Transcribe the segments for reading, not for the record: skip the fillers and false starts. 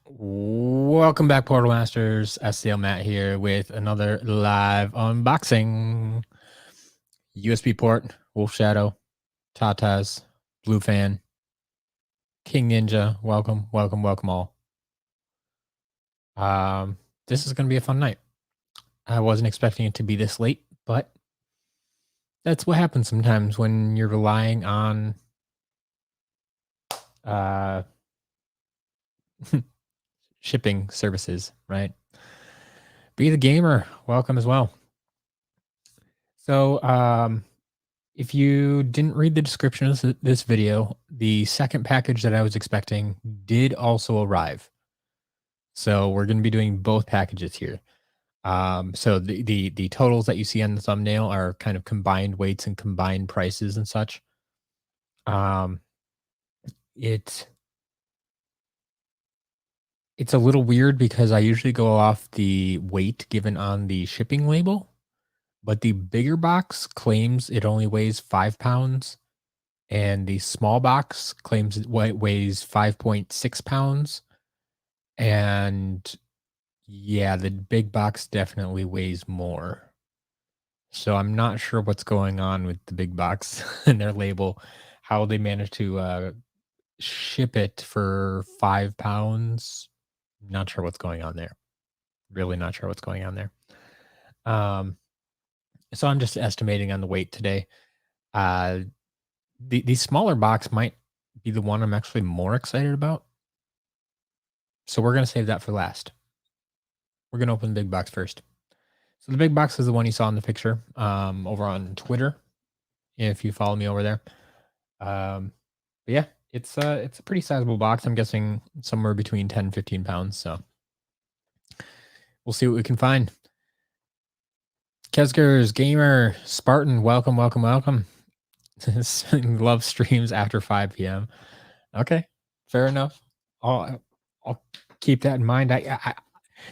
Welcome back, Portal Masters. SCL Matt here with another live unboxing. USB port, Wolf Shadow, Tatas, Blue Fan, King Ninja. Welcome, welcome, welcome all. This is going to be a fun night. I wasn't expecting it to be this late, but that's what happens sometimes when you're relying on shipping services, right? Be the Gamer, welcome as well. So, if you didn't read the description of this video, the second package that I was expecting did also arrive. So we're going to be doing both packages here. So the totals that you see on the thumbnail are kind of combined weights and combined prices and such. Um, it's a little weird because I usually go off the weight given on the shipping label, but the bigger box claims it only weighs 5 pounds, and the small box claims it weighs 5.6 pounds. And yeah, the big box definitely weighs more. So I'm not sure what's going on with the big box and their label, how they managed to ship it for 5 pounds. Not sure what's going on there. Really not sure what's going on there. Um, so I'm just estimating on the weight today. Uh, the smaller box might be the one I'm actually more excited about. So we're gonna save that for last. We're gonna open the big box first. So the big box is the one you saw in the picture over on Twitter, if you follow me over there. But yeah, it's a pretty sizable box. I'm guessing somewhere between 10 and 15 pounds. So we'll see what we can find. Kezger's Gamer Spartan, welcome, welcome, welcome. Love streams after 5 p.m. Okay, fair enough. I'll keep that in mind.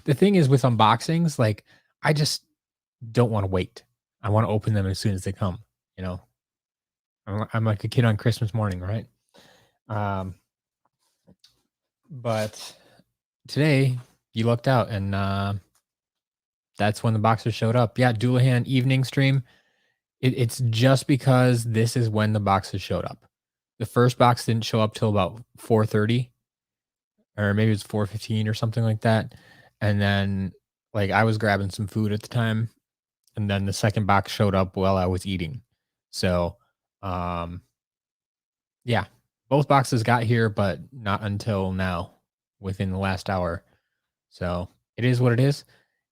The thing is with unboxings, like I just don't want to wait. I want to open them as soon as they come. You know, I'm like a kid on Christmas morning, right? But today you lucked out, and that's when the boxers showed up. Yeah, Doulahan evening stream. It's just because this is when the boxes showed up. The first box didn't show up till about 4:30, or maybe it's 4:15 or something like that. And then, like, I was grabbing some food at the time, and then the second box showed up while I was eating. So, um, yeah, both boxes got here, but not until now, within the last hour. So it is what it is.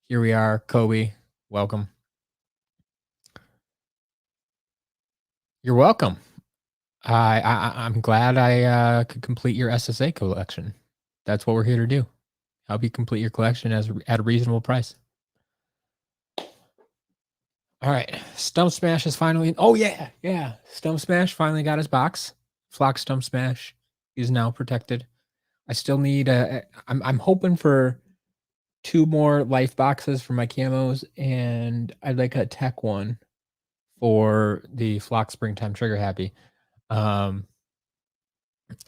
Here we are, Kobe. Welcome. You're welcome. I'm glad I could complete your SSA collection. That's what we're here to do. Help you complete your collection at a reasonable price. All right, Stump Smash is finally. Oh yeah. Stump Smash finally got his box. Flock Stump Smash is now protected. I still need. I'm hoping for 2 more life boxes for my camos, and I'd like a tech one for the Flock Springtime Trigger Happy. Um,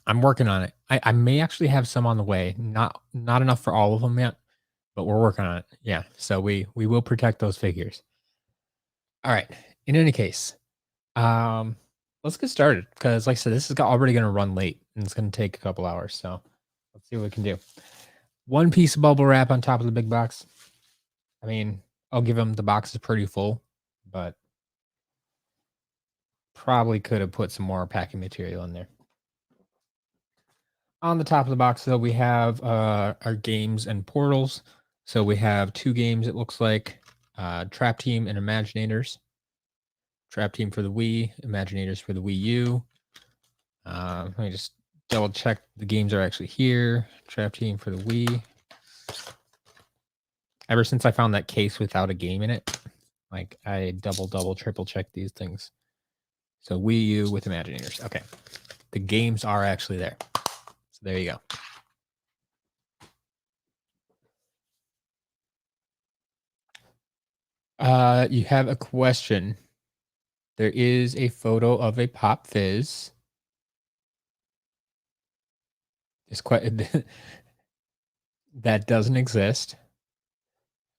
I'm working on it. I may actually have some on the way. Not enough for all of them yet, but we're working on it. Yeah, so we will protect those figures. All right. In any case, um, let's get started because, like I said, this is already going to run late and it's going to take a couple hours. So let's see what we can do. One piece of bubble wrap on top of the big box. I mean, I'll give them the box is pretty full, but probably could have put some more packing material in there. On the top of the box, though, we have our games and portals. So we have 2 games, it looks like, Trap Team and Imaginators. Trap Team for the Wii, Imaginators for the Wii U. Let me just double check the games are actually here. Trap Team for the Wii. Ever since I found that case without a game in it, like I double, triple check these things. So Wii U with Imaginators. Okay. The games are actually there. So there you go. You have a question. There is a photo of a Pop Fizz. It's quite that doesn't exist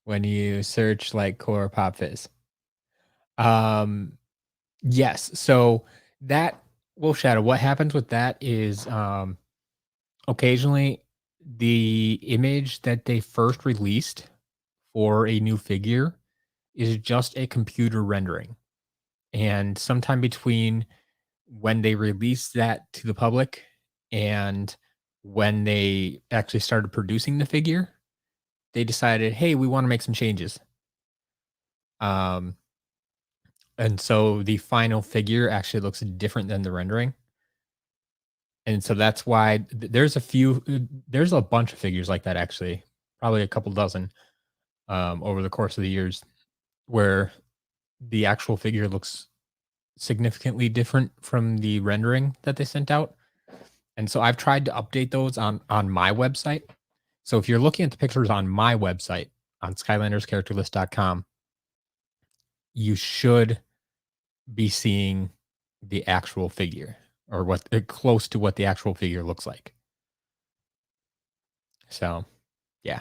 when you search like Core Pop Fizz. Um, yes. So that Wolf Shadow, what happens with that is occasionally the image that they first released for a new figure is just a computer rendering. And sometime between when they released that to the public and when they actually started producing the figure, they decided, hey, we want to make some changes. Um, and so the final figure actually looks different than the rendering. And so that's why there's a bunch of figures like that actually, probably a couple dozen over the course of the years where the actual figure looks significantly different from the rendering that they sent out. And so I've tried to update those on my website. So if you're looking at the pictures on my website on skylanderscharacterlist.com, you should be seeing the actual figure or what close to what the actual figure looks like. So, yeah.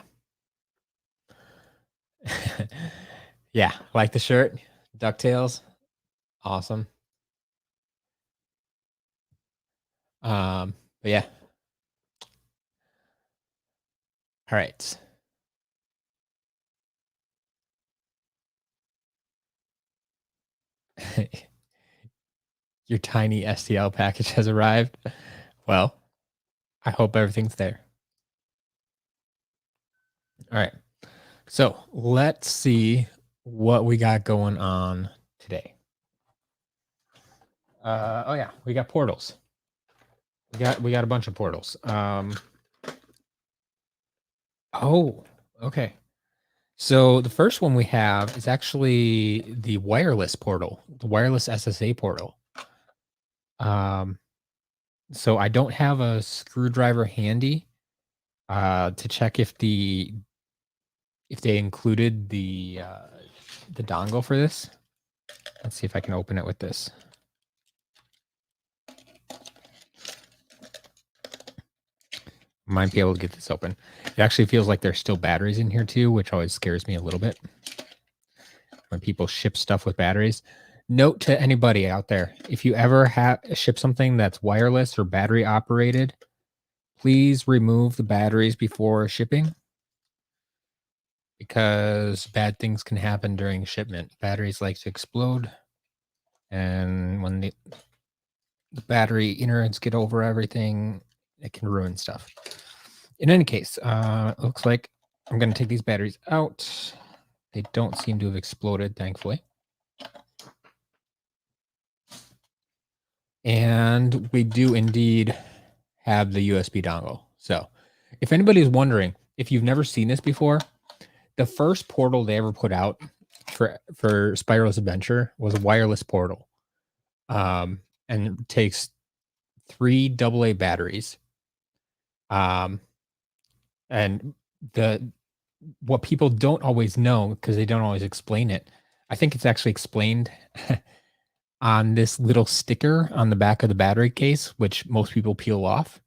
Yeah, like the shirt, DuckTales, awesome. But yeah. All right. Your tiny STL package has arrived. Well, I hope everything's there. All right. So let's see what we got going on today. Oh yeah, we got portals. We got a bunch of portals. Oh, okay. So the first one we have is actually the wireless portal, the wireless SSA portal. Um, so I don't have a screwdriver handy to check if they included the dongle for this. Let's see if I can open it with this. Might be able to get this open. It actually feels like there's still batteries in here too, which always scares me a little bit when people ship stuff with batteries. Note to anybody out there, if you ever ship something that's wireless or battery operated, please remove the batteries before shipping because bad things can happen during shipment. Batteries like to explode, and when the battery innards get over everything, it can ruin stuff. In any case, it looks like I'm going to take these batteries out. They don't seem to have exploded, thankfully. And we do indeed have the USB dongle. So if anybody's wondering, if you've never seen this before, the first portal they ever put out for Spyro's Adventure was a wireless portal. And it takes 3 AA batteries. And what people don't always know because they don't always explain it. I think it's actually explained on this little sticker on the back of the battery case, which most people peel off.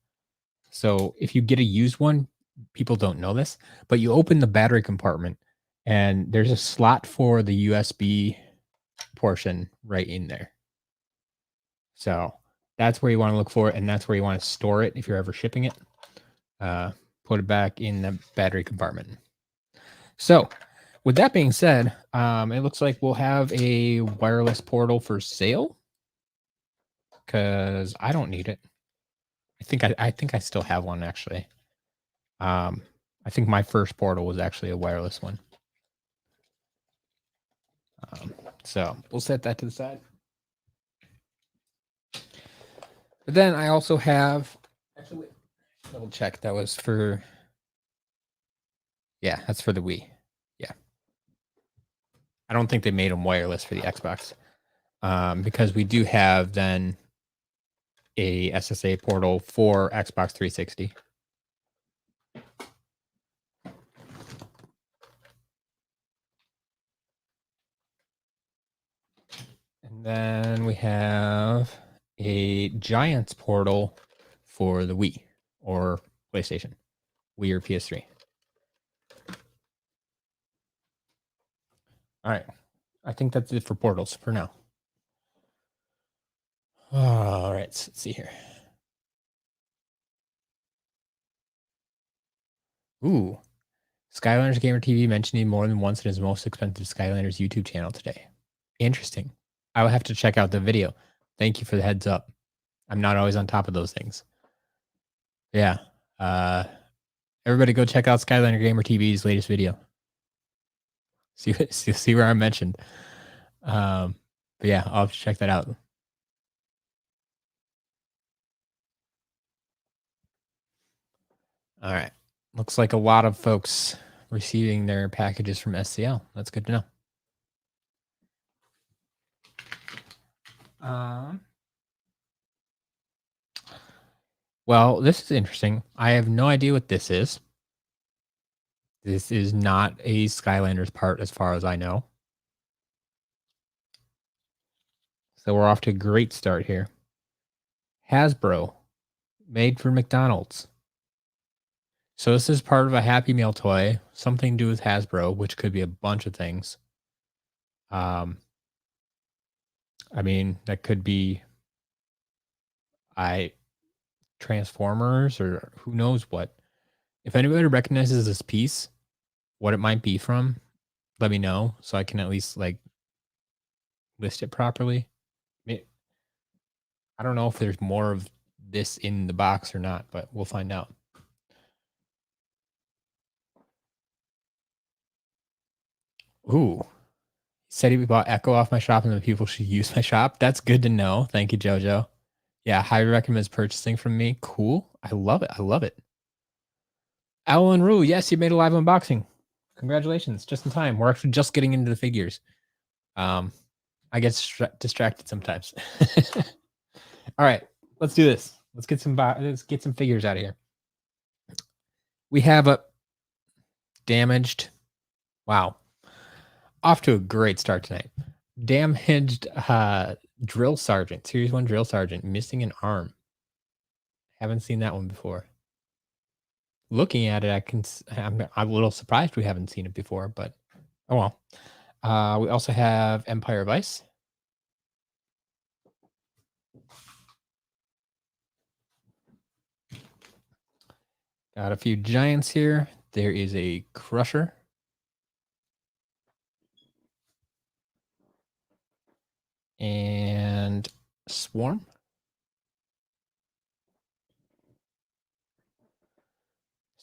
So if you get a used one, people don't know this, but you open the battery compartment and there's a slot for the USB portion right in there. So that's where you want to look for it, and that's where you want to store it if you're ever shipping it. Put it back in the battery compartment. So with that being said, it looks like we'll have a wireless portal for sale because I don't need it. I think I still have one actually. I think my first portal was actually a wireless one. So we'll set that to the side. But then I also have actually double check that was for that's for the Wii. Yeah. I don't think they made them wireless for the Xbox. Because we do have then a SSA portal for Xbox 360. And then we have a Giants portal for the Wii or PlayStation, Wii or PS3. All right. I think that's it for portals for now. All right. Let's see here. Ooh. Skylanders Gamer TV mentioned him more than once in his most expensive Skylanders YouTube channel today. Interesting. I will have to check out the video. Thank you for the heads up. I'm not always on top of those things. Yeah. Everybody go check out Skylander Gamer TV's latest video. See where I'm mentioned. But yeah, I'll have to check that out. All right. Looks like a lot of folks receiving their packages from SCL. That's good to know. Well, this is interesting. I have no idea what this is. This is not a Skylanders part as far as I know. So we're off to a great start here. Hasbro, made for McDonald's. So this is part of a Happy Meal toy, something to do with Hasbro, which could be a bunch of things. I mean, that could be Transformers or who knows what. If anybody recognizes this piece, what it might be from, let me know so I can at least like list it properly. I don't know if there's more of this in the box or not, but we'll find out. Ooh. He said he bought Echo off my shop and the people should use my shop. That's good to know. Thank you, Jojo. Yeah, highly recommends purchasing from me. Cool. I love it. I love it. Alan Rue, yes, you made a live unboxing. Congratulations. Just in time. We're actually just getting into the figures. I get distracted sometimes. All right, let's do this. Let's get some figures out of here. We have a damaged. Wow. Off to a great start tonight. Damaged drill sergeant, series 1 drill sergeant, missing an arm. Haven't seen that one before. Looking at it, I'm a little surprised we haven't seen it before, but oh well. We also have Empire of Ice. Got a few giants here. There is a Crusher. And Swarm.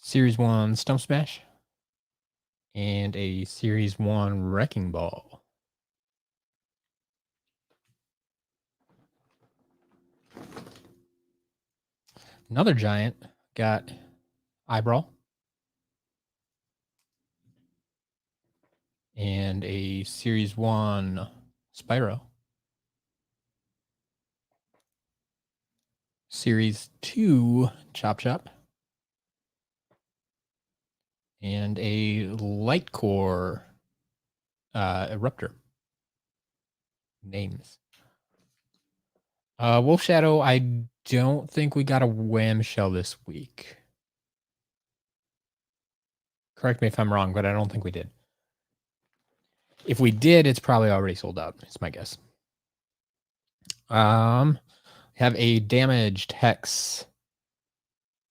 Series 1 Stump Smash. And a Series 1 Wrecking Ball. Another giant got Eyebrow. And a Series 1 Spyro. Series 2 Chop Chop. And a Light Core Eruptor. Names. Wolf Shadow, I don't think we got a Wham Shell this week. Correct me if I'm wrong, but I don't think we did. If we did, it's probably already sold out. It's my guess. Have a damaged Hex.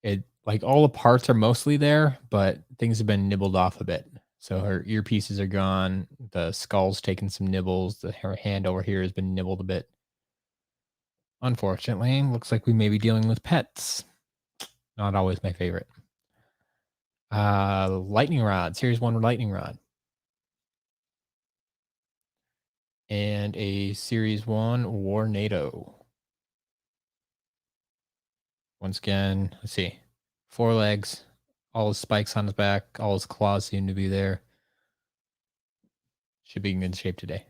It like all the parts are mostly there, but things have been nibbled off a bit. So her earpieces are gone. The skull's taken some nibbles. Her hand over here has been nibbled a bit. Unfortunately, looks like we may be dealing with pets. Not always my favorite. Lightning Rod, Series 1 Lightning Rod. And a Series 1 Warnado. Once again, let's see. 4 legs, all his spikes on his back, all his claws seem to be there. Should be in good shape today.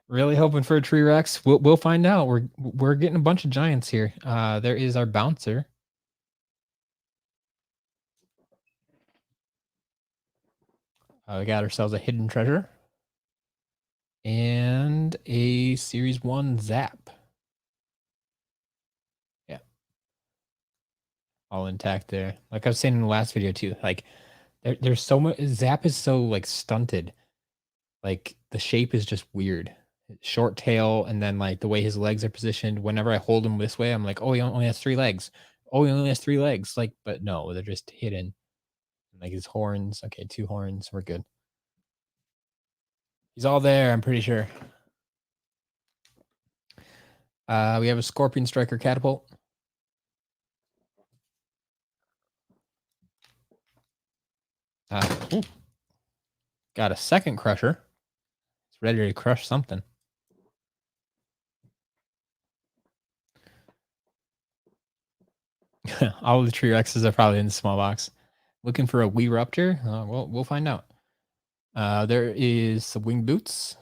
Really hoping for a Tree Rex. We'll find out. We're getting a bunch of giants here. There is our bouncer. We got ourselves a hidden treasure. And a Series 1 Zap. Yeah. all intact there. Like I was saying in the last video too, like there's so much. Zap is so like stunted. Like the shape is just weird. Short tail, and then like the way his legs are positioned. Whenever I hold him this way, I'm like, oh, he only has 3 legs. Oh, he only has 3 legs. Like, but no, they're just hidden. Like his horns. Okay, 2 horns. We're good. He's all there. I'm pretty sure. We have a Scorpion Striker Catapult. Ooh. Got a second Crusher. It's ready to crush something. All the Tree Rexes are probably in the small box. Looking for a Wee Rupture? Well, we'll find out. There is some Wing Boots.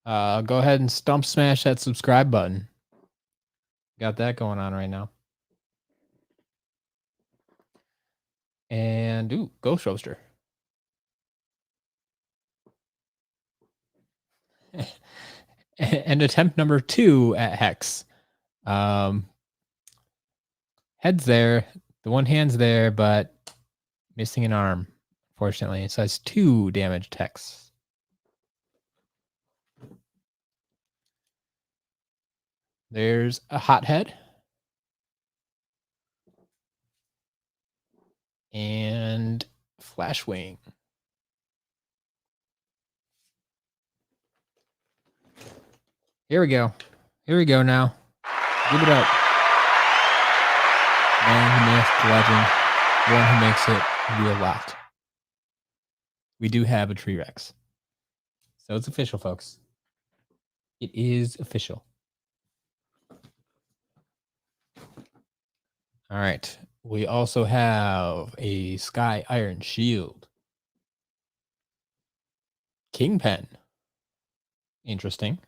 Go ahead and stump smash that subscribe button. Got that going on right now. And ooh, Ghost Roaster. And attempt number 2 at Hex. Head's there. The one hand's there, but missing an arm, fortunately. So it's 2 damaged Hex. There's a Hothead. And Flashwing. Here we go. Here we go now. Give it up. Man who makes the legend. The one who makes it real lot. We do have a Tree Rex. So it's official, folks. It is official. All right. We also have a Sky Iron Shield. Kingpen. Interesting.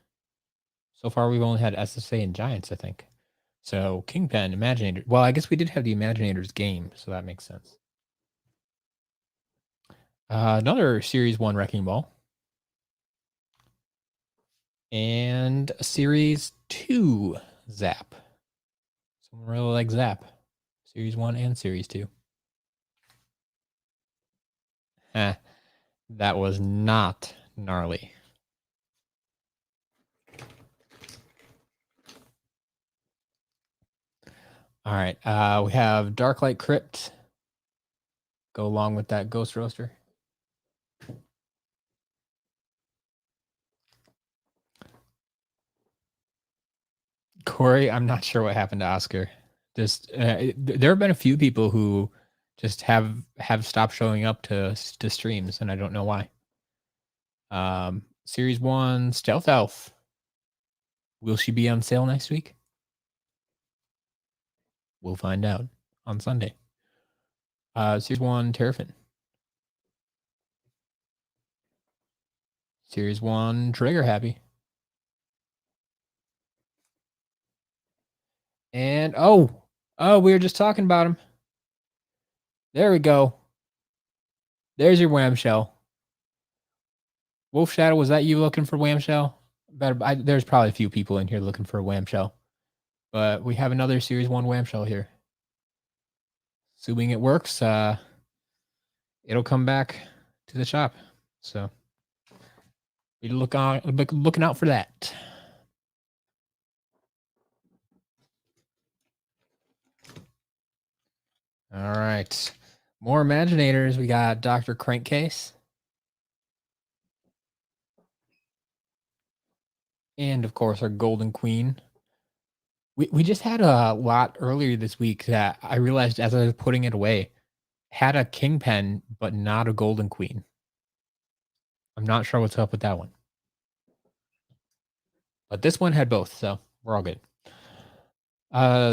So far, we've only had SSA and Giants, I think. So Kingpen, Imaginator. Well, I guess we did have the Imaginators game, so that makes sense. Another Series 1 Wrecking Ball. And a Series 2 Zap. Someone really like Zap. Series 1 and Series 2. That was not gnarly. All right. We have Darklight Crypt. Go along with that Ghost Roaster. Corey, I'm not sure what happened to Oscar. Just there have been a few people who just have stopped showing up to streams, and I don't know why. Series 1 Stealth Elf. Will she be on sale next week? We'll find out on Sunday. Series 1 Terrafin. Series 1 Trigger Happy. And oh, we were just talking about him. There we go. There's your Wham Shell. Wolf Shadow, was that you looking for Wham Shell? There's probably a few people in here looking for a Wham Shell. But we have another Series 1 Wham Shell here. Assuming it works, it'll come back to the shop. So be looking out for that. All right. More Imaginators. We got Dr. Crankcase. And of course our Golden Queen. We just had a lot earlier this week that I realized as I was putting it away, had a Kingpen, but not a Golden Queen. I'm not sure what's up with that one. But this one had both, so we're all good.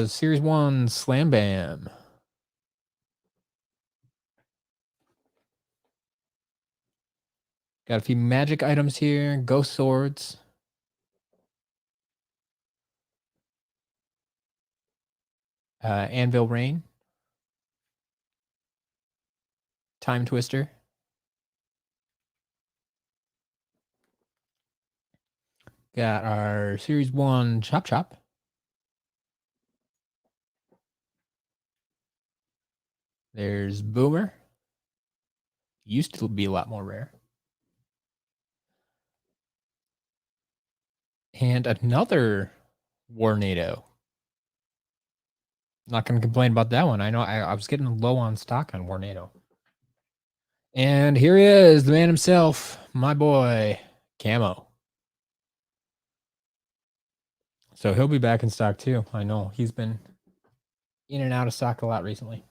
Series 1 Slam Bam. Got a few magic items here. Ghost Swords. Anvil Rain. Time Twister. Got our Series 1 Chop Chop. There's Boomer. Used to be a lot more rare. And another Warnado. Not going to complain about that one. I know I was getting low on stock on Warnado. And here he is, the man himself, my boy, Camo. So he'll be back in stock too. I know he's been in and out of stock a lot recently.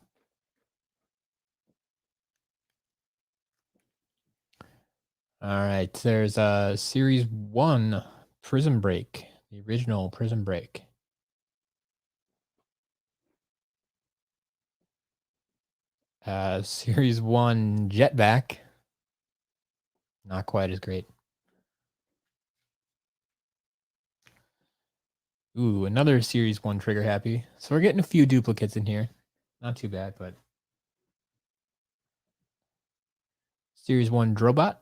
All right, there's Series 1 Prism Break, the original Prism Break. Series 1 Jetback, not quite as great. Ooh, another Series 1 Trigger Happy. So we're getting a few duplicates in here. Not too bad, but... Series 1 Drobot.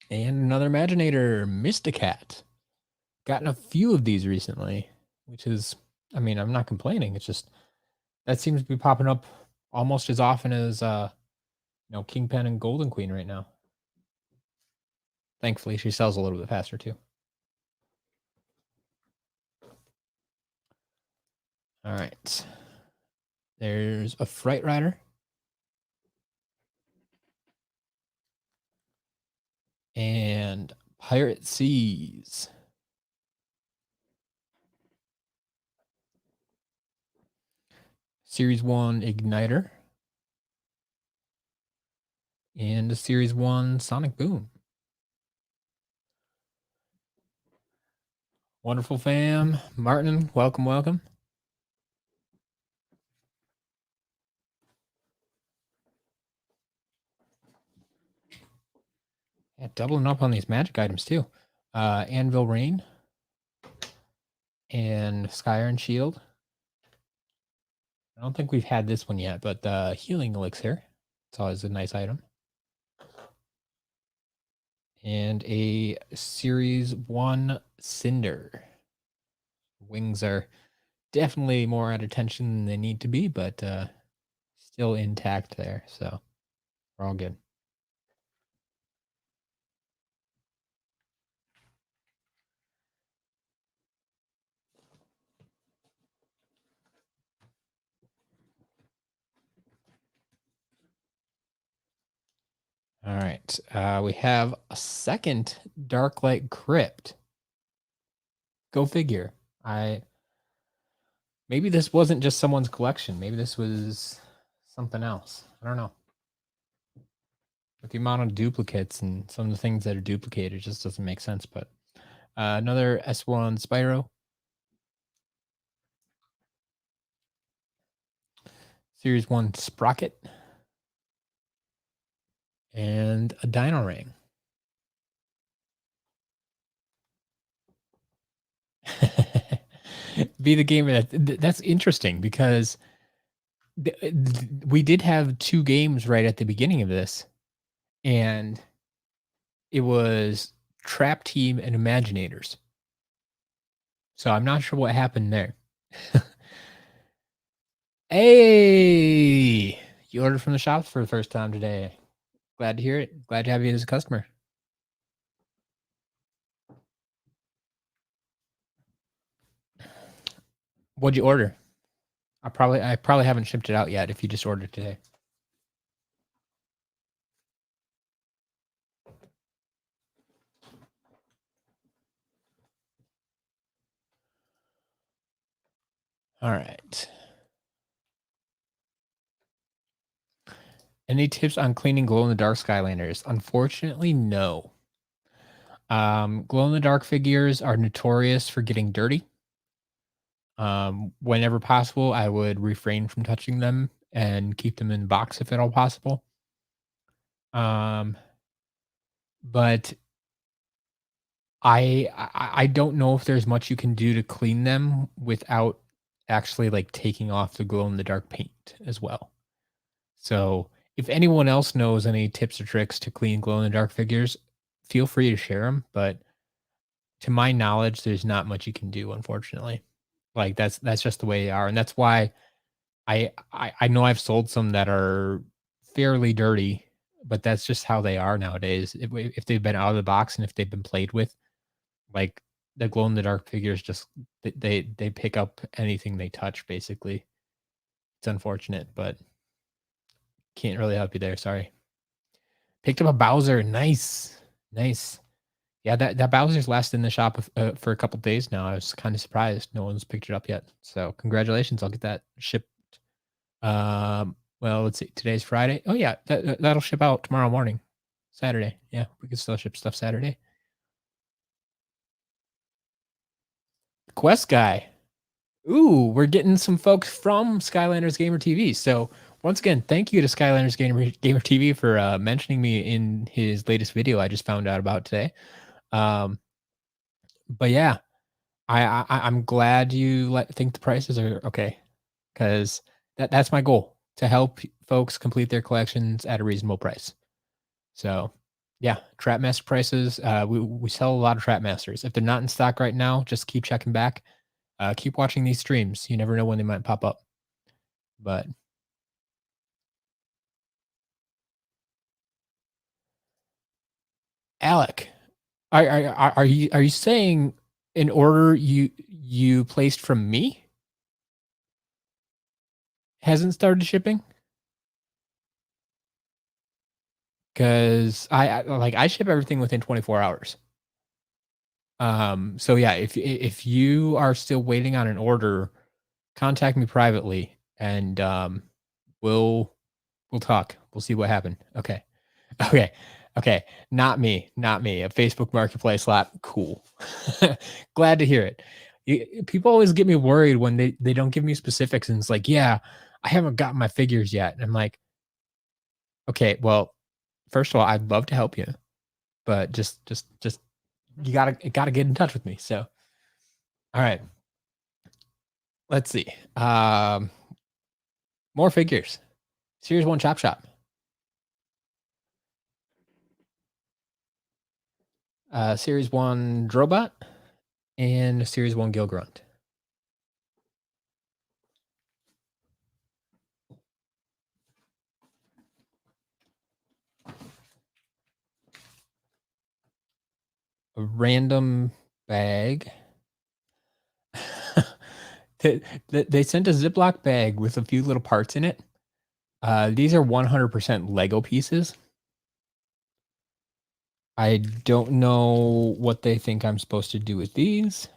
And another Imaginator, Mysticat. Gotten a few of these recently, which is, I mean, I'm not complaining. It's just, that seems to be popping up almost as often as, Kingpin and Golden Queen right now. Thankfully, she sells a little bit faster too. All right. There's a Fright Rider. And Pirate Seas. Series 1 Igniter. And a Series 1 Sonic Boom. Wonderful fam. Martin, welcome, welcome. Yeah, doubling up on these magic items too. Anvil Rain and Sky Iron Shield. I don't think we've had this one yet, but the Healing Elixir. It's always a nice item. And a Series 1 Cinder. Wings are definitely more out of tension than they need to be, but still intact there. So we're all good. All right. We have a second Darklight Crypt. Go figure. Maybe this wasn't just someone's collection. Maybe this was something else. I don't know. With the amount of duplicates and some of the things that are duplicated, it just doesn't make sense. But another S1 Spyro. Series 1 Sprocket. And a Dino Ring. Be the gamer. That's interesting because we did have two games right at the beginning of this. And it was Trap Team and Imaginators. So I'm not sure what happened there. Hey, you ordered from the shops for the first time today. Glad to hear it. Glad to have you as a customer. What'd you order? I probably haven't shipped it out yet if you just ordered today. All right. Any tips on cleaning glow-in-the-dark Skylanders? Unfortunately, no. Glow-in-the-dark figures are notorious for getting dirty. Whenever possible, I would refrain from touching them and keep them in the box if at all possible. But I don't know if there's much you can do to clean them without actually like taking off the glow in the dark paint as well. So if anyone else knows any tips or tricks to clean glow in the dark figures, feel free to share them. But to my knowledge, there's not much you can do, unfortunately. Like that's just the way they are, and that's why I know I've sold some that are fairly dirty, but that's just how they are nowadays. If they've been out of the box and if they've been played with, like the glow in the dark figures, just they pick up anything they touch. Basically, it's unfortunate, but can't really help you there. Sorry. Picked up a Bowser. Nice, nice. Yeah, that Bowser's lasted in the shop for a couple days now. I was kind of surprised no one's picked it up yet. So congratulations! I'll get that shipped. Well, let's see. Today's Friday. Oh yeah, that'll ship out tomorrow morning, Saturday. Yeah, we can still ship stuff Saturday. Quest guy. Ooh, we're getting some folks from Skylanders Gamer TV. So once again, thank you to Skylanders Gamer TV for mentioning me in his latest video I just found out about today. Um, but yeah, I'm glad you think the prices are okay, because that's my goal, to help folks complete their collections at a reasonable price. So yeah, Trap Master prices. We sell a lot of Trap Masters. If they're not in stock right now, just keep checking back. Keep watching these streams. You never know when they might pop up. But Alec, are you saying an order you placed from me hasn't started shipping? Because I ship everything within 24 hours. So yeah, if you are still waiting on an order, contact me privately, and we'll talk. We'll see what happened. Okay. Okay. Okay. Not me. Not me. A Facebook Marketplace lot. Cool. Glad to hear it. People always get me worried when they don't give me specifics, and it's like, yeah, I haven't gotten my figures yet. And I'm like, okay, well, first of all, I'd love to help you, but just you gotta get in touch with me. So, all right, let's see. More figures. Series One Chop Shop. Series One Drobot and Series One Gilgrunt. A random bag. They sent a Ziploc bag with a few little parts in it. These are 100% Lego pieces. I don't know what they think I'm supposed to do with these,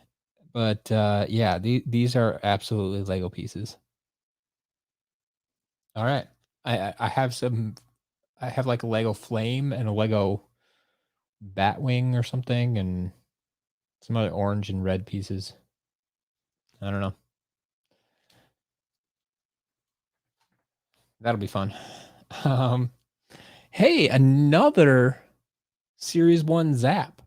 but yeah, these are absolutely Lego pieces. All right, I have some. I have like a Lego flame and a Lego Batwing or something, and some other orange and red pieces. I don't know. That'll be fun. Um, hey, another Series 1 Zap.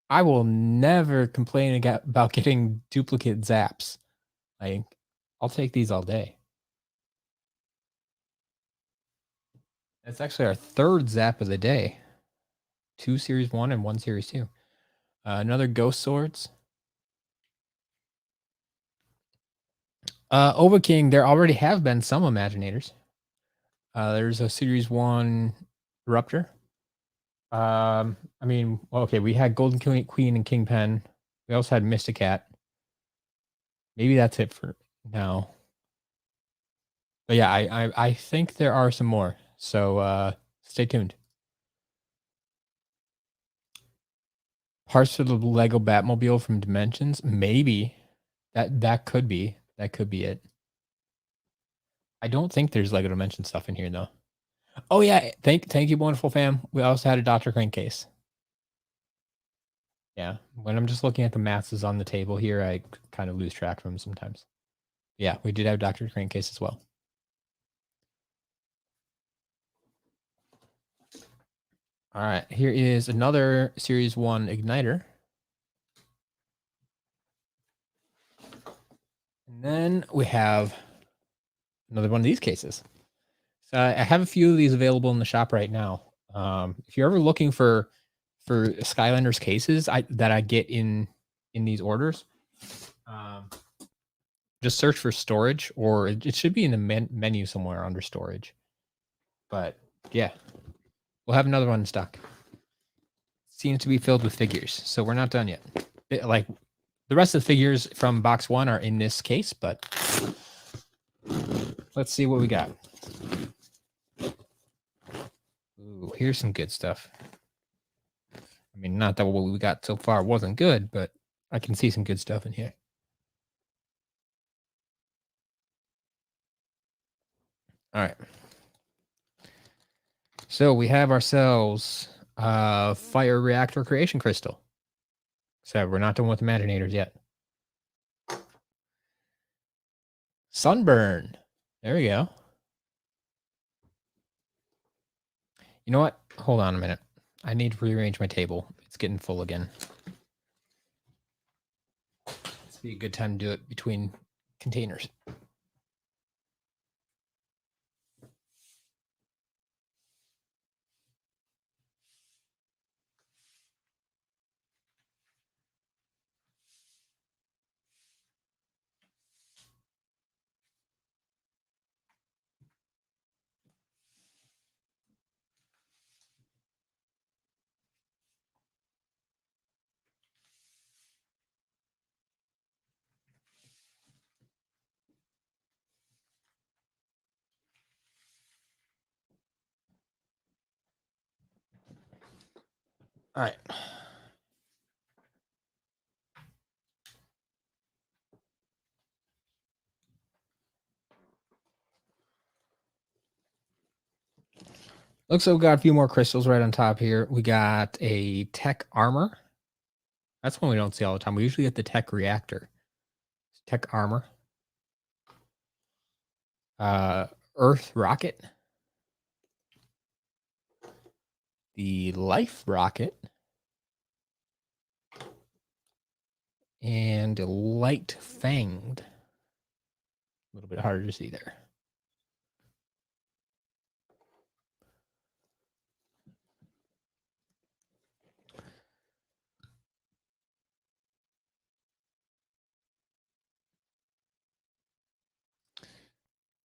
I will never complain about getting duplicate Zaps. Like, I'll take these all day. That's actually our third Zap of the day. 2 Series 1 and 1 Series 2. Another Ghost Swords. Ova King, there already have been some Imaginators. There's a Series 1 Ruptor. I mean, well, okay, we had Golden Queen and Kingpin. We also had Mysticat. Maybe that's it for now. But yeah, I think there are some more. So stay tuned. Parts of the Lego Batmobile from Dimensions? Maybe. That could be. That could be it. I don't think there's Lego Dimension stuff in here though. Oh yeah, thank you, wonderful fam. We also had a Dr. Crankcase. Yeah, when I'm just looking at the masses on the table here, I kind of lose track of them sometimes. Yeah, we did have Dr. Crankcase as well. All right, here is another Series 1 Igniter. And then we have another one of these cases. So I have a few of these available in the shop right now. If you're ever looking for Skylanders cases that I get in these orders, just search for storage, or it should be in the menu somewhere under storage. But yeah, we'll have another one in stock. Seems to be filled with figures, so we're not done yet. Like the rest of the figures from box 1 are in this case, but let's see what we got. Ooh, here's some good stuff. I mean, not that what we got so far wasn't good, but I can see some good stuff in here. All right. So we have ourselves fire reactor creation crystal. So we're not done with imaginators yet. Sunburn. There we go. You know what? Hold on a minute. I need to rearrange my table. It's getting full again. This would be a good time to do it between containers. All right. Looks like we got a few more crystals right on top here. We got a tech armor. That's one we don't see all the time. We usually get the tech reactor. Tech armor. Earth rocket. The life rocket. And light fanged. A little bit harder to see there.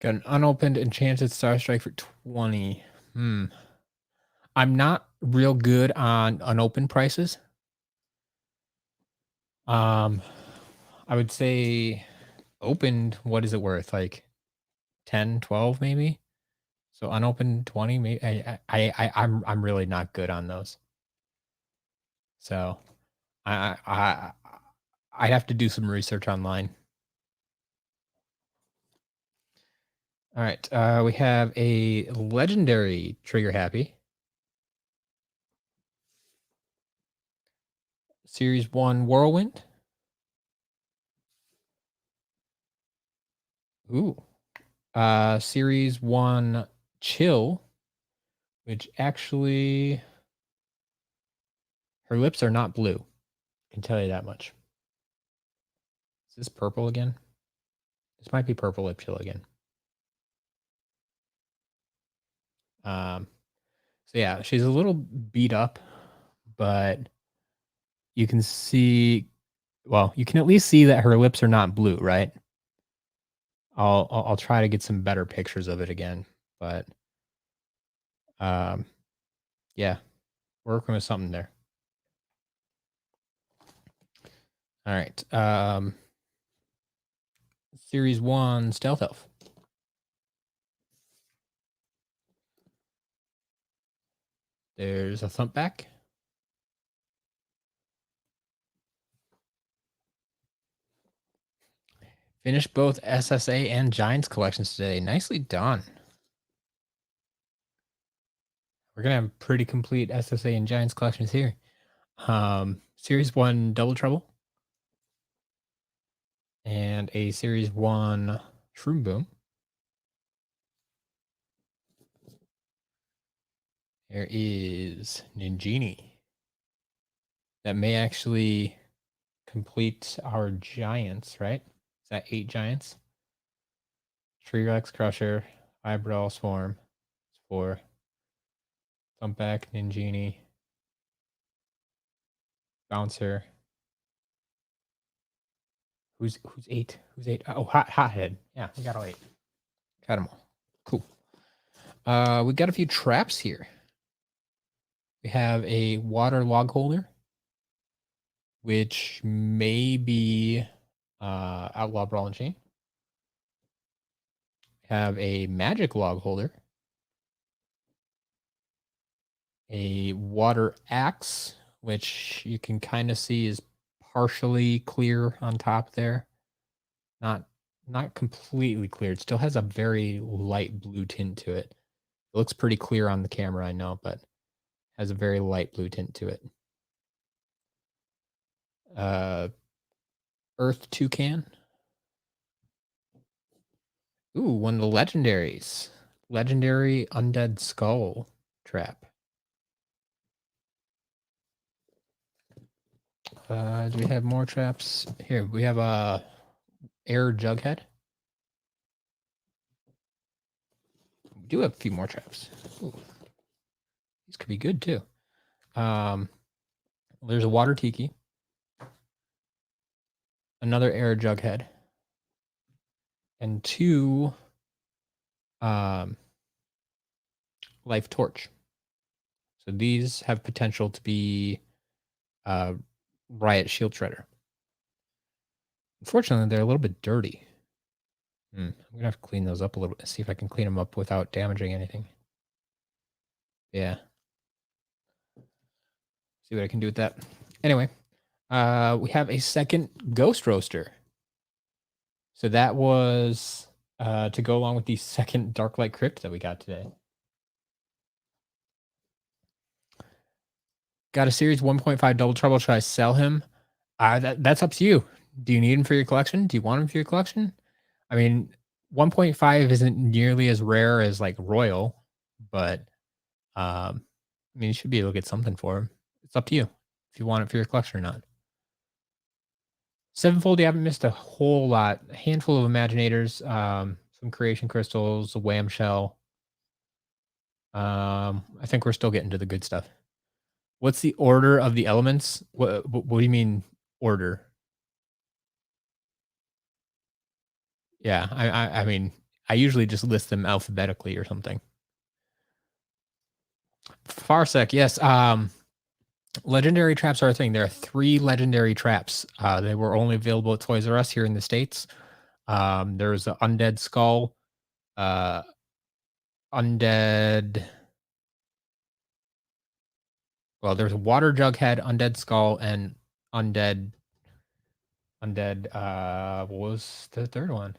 Got an unopened enchanted star strike for 20. I'm not real good on unopened prices. I would say opened, what is it worth? Like 10, 12 maybe? So unopened 20, maybe. I'm really not good on those. So I'd have to do some research online. All right, we have a legendary Trigger Happy. Series 1 Whirlwind. Ooh. Series 1 Chill, which actually her lips are not blue. I can tell you that much. Is this purple again? This might be purple lip chill again. So yeah, she's a little beat up, but you can see, well, you can at least see that her lips are not blue, right? I'll try to get some better pictures of it again, but yeah, we're working with something there. All right. Series 1 Stealth Elf. There's a thump back. Finished both SSA and Giants collections today. Nicely done. We're gonna have pretty complete SSA and Giants collections here. Series 1 Double Trouble. And a Series 1 Shroom Boom. There is Ninjini. That may actually complete our Giants, right? Is that 8 Giants? Tree Rex Crusher, Eyebrow Swarm. It's 4. Thumpback, Ninjini. Bouncer. Who's 8? Who's 8? Oh, Hothead. Yeah, we got all 8. Got them all. Cool. We got a few traps here. We have a water log holder, which may be Outlaw Brawl and Chain. Have a magic log holder, a water axe, which you can kind of see is partially clear on top there. Not completely clear. It still has a very light blue tint to it. It looks pretty clear on the camera, I know, but has a very light blue tint to it. Earth Toucan. Ooh, one of the legendaries. Legendary Undead Skull trap. Do we have more traps? Here, we have a air jughead. We do have a few more traps. Ooh. These could be good too. There's a water tiki. Another air jughead. And 2 life torch. So these have potential to be riot shield shredder. Unfortunately, they're a little bit dirty. I'm gonna have to clean those up a little bit. See if I can clean them up without damaging anything. Yeah. See what I can do with that. Anyway, we have a second ghost roaster. So that was to go along with the second Darklight Crypt that we got today. Got a series 1.5 Double Trouble. Should I sell him? That's up to you. Do you need him for your collection? Do you want him for your collection? I mean, 1.5 isn't nearly as rare as like Royal, but I mean, you should be able to get something for him. It's up to you if you want it for your collection or not. Sevenfold, you haven't missed a whole lot. A handful of Imaginators, some Creation Crystals, a Wham Shell. I think we're still getting to the good stuff. What's the order of the elements? What do you mean order? Yeah, I mean, I usually just list them alphabetically or something. Farsec, yes. Legendary traps are a thing. There are 3 legendary traps. They were only available at Toys R Us here in the States. There's an Undead Skull, Undead. Well, there's a Water Jughead, Undead Skull, and Undead. What was the third one?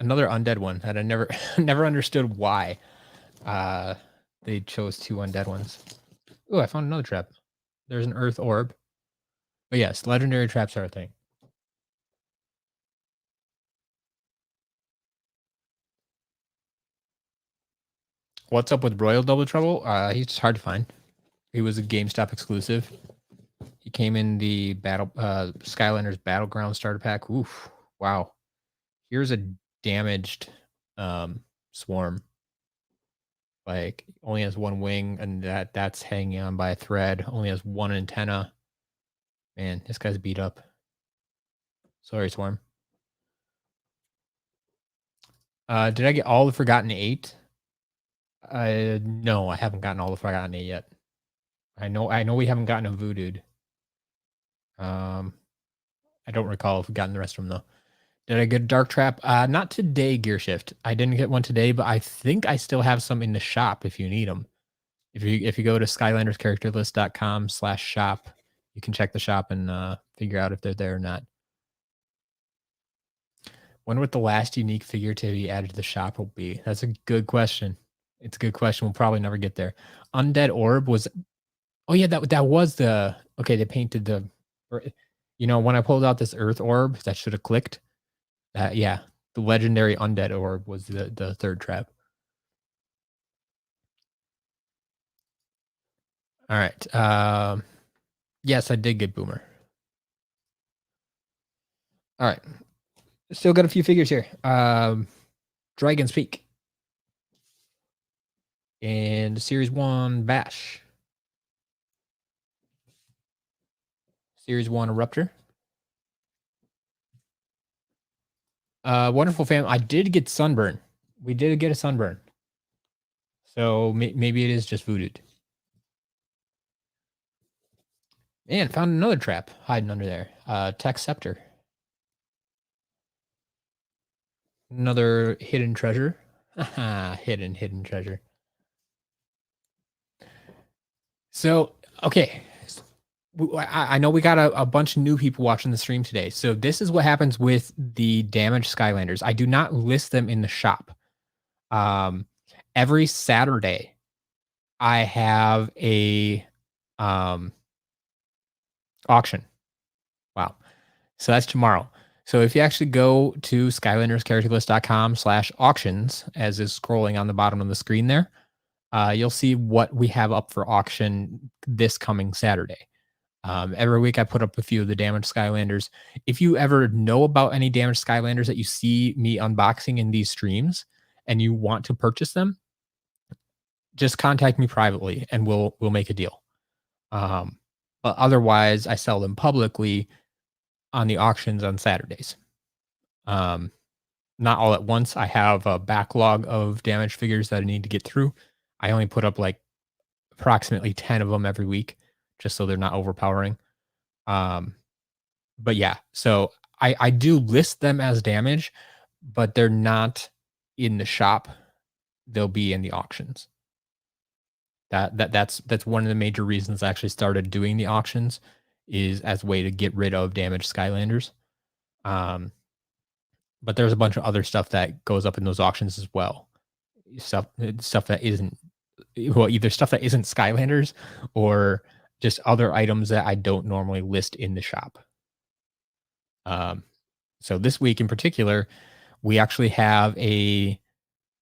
Another undead one that I never understood why they chose 2 undead ones. Oh, I found another trap. There's an earth orb. But yes, legendary traps are a thing. What's up with Royal Double Trouble? He's just hard to find. He was a GameStop exclusive. He came in the Skylanders Battleground starter pack. Oof. Wow. Here's a damaged swarm. Like only has 1 wing, and that's hanging on by a thread. Only has 1 antenna. Man, this guy's beat up. Sorry, swarm. Did I get all the Forgotten 8? No, I haven't gotten all the Forgotten 8 yet. I know we haven't gotten a voodooed. I don't recall if we've gotten the rest of them though. Did I get a Dark Trap? Not today, Gear Shift. I didn't get one today, but I think I still have some in the shop if you need them. If you go to SkylandersCharacterList.com/shop, you can check the shop and figure out if they're there or not. Wonder what the last unique figure to be added to the shop will be. That's a good question. It's a good question. We'll probably never get there. Undead Orb was. Oh yeah, that was the. Okay, they painted the. You know, when I pulled out this Earth Orb, that should have clicked. Yeah, the legendary Undead Orb was the third trap. All right. Yes, I did get Boomer. All right. Still got a few figures here. Dragon's Peak. And Series 1 Bash. Series 1 Eruptor. Wonderful fam. I did get sunburn. We did get a sunburn. So maybe it is just voodooed. And found another trap hiding under there. Tech Scepter. Another hidden treasure. Hidden treasure. So, okay. I know we got a bunch of new people watching the stream today. So this is what happens with the damaged Skylanders. I do not list them in the shop. Every Saturday, I have a auction. Wow. So that's tomorrow. So if you actually go to skylanderscharacterlist.com/auctions, as is scrolling on the bottom of the screen there, you'll see what we have up for auction this coming Saturday. Every week I put up a few of the damaged Skylanders. If you ever know about any damaged Skylanders that you see me unboxing in these streams and you want to purchase them, just contact me privately and we'll make a deal. But otherwise, I sell them publicly on the auctions on Saturdays. Not all at once. I have a backlog of damaged figures that I need to get through. I only put up like approximately 10 of them every week, just so they're not overpowering. But yeah, so I do list them as damage, but they're not in the shop. They'll be in the auctions. That's one of the major reasons I actually started doing the auctions, is as a way to get rid of damaged Skylanders. But there's a bunch of other stuff that goes up in those auctions as well. Stuff that isn't, well, either stuff that isn't Skylanders or just other items that I don't normally list in the shop. So this week in particular, we actually have a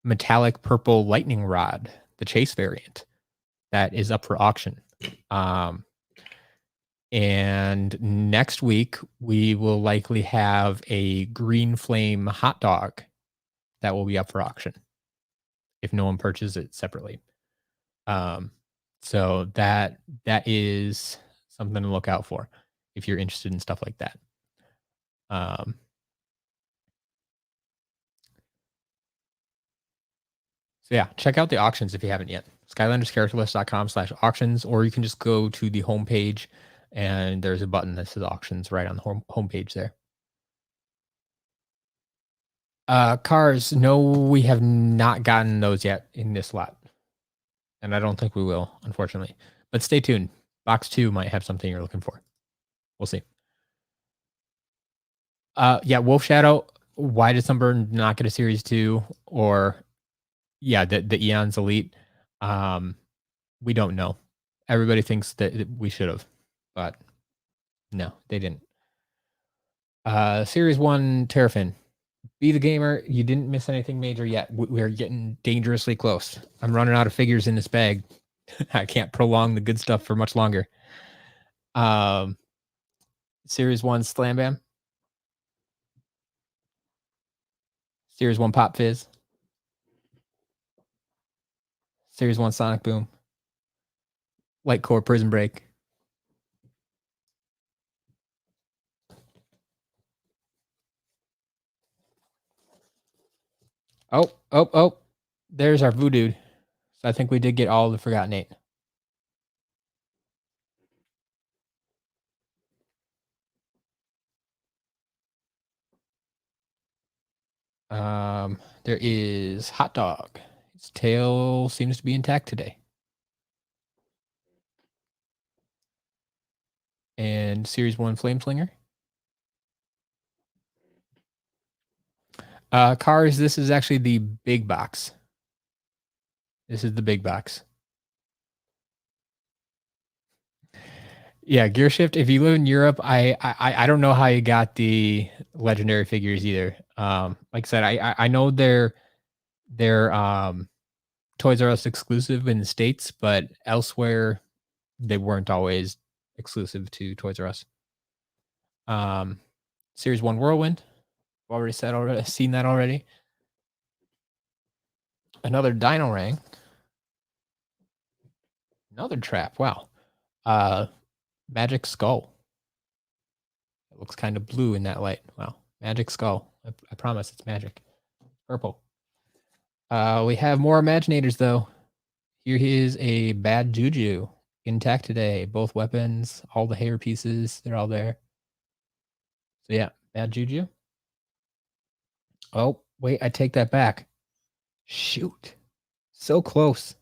metallic purple lightning rod, the chase variant, that is up for auction. And next week, we will likely have a green flame hot dog that will be up for auction if no one purchases it separately. So that is something to look out for if you're interested in stuff like that. So yeah, check out the auctions if you haven't yet. SkylandersCharacterList.com/auctions, or you can just go to the homepage and there's a button that says auctions right on the homepage there. Cars, no, we have not gotten those yet in this lot. And I don't think we will, unfortunately. But stay tuned. Box 2 might have something you're looking for. We'll see. Yeah, Wolf Shadow, why did Sunburn not get a Series 2? Or, yeah, the Eon's Elite. We don't know. Everybody thinks that we should have, but no, they didn't. Series 1 Terrafin. Be the gamer. You didn't miss anything major yet. We're getting dangerously close. I'm running out of figures in this bag. I can't prolong the good stuff for much longer. Series 1 Slam Bam. Series 1 Pop Fizz. Series 1 Sonic Boom. Light Core Prison Break. Oh. There's our Voodoo. So I think we did get all the Forgotten 8. There is Hot Dog. Its tail seems to be intact today. And Series 1 Flame Slinger. Cars, this is actually the big box. This is the big box. Yeah, Gear Shift. If you live in Europe, I don't know how you got the legendary figures either. Like I said, I know they're Toys R Us exclusive in the States, but elsewhere they weren't always exclusive to Toys R Us. Series 1 Whirlwind. Seen that already. Another Dino Rang. Another trap. Wow. Magic Skull. It looks kind of blue in that light. Well, magic skull. I promise it's magic. Purple. We have more Imaginators, though. Here is a bad Juju. Intact today. Both weapons, all the hair pieces, they're all there. So yeah, bad Juju. Oh, wait, I take that back. Shoot. So close.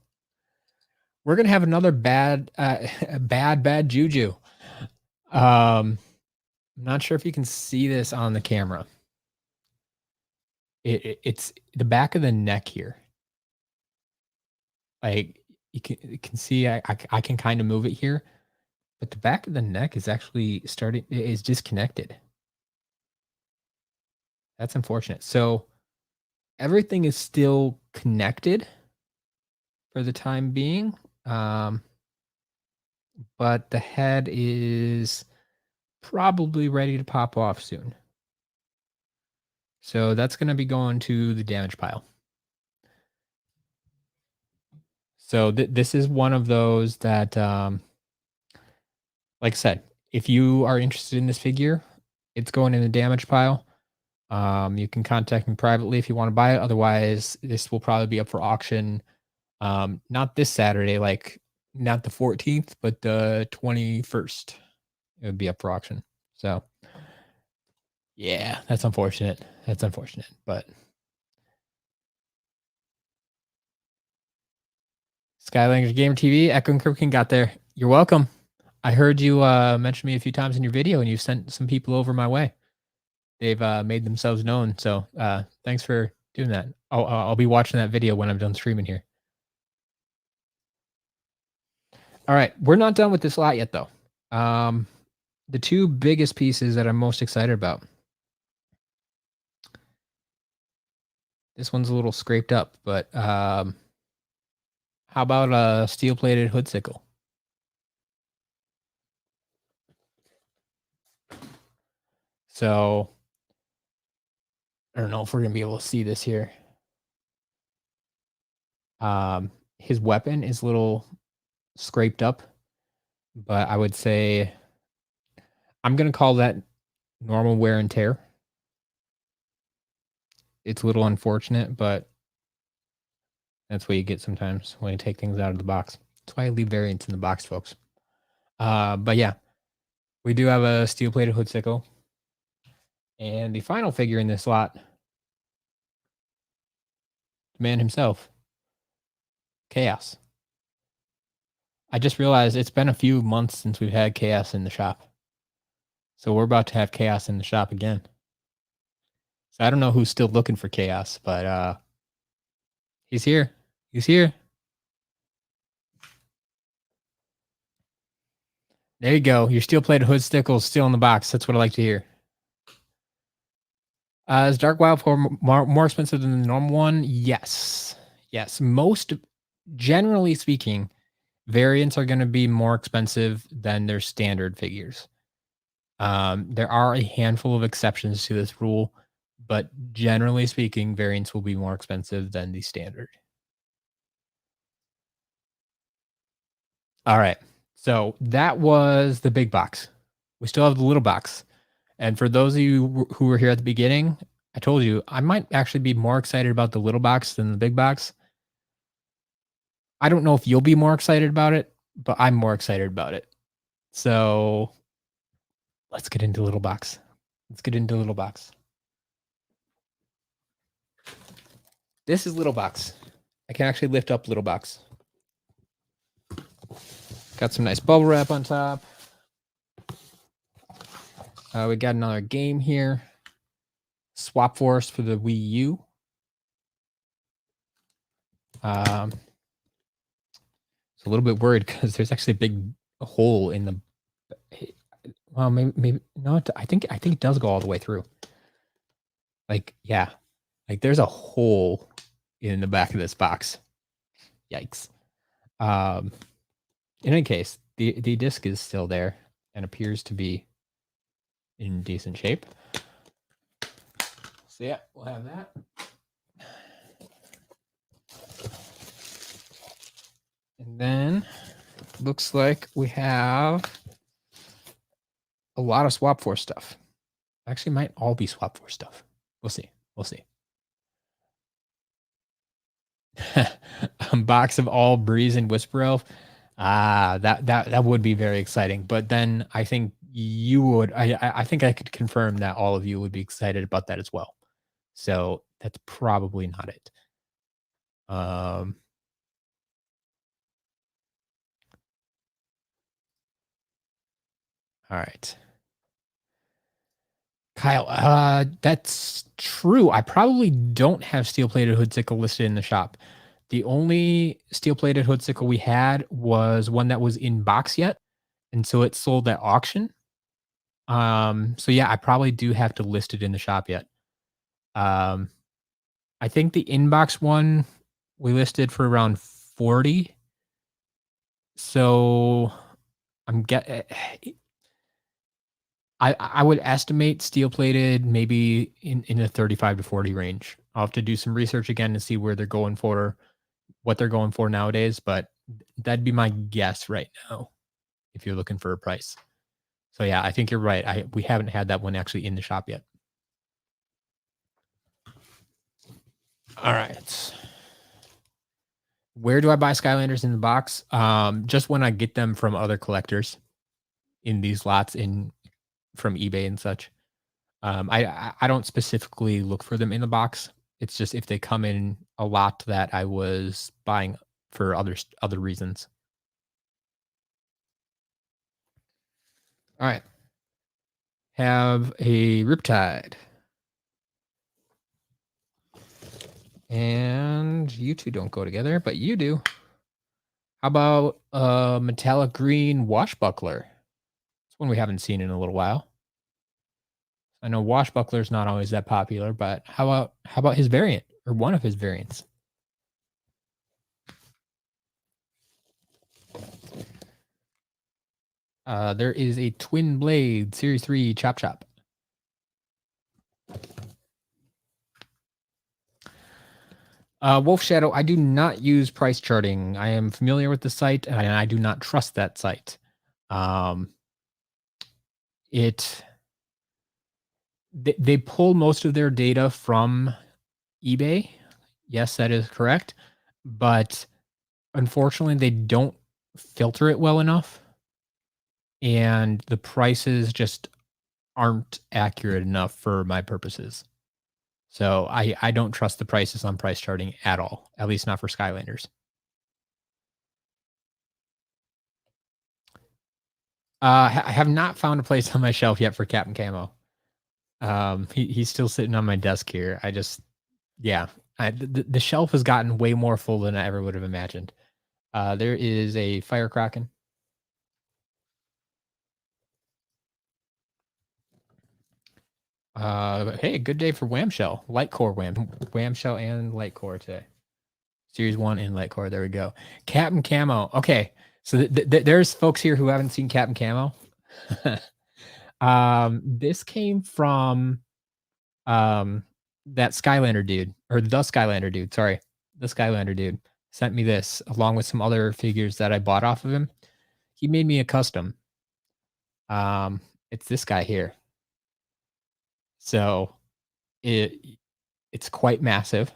We're gonna have another bad bad Juju. I'm not sure if you can see this on the camera. It's the back of the neck here. Like you can see I can kind of move it here, but the back of the neck is actually is disconnected. That's unfortunate. So everything is still connected for the time being. But the head is probably ready to pop off soon. So that's going to be going to the damage pile. So this is one of those that, like I said, if you are interested in this figure, it's going in the damage pile. You can contact me privately if you want to buy it. Otherwise, this will probably be up for auction. Not this Saturday, like not the 14th, but the 21st. It would be up for auction. So yeah, that's unfortunate. That's unfortunate, but Skylanders Gamer TV, Echo and Kripken got there. You're welcome. I heard you mention me a few times in your video, and you sent some people over my way. They've made themselves known, so thanks for doing that. I'll be watching that video when I'm done streaming here. All right, we're not done with this lot yet, though. The two biggest pieces that I'm most excited about. This one's a little scraped up, but how about a steel-plated hood sickle? So I don't know if we're gonna be able to see this here. His weapon is a little scraped up, but I would say I'm gonna call that normal wear and tear. It's a little unfortunate, but that's what you get sometimes when you take things out of the box. That's why I leave variants in the box, folks. But yeah, we do have a steel-plated hood sickle. And the final figure in this lot, the man himself, Chaos. I just realized it's been a few months since we've had Chaos in the shop. So we're about to have Chaos in the shop again. So I don't know who's still looking for Chaos, but he's here. He's here. There you go. Your steel-plated hood sickle is still in the box. That's what I like to hear. Is Dark Wildflower more expensive than the normal one? Yes. Yes. Most, generally speaking, variants are going to be more expensive than their standard figures. There are a handful of exceptions to this rule, but generally speaking, variants will be more expensive than the standard. All right. So that was the big box. We still have the little box. And for those of you who were here at the beginning, I told you I might actually be more excited about the little box than the big box. I don't know if you'll be more excited about it, but I'm more excited about it. So let's get into little box. Let's get into little box. This is little box. I can actually lift up little box. Got some nice bubble wrap on top. We got another game here. Swap Force for the Wii U. It's a little bit worried because there's actually a big hole in the. Well, maybe not. I think it does go all the way through. Like, yeah, like there's a hole in the back of this box. Yikes. In any case, the disc is still there and appears to be in decent shape. So yeah, we'll have that. And then looks like we have a lot of Swap Force stuff. Actually, might all be swap for stuff. We'll see. We'll see. A box of all Breeze and Whisper Elf. Ah, that would be very exciting. But then I think you would. I think I could confirm that all of you would be excited about that as well. So that's probably not it. Um, all right. Kyle, that's true. I probably don't have steel-plated hoodsicle listed in the shop. The only steel-plated hoodsicle we had was one that was in box yet, and so it sold at auction. So yeah, I probably do have to list it in the shop yet. Um, I think the inbox one we listed for around 40. So I'm get I would estimate steel plated maybe in the 35 to 40 range. I'll have to do some research again to see where they're going for what they're going for nowadays, but that'd be my guess right now if you're looking for a price. So yeah, I think you're right. We haven't had that one actually in the shop yet. All right. Where do I buy Skylanders in the box? Just when I get them from other collectors in these lots in from eBay and such. I don't specifically look for them in the box. It's just if they come in a lot that I was buying for other reasons. All right. Have a Riptide. And you two don't go together, but you do. How about a metallic green washbuckler? It's one we haven't seen in a little while. I know washbuckler's not always that popular, but how about his variant or one of his variants? There is a Twin Blade Series 3 Chop Chop. Wolf Shadow, I do not use price charting. I am familiar with the site and I do not trust that site. Um, it they pull most of their data from eBay. Yes, that is correct. But unfortunately, they don't filter it well enough. And the prices just aren't accurate enough for my purposes. So I don't trust the prices on price charting at all, at least not for Skylanders. I have not found a place on my shelf yet for Captain Camo. He's still sitting on my desk here. Yeah, the shelf has gotten way more full than I ever would have imagined. There is a Fire Kraken. Hey, good day for Wham Shell, Light Core Wham Shell and Light Core today. Series 1 in Light Core. There we go. Captain Camo. Okay. So there's folks here who haven't seen Captain Camo. This came from that Skylander dude, or the Skylander dude. Sorry, the Skylander dude sent me this along with some other figures that I bought off of him. He made me a custom. It's this guy here. So it it's quite massive,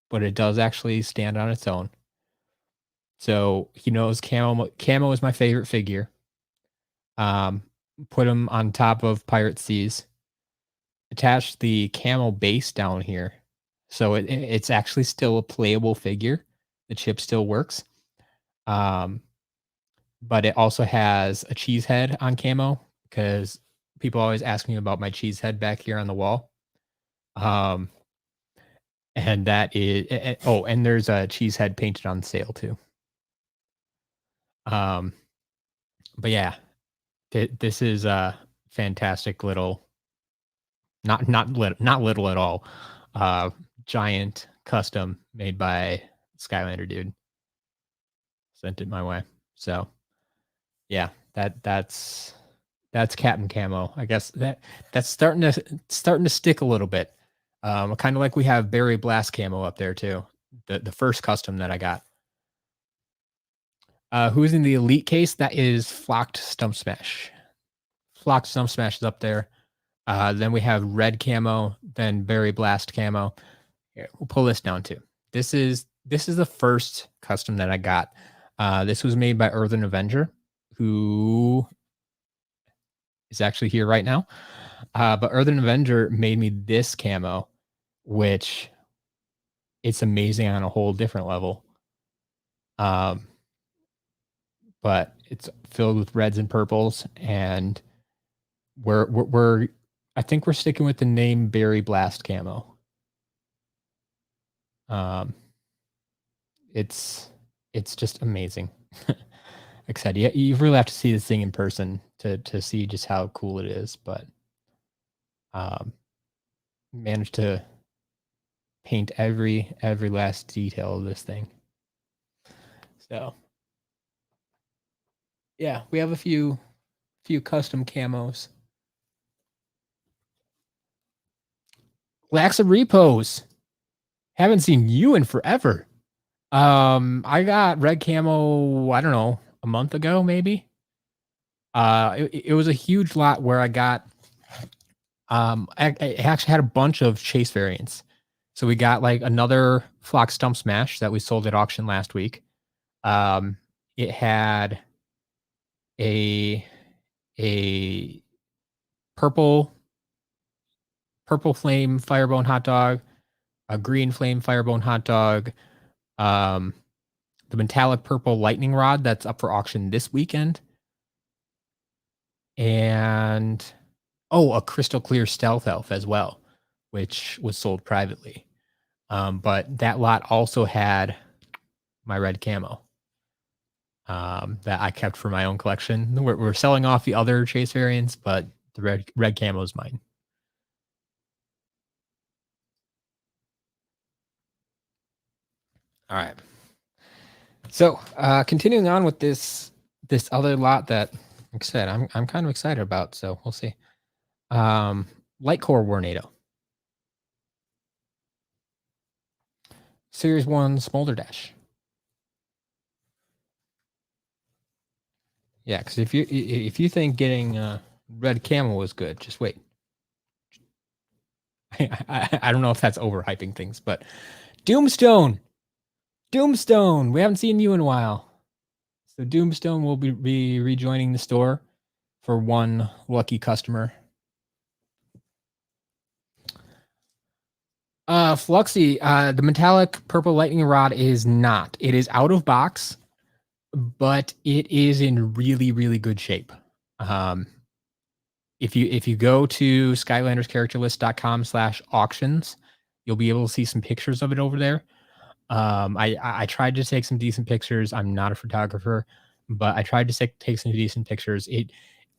but it does actually stand on its own. So he knows camo is my favorite figure. Um, put him on top of Pirate Seas. Attach the camo base down here. So it's actually still a playable figure. The chip still works. Um, but it also has a cheese head on camo because people always ask me about my cheese head back here on the wall. Um, and that is oh, and there's a cheese head painted on sale too. Um, but yeah, this is a fantastic little, not little at all, uh, giant custom made by Skylander dude. Sent it my way. So yeah, that's Captain Camo. I guess that's starting to stick a little bit. Kind of like we have Barry Blast Camo up there too. The first custom that I got. Who's in the elite case? That is Flocked Stump Smash. Flocked Stump Smash is up there. Then we have red camo, then berry blast camo. Here, we'll pull this down too. This is the first custom that I got. This was made by Earthen Avenger, who is actually here right now. But Earthen Avenger made me this camo, which it's amazing on a whole different level. But it's filled with reds and purples, and we're I think we're sticking with the name Berry Blast camo. It's just amazing. Like I said, you really have to see this thing in person to see just how cool it is. But managed to paint every last detail of this thing. So yeah, we have a few custom camos. Lax of Repos. Haven't seen you in forever. I got red camo, I don't know, a month ago, maybe. It was a huge lot where I got I actually had a bunch of chase variants. So we got like another Flock Stump Smash that we sold at auction last week. It had a purple flame firebone hot dog, a green flame firebone hot dog, the metallic purple lightning rod that's up for auction this weekend, and a crystal clear stealth elf as well, which was sold privately. But that lot also had my red camo that I kept for my own collection. We're selling off the other chase variants, but the red camo is mine. All right. So continuing on with this other lot that, like I said, I'm kind of excited about. So we'll see. Light Core Warnado. Series 1 Smolder Dash. Yeah, because if you think getting red camo was good, just wait. I don't know if that's overhyping things, but Doomstone. We haven't seen you in a while. So Doomstone will be rejoining the store for one lucky customer. Fluxy, the metallic purple lightning rod is not. It is out of box, but it is in really, really good shape. If you go to skylanderscharacterlist.com/auctions, you'll be able to see some pictures of it over there. I tried to take some decent pictures. I'm not a photographer, but I tried to take some decent pictures.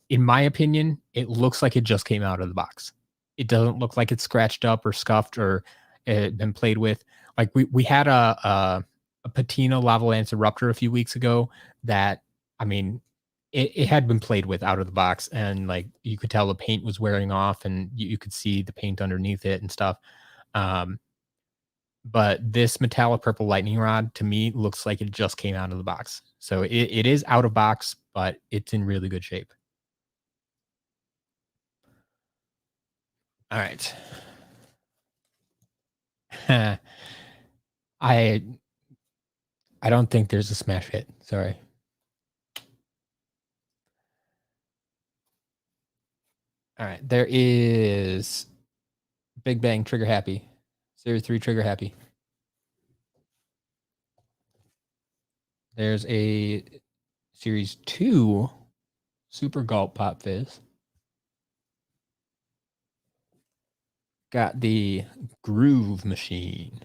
In my opinion, it looks like it just came out of the box. It doesn't look like it's scratched up or scuffed or been played with. Like we had a patina lava lance eruptor a few weeks ago that, I mean, it had been played with out of the box, and like you could tell the paint was wearing off, and you could see the paint underneath it and stuff. But this metallic purple lightning rod to me looks like it just came out of the box. So it is out of box, but it's in really good shape. All right. I don't think there's a smash hit. Sorry. All right. There is Big Bang Trigger Happy. Series 3 Trigger Happy. There's a Series 2 Super Gulp Pop Fizz. Got the Groove Machine.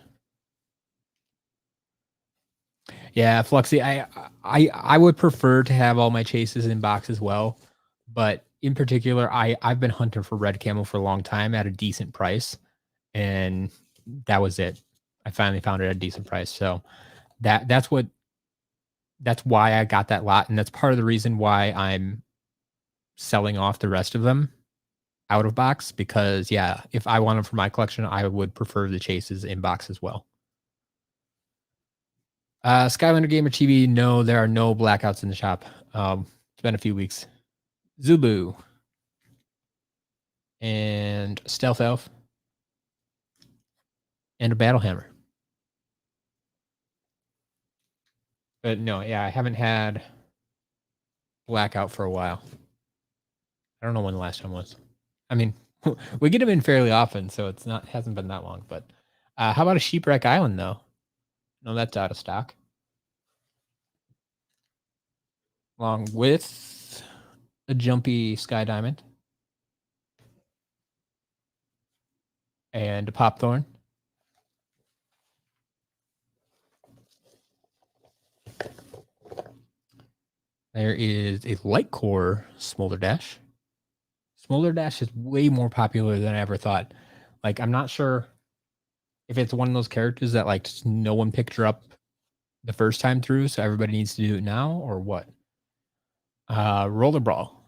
Yeah, Fluxy, I would prefer to have all my chases in box as well, but in particular, I've been hunting for red camo for a long time at a decent price, and that was it. I finally found it at a decent price, so that's why I got that lot, and that's part of the reason why I'm selling off the rest of them out of box, because yeah, if I want them for my collection, I would prefer the chases in box as well. Skylander Gamer TV, no, there are no blackouts in the shop. It's been a few weeks. Zulu. and Stealth Elf, and a Battle Hammer. But no, yeah, I haven't had Blackout for a while. I don't know when the last time was. I mean, we get them in fairly often, so it's not hasn't been that long. But how about a Sheepwreck Island though? No, that's out of stock. Along with a Jumpy Sky Diamond and a Popthorn. There is a Light Core Smolder Dash. Smolder Dash is way more popular than I ever thought. Like, I'm not sure if it's one of those characters that like no one picked her up the first time through, so everybody needs to do it now, or what? Roller Brawl.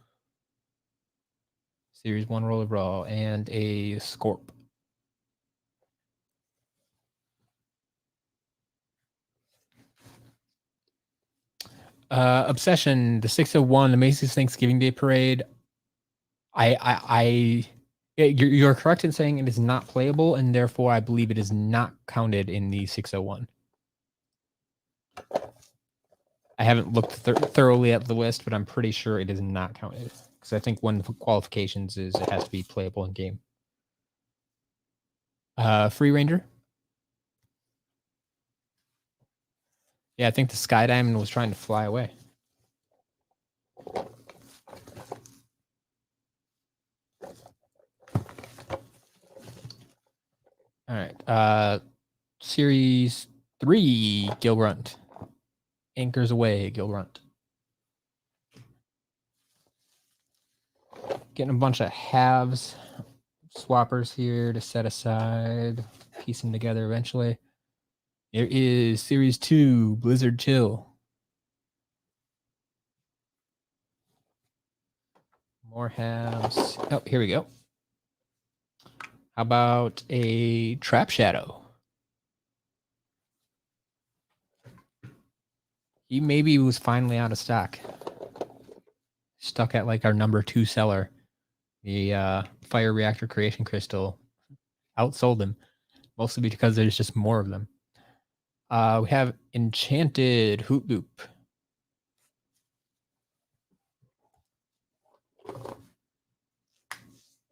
Series 1 Roller Brawl and a Scorp. Obsession, the 601, the Macy's Thanksgiving Day Parade. You're correct in saying it is not playable, and therefore I believe it is not counted in the 601. I haven't looked thoroughly at the list, but I'm pretty sure it is not counted because I think one of the qualifications is it has to be playable in game. Free Ranger. Yeah, I think the Sky Diamond was trying to fly away. All right. Series 3, Gilgrunt. Anchors away, Gilgrunt. Getting a bunch of halves, swappers here to set aside, piece them together eventually. There is Series 2, Blizzard Chill. More halves. Oh, here we go. How about a Trap Shadow? He maybe was finally out of stock. Stuck at like our number 2 seller. The Fire Reactor Creation Crystal outsold him, mostly because there's just more of them. We have Enchanted Hoop Boop.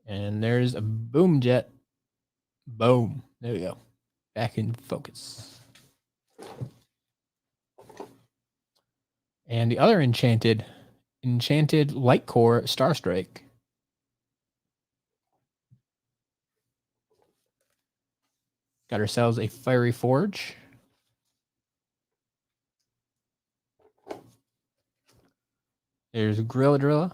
And there's a Boom Jet. Boom. There we go. Back in focus. And the other Enchanted Light Core Starstrike. Got ourselves a Fiery Forge. There's Grilladrilla.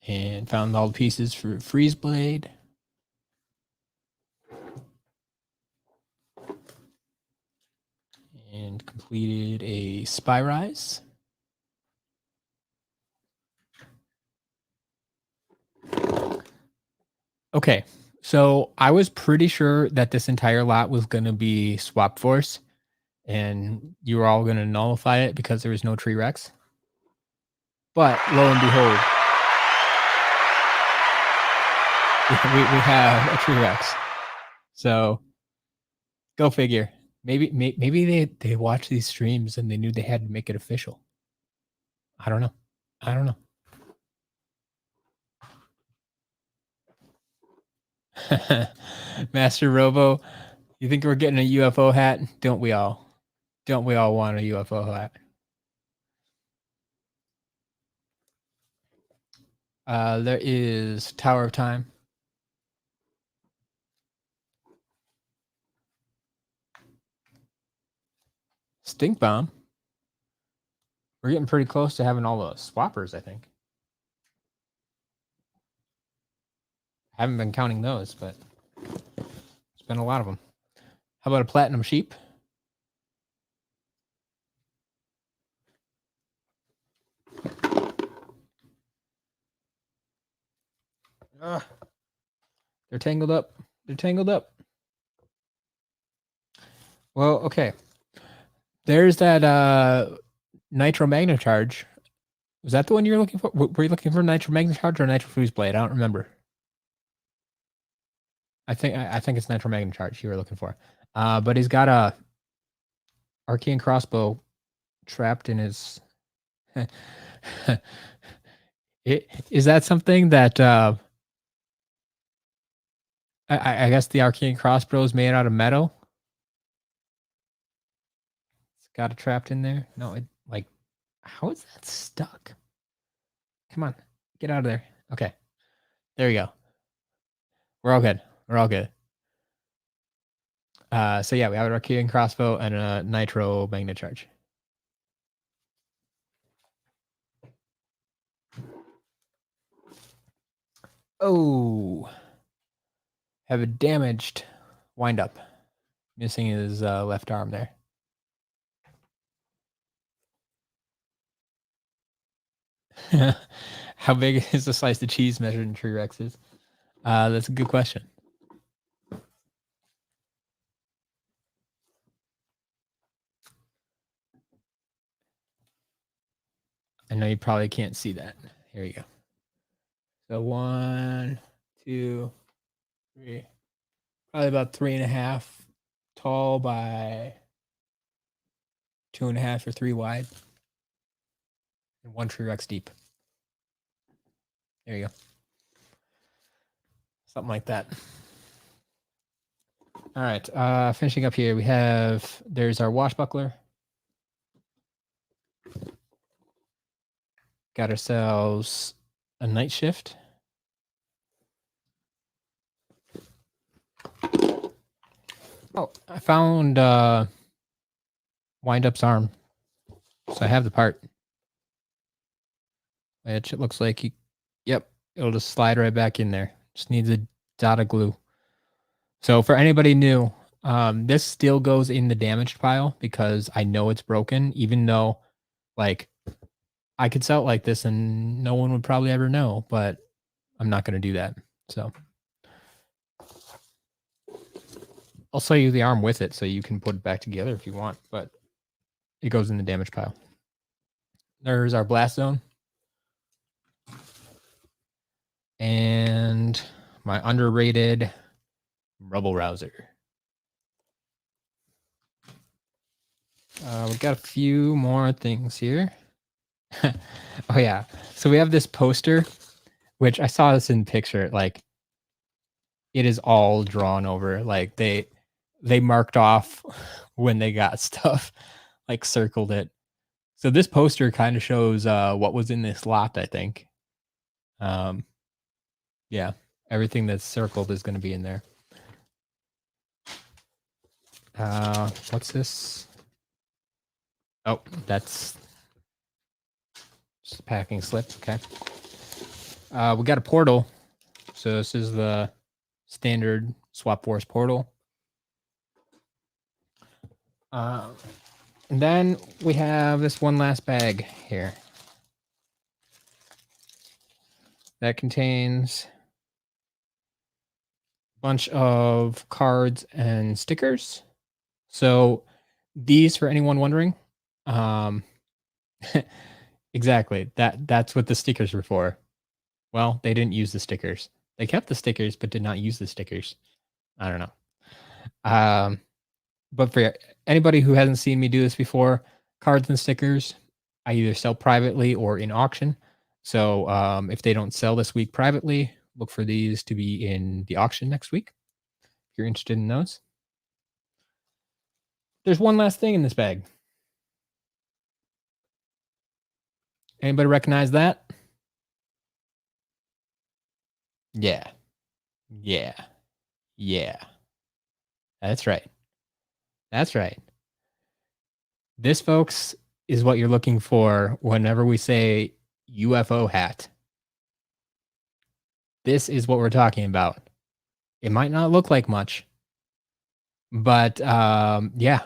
And found all the pieces for Freeze Blade. And completed a Spy Rise. Okay, so I was pretty sure that this entire lot was going to be Swap Force, and you were all going to nullify it because there was no Tree Rex. But lo and behold, we have a Tree Rex. So go figure. Maybe they watched these streams and they knew they had to make it official. I don't know. Master Robo, you think we're getting a UFO hat? Don't we all? Don't we all want a UFO hat? There is Tower of Time. Stink Bomb. We're getting pretty close to having all the swappers, I think. Haven't been counting those, but it's been a lot of them. How about a Platinum Sheep? They're tangled up. They're tangled up. Well, okay. There's that Nitro Magnacharge. Was that the one you were looking for? Were you looking for Nitro Magnacharge or Nitro Fuse Blade? I don't remember. I think it's Nitro Magnacharge you were looking for. But he's got a Arcane Crossbow trapped in his. Is that something that I guess the Arcane Crossbow is made out of metal? It's got it trapped in there. No, it like how is that stuck? Come on, get out of there. Okay, there you go. We're all good. We're all good. So yeah, we have an Arcane Crossbow and a Nitro Magnacharge. Oh, have a damaged wind up. Missing his left arm there. How big is the slice of cheese measured in tree Rexes? That's a good question. I know you probably can't see that. Here you go. So 1, 2, 3. Probably about 3.5 tall by 2.5 or 3 wide. And 1 tree Rex deep. There you go. Something like that. All right. Finishing up here, there's our washbuckler. Got ourselves a night shift. Oh, I found Wind-Up's arm. So I have the part. Which it looks like yep, it'll just slide right back in there. Just needs a dot of glue. So for anybody new, this still goes in the damaged pile because I know it's broken, even though like I could sell it like this and no one would probably ever know, but I'm not going to do that. So I'll sell you the arm with it so you can put it back together if you want, but it goes in the damage pile. There's our blast zone. And my underrated Rubble Rouser. We've got a few more things here. Oh yeah. So we have this poster, which I saw this in picture. Like it is all drawn over. Like they marked off when they got stuff, like circled it. So this poster kind of shows what was in this lot, I think. Yeah, everything that's circled is going to be in there. What's this? Oh, that's just a packing slip. Okay. We got a portal. So this is the standard Swap Force portal. And then we have this one last bag here that contains a bunch of cards and stickers. So these, for anyone wondering, exactly, that's what the stickers were for. Well, they didn't use the stickers. They kept the stickers, but did not use the stickers. I don't know. But for anybody who hasn't seen me do this before, cards and stickers, I either sell privately or in auction. So if they don't sell this week privately, look for these to be in the auction next week. If you're interested in those. There's one last thing in this bag. Anybody recognize that? Yeah. Yeah. Yeah. That's right. That's right. This, folks, is what you're looking for whenever we say UFO hat. This is what we're talking about. It might not look like much, but yeah.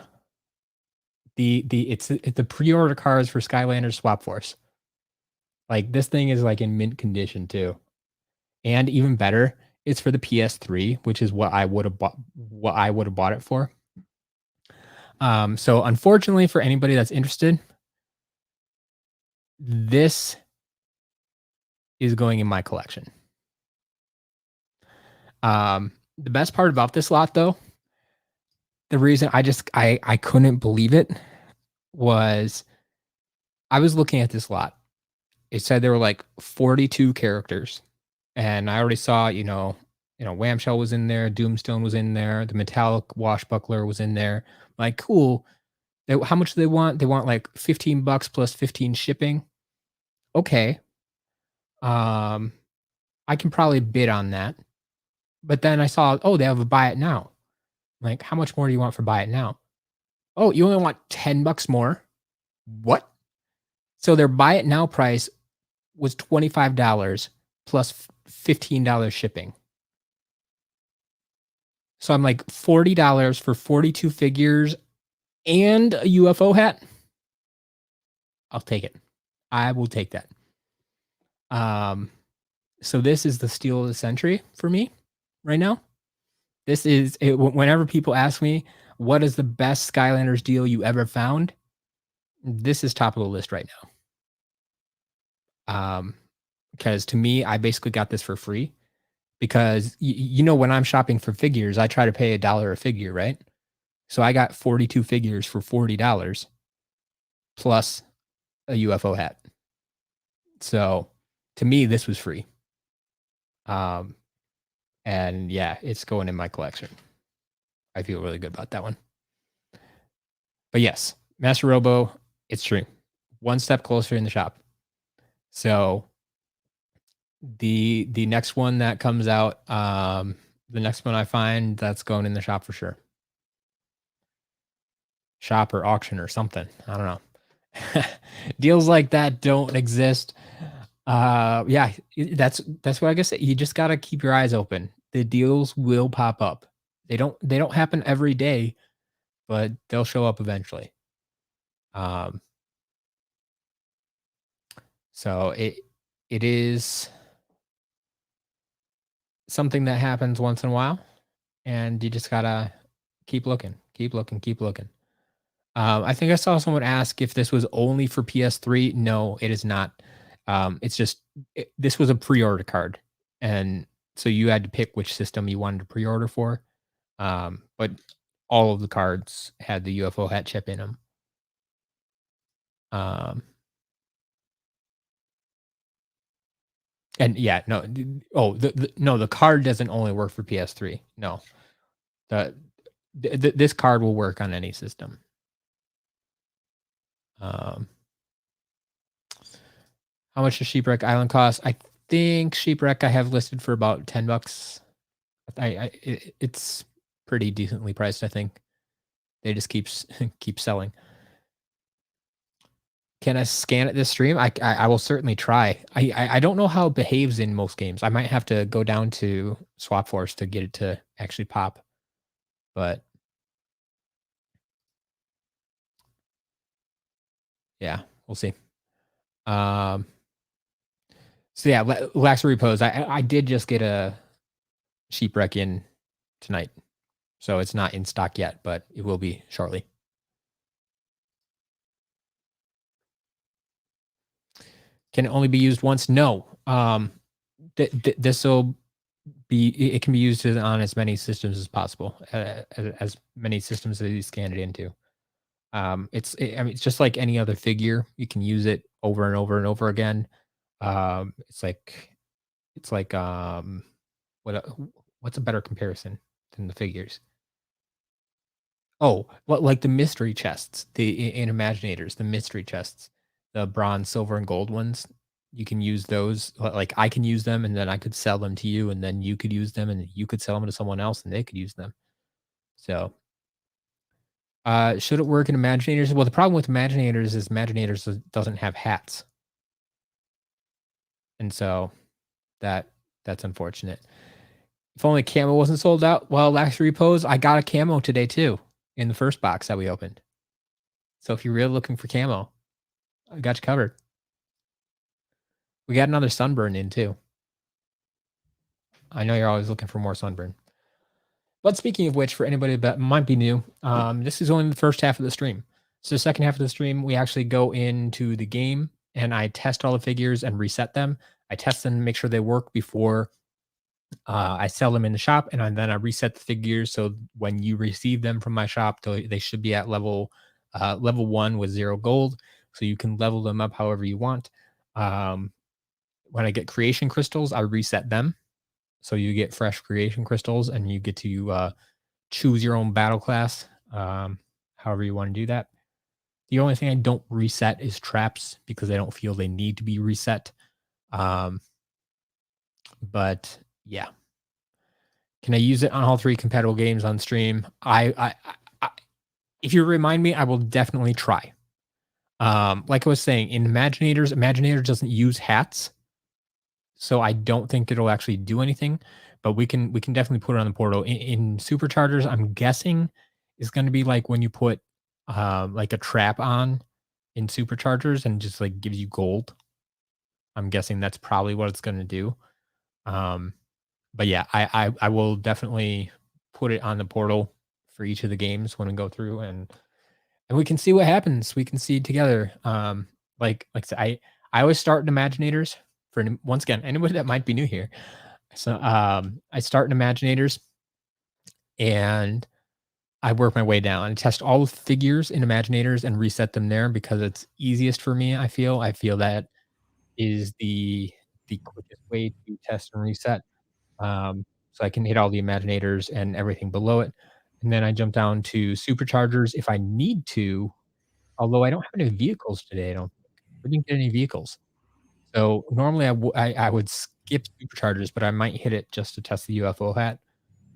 It's the pre-order cards for Skylanders Swap Force. Like this thing is like in mint condition too. And even better, it's for the PS3, which is what I would have bought it for. So unfortunately for anybody that's interested, This is going in my collection. The best part about this lot, though, the reason I couldn't believe it was I was looking at this lot. It said there were like 42 characters, and I already saw, Whamshell was in there, Doomstone was in there, the metallic washbuckler was in there. Like, cool. How much do they want? They want like $15 plus 15 shipping. Okay. Um, I can probably bid on that. But then I saw, oh, they have a buy it now. Like, how much more do you want for buy it now? Oh, you only want $10 more? What? So their buy it now price was $25 plus $15 shipping. So I'm like $40 for 42 figures and a UFO hat. I'll take it. I will take that. So this is the steal of the century for me right now. This is it, whenever people ask me what is the best Skylanders deal you ever found, this is top of the list right now. Because to me, I basically got this for free because when I'm shopping for figures, I try to pay $1 a figure, right? So I got 42 figures for $40 plus a UFO hat. So to me, this was free. And yeah, it's going in my collection. I feel really good about that one. But yes, Master Robo, it's true. One step closer in the shop. So the next one that comes out, the next one I find, that's going in the shop for sure. Shop or auction or something. I don't know. Deals like that don't exist. Yeah, that's what I guess. You just gotta keep your eyes open. The deals will pop up. They don't happen every day, but they'll show up eventually. So it is something that happens once in a while, and you just gotta keep looking, keep looking, keep looking. I think I saw someone ask if this was only for PS3. No, it is not. It's just this was a pre-order card, and so you had to pick which system you wanted to pre-order for. But all of the cards had the UFO hat chip in them. And yeah, no, no, the card doesn't only work for PS3. No, this card will work on any system. How much does Sheepwreck Island cost? I think Sheepwreck I have listed for about $10. It's pretty decently priced. I think they just keep selling. Can I scan it this stream? I will certainly try. I don't know how it behaves in most games. I might have to go down to Swap Force to get it to actually pop. But yeah, we'll see. So yeah, Lax Repose. I did just get a Sheepwreck in tonight, so it's not in stock yet, but it will be shortly. Can it only be used once? No. This will be. It can be used on as many systems as possible, as many systems as you scan it into. It's just like any other figure. You can use it over and over and over again. It's like what's a better comparison than the figures? Oh, what like the mystery chests, in Imaginators, the mystery chests, the bronze, silver, and gold ones. You can use those. Like I can use them, and then I could sell them to you, and then you could use them, and you could sell them to someone else, and they could use them. So, should it work in Imaginators? Well, the problem with Imaginators is Imaginators doesn't have hats, and so that's unfortunate. If only camo wasn't sold out. Well, Last Repose, I got a camo today too in the first box that we opened. So if you're really looking for camo, I got you covered. We got another sunburn in too. I know you're always looking for more sunburn. But speaking of which, for anybody that might be new, this is only the first half of the stream. So the second half of the stream, we actually go into the game and I test all the figures and reset them. I test them to make sure they work before I sell them in the shop, and then I reset the figures so when you receive them from my shop, they should be at level 1 with 0 gold, so you can level them up however you want. Um, when I get creation crystals, I reset them, so you get fresh creation crystals, and you get to choose your own battle class, however you want to do that. The only thing I don't reset is traps because I don't feel they need to be reset. Um, but yeah. Can I use it on all 3 compatible games on stream? I if you remind me, I will definitely try. Like I was saying, in Imaginators doesn't use hats, so I don't think it'll actually do anything, but we can definitely put it on the portal. In Superchargers, I'm guessing is gonna be like when you put, like a trap on in Superchargers and just, like, gives you gold. I'm guessing that's probably what it's gonna do. Um But yeah, I will definitely put it on the portal for each of the games when we go through and we can see what happens. We can see together. Like I said, I always start in Imaginators once again, anybody that might be new here. So I start in Imaginators and I work my way down and test all the figures in Imaginators and reset them there because it's easiest for me, I feel. I feel that is the quickest way to test and reset. So I can hit all the Imaginators and everything below it, and then I jump down to Superchargers if I need to, although I don't have any vehicles today, I don't think. We didn't get any vehicles. So, normally I would skip Superchargers, but I might hit it just to test the UFO hat,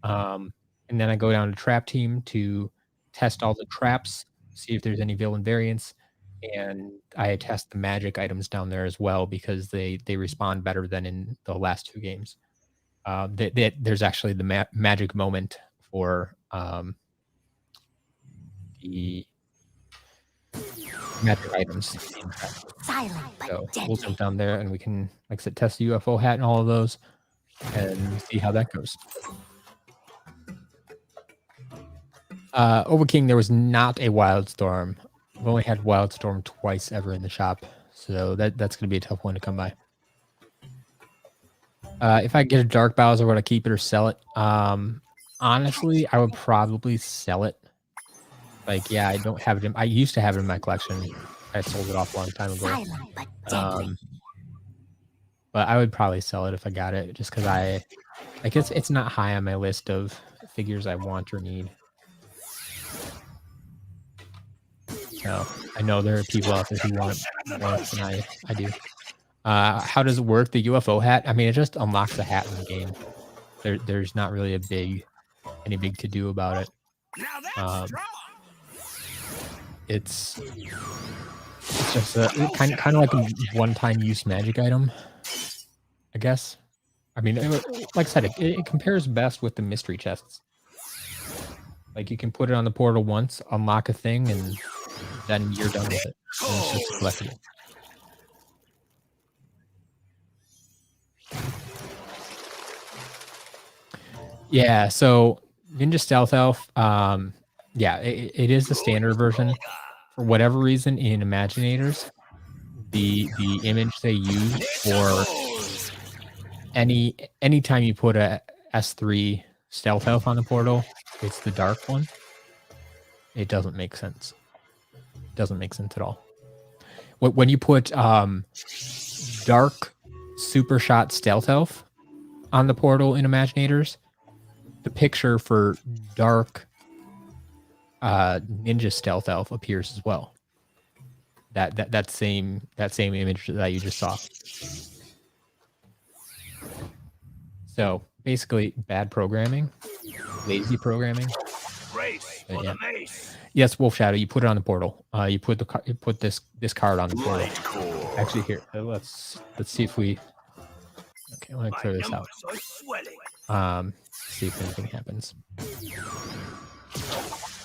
um, and then I go down to Trap Team to test all the traps, see if there's any villain variants, and I test the magic items down there as well because they respond better than in the last 2 games. There's actually the magic moment for the magic items in trap. Silent but So we'll deadly. jump down there and we can, like I said, test the UFO hat and all of those and see how that goes. Overking, there was not a Wildstorm. I've only had Wildstorm twice ever in the shop, so that's gonna be a tough one to come by. If I get a Dark Bowser, would I keep it or sell it? Honestly, I would probably sell it. Like, yeah, I don't have it in I used to have it in my collection. I sold it off a long time ago. Silent but deadly. But I would probably sell it if I got it just because I guess it's not high on my list of figures I want or need. So, I know there are people out there who want it more than I do. How does it work? The UFO hat? I mean, it just unlocks the hat in the game. There's not really any big to do about it. Now that's Um, strong. it's just a kind of like a one-time use magic item, I guess. I mean, like I said, it compares best with the mystery chests. Like you can put it on the portal once, unlock a thing, and then you're done with it. And it's just collectible. Yeah, so Ninja Stealth Elf, yeah, it is the standard version. For whatever reason, in Imaginators, the image they use for anytime you put a S3 Stealth Elf on the portal, it's the dark one. It doesn't make sense. It doesn't make sense at all. When you put dark Super Shot Stealth Elf on the portal in Imaginators, the picture for dark Ninja Stealth Elf appears as well. That same image that you just saw. So basically, bad programming, lazy programming. Race for Yeah. the mace. Yes, Wolf Shadow. You put it on the portal. You put this card on the portal. Light core. Actually, here let's see if we. Okay, let me My clear this out. numbers are swelling. See if anything happens.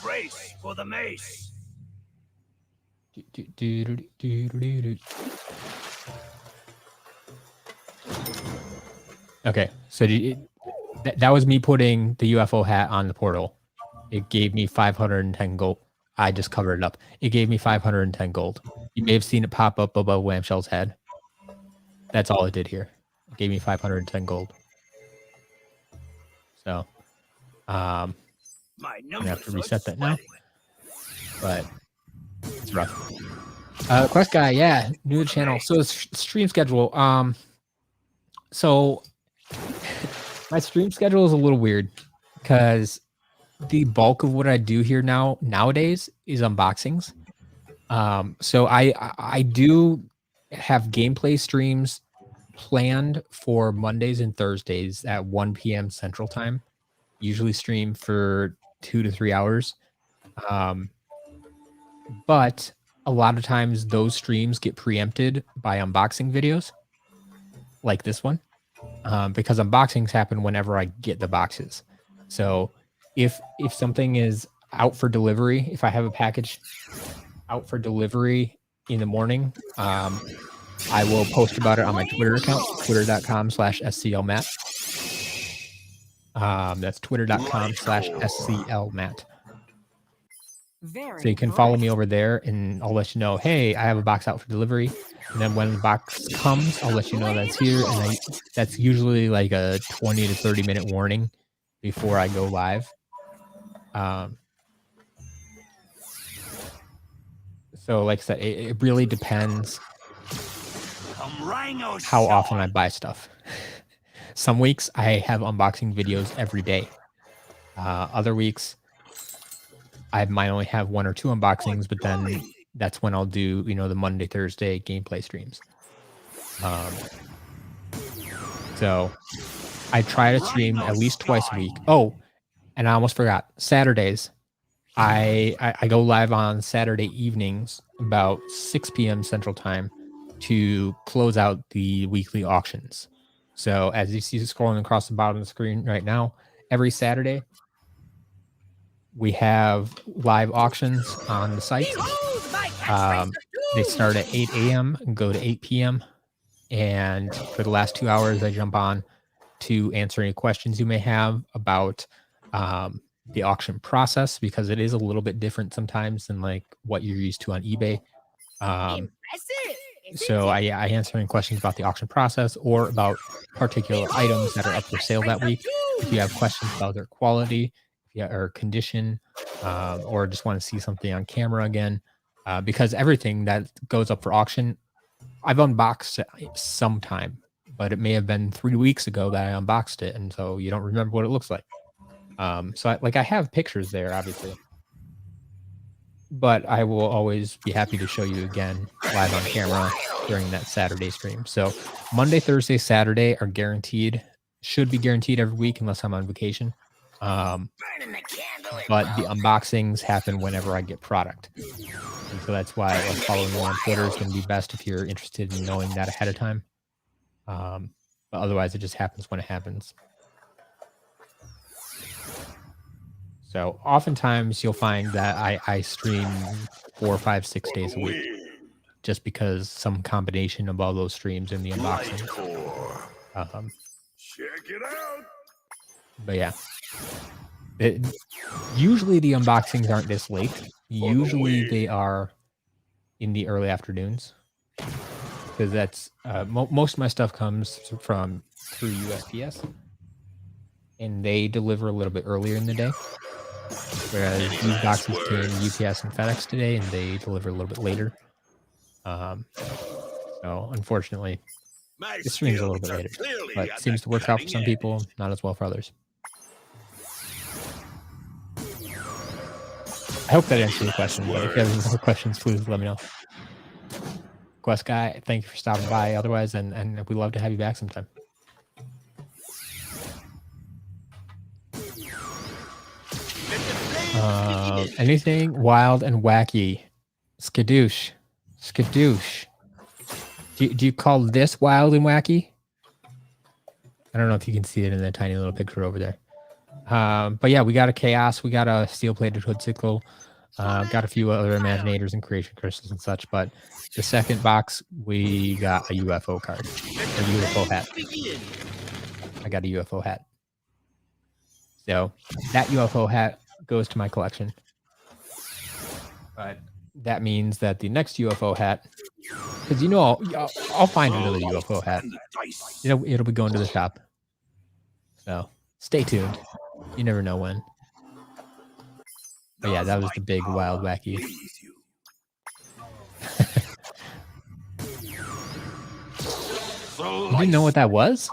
Race for the mace. Okay, so that was me putting the UFO hat on the portal. It gave me 510 gold. I just covered it up. It gave me 510 gold. You may have seen it pop up above Whamshell's head. That's all it did here. It gave me 510 gold. So, I'm gonna have to reset that now. But it's rough. Quest guy, yeah, new to the channel. So stream schedule. So my stream schedule is a little weird because the bulk of what I do here nowadays is unboxings. So I do have gameplay streams planned for Mondays and Thursdays at 1 p.m. Central Time. Usually stream for 2 to 3 hours. But a lot of times those streams get preempted by unboxing videos like this one, because unboxings happen whenever I get the boxes. So if something is out for delivery, if I have a package out for delivery in the morning, I will post about it on my Twitter account, twitter.com/SCL Matt. That's twitter.com/SCL Matt. So you can follow me over there and I'll let you know, hey, I have a box out for delivery. And then when the box comes, I'll let you know that's here. And that's usually like a 20 to 30 minute warning before I go live. So like I said, it really depends how often I buy stuff. Some weeks I have unboxing videos every day. Other weeks I might only have 1 or 2 unboxings, but then that's when I'll do, the Monday, Thursday gameplay streams. So I try to stream at least twice a week. Oh, and I almost forgot, Saturdays. I go live on Saturday evenings about 6 p.m. Central Time to close out the weekly auctions. So as you see scrolling across the bottom of the screen right now, every Saturday, we have live auctions on the site. They start at 8 a.m. and go to 8 p.m. And for the last 2 hours, I jump on to answer any questions you may have about the auction process, because it is a little bit different sometimes than like what you're used to on eBay. So I answer any questions about the auction process or about particular items that are up for sale that week. If you have questions about their quality, or condition, or just want to see something on camera again, because everything that goes up for auction, I've unboxed it sometime, but it may have been 3 weeks ago that I unboxed it, and so you don't remember what it looks like. So I have pictures there, obviously, but I will always be happy to show you again live on camera during that Saturday stream. So Monday, Thursday, Saturday are guaranteed, should be guaranteed every week unless I'm on vacation. But the unboxings happen whenever I get product. And so that's why following me on Twitter is going to be best if you're interested in knowing that ahead of time. But otherwise, it just happens when it happens. So oftentimes you'll find that I stream 4, 5, 6 days a week, just because some combination of all those streams and the unboxing. Check it out. But yeah, usually the unboxings aren't this late. Usually they are in the early afternoons, because that's most of my stuff comes through USPS, and they deliver a little bit earlier in the day. Whereas these boxes came UPS and FedEx today, and they deliver a little bit later. So unfortunately, the stream's a little bit later, but it seems to work out for some people, not as well for others. I hope that answers the question, but if you have any more questions, please let me know. Quest guy, thank you for stopping by. Otherwise, and we'd love to have you back sometime. Anything wild and wacky? Skadoosh. Do you call this wild and wacky? I don't know if you can see it in the tiny little picture over there. But yeah, we got a chaos. We got a steel-plated hood sickle. Got a few other imaginators and creation crystals and such. But the second box, we got a UFO card, a UFO hat. I got a UFO hat. So that UFO hat goes to my collection. But that means that the next UFO hat, because you know I'll find another UFO hat. It'll be going to the shop. So stay tuned. You never know when. But yeah, that was the big wild wacky. You didn't know what that was?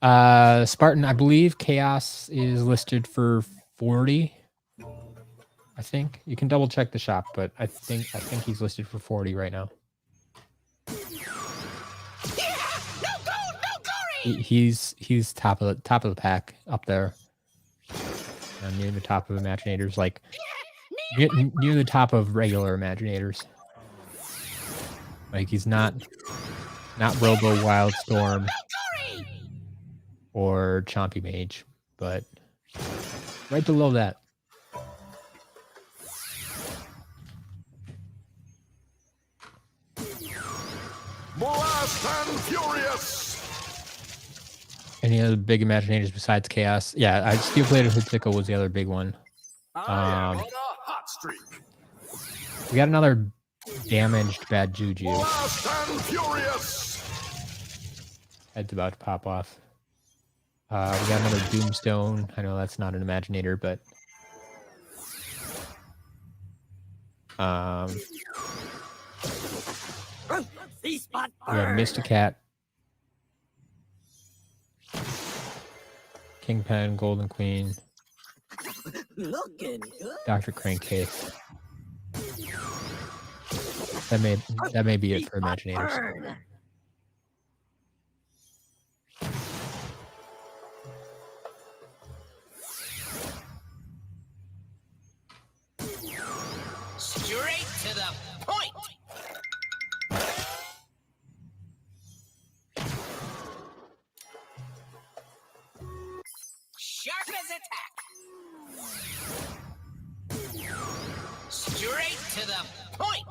Spartan, I believe Chaos is listed for 40. I think you can double check the shop, but I think he's listed for 40 right now. He's top of the pack up there, near the top of Imaginators, like near the top of regular Imaginators. Like he's not Robo Wildstorm or Chompy Mage, but right below that. Blast and Furious! Any other big Imaginators besides Chaos? Yeah, Steel Blade of Hitsiko was the other big one. I am on a hot streak. We got another damaged Bad Juju. Blast and Furious! Head's about to pop off. We got another Doomstone. I know that's not an Imaginator, but we have Mysticat, Kingpin, Golden Queen, Dr. Crankcase. That may be it for Imaginators. Straight to the point. Sharp as attack. Straight to the point.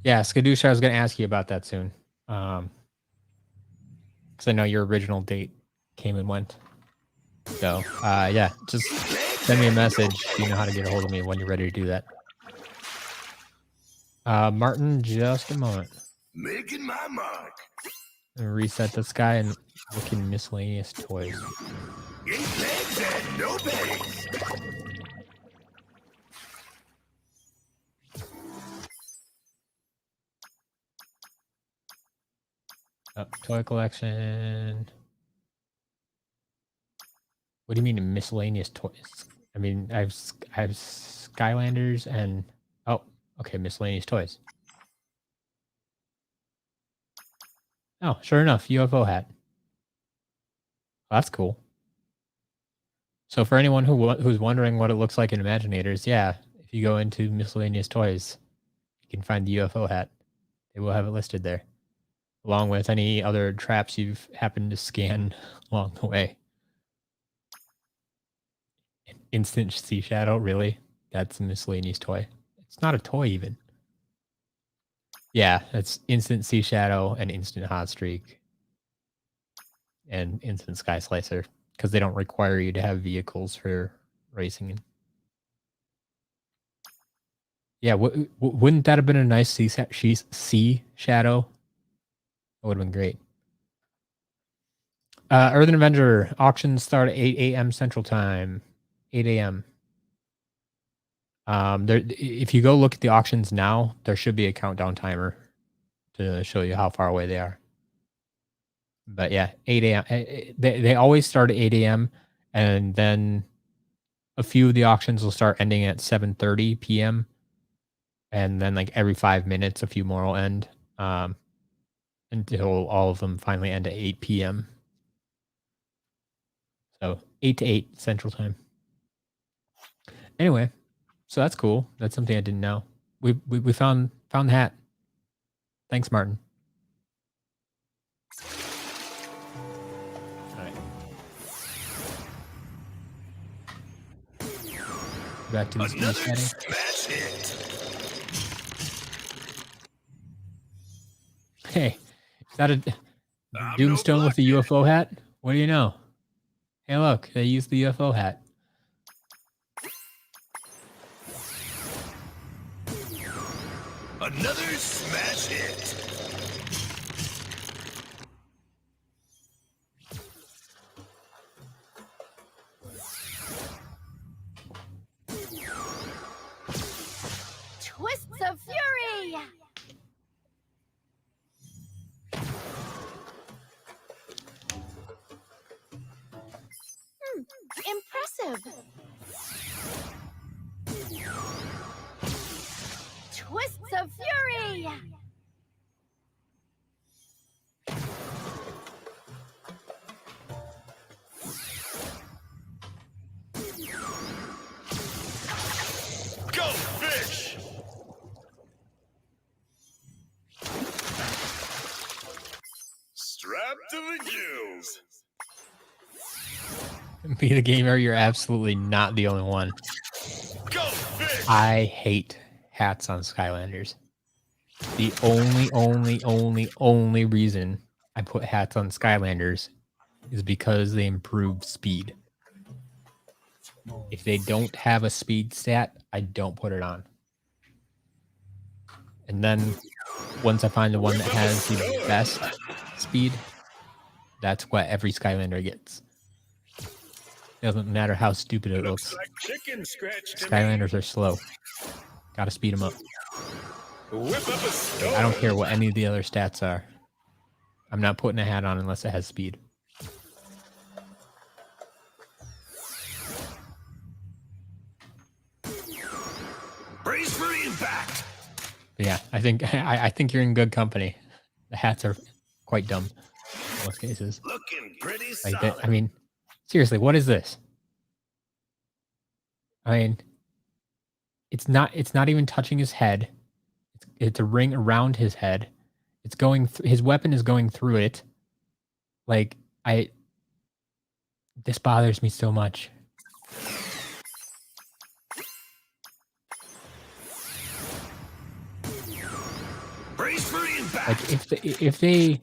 Yeah, Skadoosh, I was going to ask you about that soon. Because I know your original date came and went. So, yeah, just send me a message. You know how to get a hold of me when you're ready to do that. Martin, just a moment. Making my mark. Reset this guy and look in miscellaneous toys. Eight legs and no bags. Toy collection. What do you mean in miscellaneous toys? I mean, I have Skylanders and okay, miscellaneous toys. Oh, sure enough, UFO hat. Well, that's cool. So for anyone who's wondering what it looks like in Imaginators, yeah, if you go into miscellaneous toys, you can find the UFO hat. They will have it listed there, along with any other traps you've happened to scan along the way. Instant Sea Shadow, really? That's a miscellaneous toy. It's not a toy even. Yeah, it's Instant Sea Shadow and Instant Hot Streak and Instant Sky Slicer, because they don't require you to have vehicles for racing. Yeah, wouldn't that have been a nice sea shadow? That would have been great. Earthen Avenger auctions start at 8 a.m. Central Time. 8 a.m. If you go look at the auctions now, there should be a countdown timer to show you how far away they are. But yeah, 8 a.m. They always start at 8 a.m. and then a few of the auctions will start ending at 7:30 p.m. and then like every 5 minutes, a few more will end until all of them finally end at 8 p.m. So 8 to 8 Central Time. Anyway, so that's cool. That's something I didn't know. We found the hat. Thanks, Martin. All right. Back to the speed setting. Hey, is that a I'm no Doomstone with a UFO hat? What do you know? Hey, look, they used the UFO hat. Another smash hit. Twists of fury. Impressive. Twists of fury. Go fish. Strapped to the gills. Be the gamer, you're absolutely not the only one. Go fish. I hate hats on Skylanders. The only reason I put hats on Skylanders is because they improve speed. If they don't have a speed stat, I don't put it on. And then once I find the one that has the best speed, that's what every Skylander gets. Doesn't matter how stupid it looks. Like chicken scratch to me. Skylanders are slow. Gotta speed them up. Whip up a stone. I don't care what any of the other stats are. I'm not putting a hat on unless it has speed. Brace for impact. But yeah, I think you're in good company. The hats are quite dumb in most cases. Looking pretty Like solid. I mean, seriously, what is this? I mean, it's not even touching his head. It's a ring around his head. It's going his weapon is going through it. Like this bothers me so much. Brace for impact. Like if they